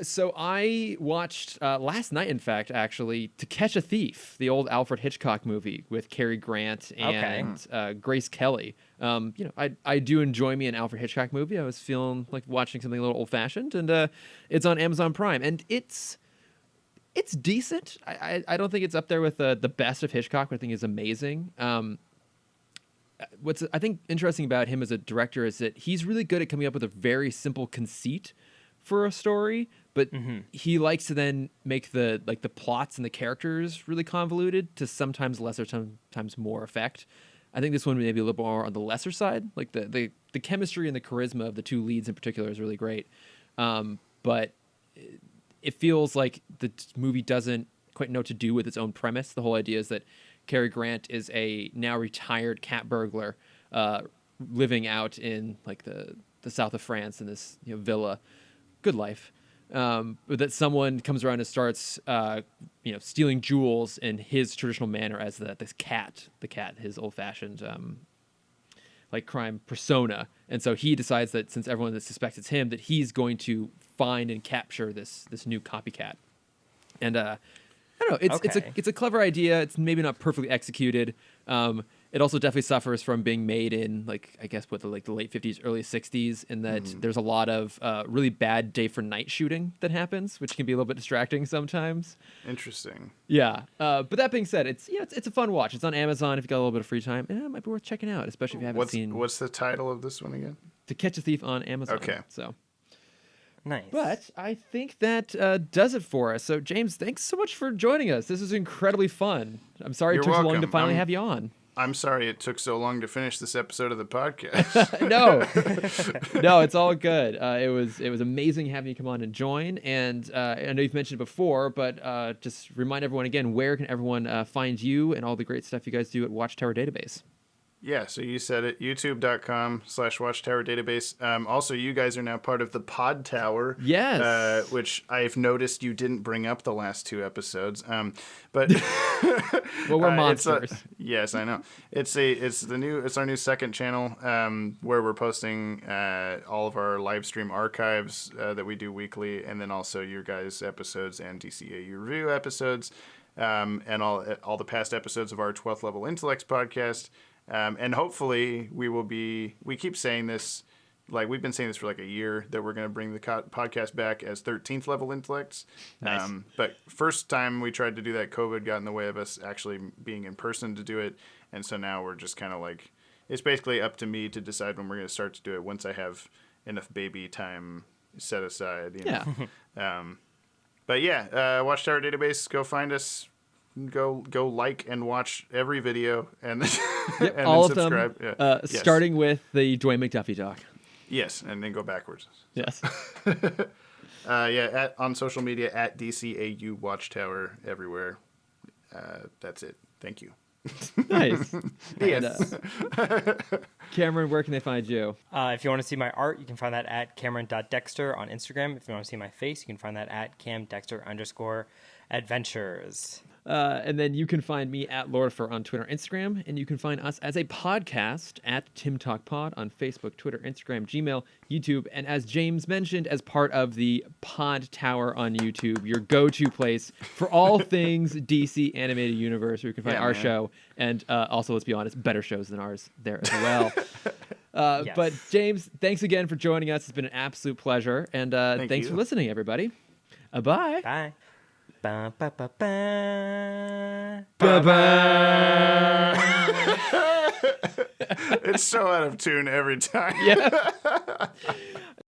So I watched last night, in fact, actually, To Catch a Thief, the old Alfred Hitchcock movie with Cary Grant and Grace Kelly. I do enjoy me an Alfred Hitchcock movie. I was feeling like watching something a little old fashioned, and it's on Amazon Prime, and it's decent. I don't think it's up there with the best of Hitchcock, but I think it's amazing. What's I think interesting about him as a director is that he's really good at coming up with a very simple conceit for a story, but he likes to then make the plots and the characters really convoluted to sometimes lesser, sometimes more effect. I think this one may be a little more on the lesser side. Like the chemistry and the charisma of the 2 leads in particular is really great, but it feels like the movie doesn't quite know what to do with its own premise. The whole idea is that Cary Grant is a now retired cat burglar living out in like the south of France in this villa. Good life. But that someone comes around and starts stealing jewels in his traditional manner as the cat, his old-fashioned like crime persona. And so he decides that since everyone suspects it's him, that he's going to find and capture this new copycat. And I don't know. It's a clever idea. It's maybe not perfectly executed. It also definitely suffers from being made in the late 50s, early 60s, in that there's a lot of really bad day for night shooting that happens, which can be a little bit distracting sometimes. Interesting. Yeah. But that being said, it's a fun watch. It's on Amazon if you got a little bit of free time. It might be worth checking out, especially if you haven't seen What's the title of this one again? To Catch a Thief on Amazon. Okay. So. Nice. But I think that does it for us. So, James, thanks so much for joining us. This is incredibly fun. I'm sorry You're it took so long to welcome. finally have you on. I'm sorry it took so long to finish this episode of the podcast. No, it's all good. It was amazing having you come on and join. And I know you've mentioned it before, but just remind everyone again, where can everyone find you and all the great stuff you guys do at Watchtower Database? Yeah, so you said it, youtube.com/Watchtower Database. Also, you guys are now part of the Pod Tower. Yes. Which I've noticed you didn't bring up the last 2 episodes. But Well, we're monsters. yes, I know. It's our new second channel where we're posting all of our live stream archives that we do weekly, and then also your guys' episodes and DCAU review episodes, and all the past episodes of our 12th Level Intellects podcast. And hopefully we keep saying this, like we've been saying this for like a year that we're going to bring the podcast back as 13th level intellects. Nice. But first time we tried to do that, COVID got in the way of us actually being in person to do it. And so now we're just kind of like, it's basically up to me to decide when we're going to start to do it once I have enough baby time set aside. You know? But yeah, Watchtower Database, go find us. Go like and watch every video and Yep, and all then of subscribe. them, Yes. starting with the Dwayne McDuffie doc. Yes, and then go backwards. Yes. On social media at DCAU Watchtower everywhere. That's it. Thank you. Nice. Yes. Cameron, where can they find you? If you want to see my art, you can find that at Cameron.Dexter on Instagram. If you want to see my face, you can find that at CamDexter_adventures. And then you can find me at Lordfer on Twitter and Instagram. And you can find us as a podcast at Timm Talk Pod on Facebook, Twitter, Instagram, Gmail, YouTube. And as James mentioned, as part of the Pod Tower on YouTube, your go-to place for all things DC animated universe, where you can find our show. And also, let's be honest, better shows than ours there as well. Yes. But James, thanks again for joining us. It's been an absolute pleasure. And thanks for listening, everybody. Bye. Bye. Ba, ba, ba, ba. Bye-bye. It's so out of tune every time. Yeah.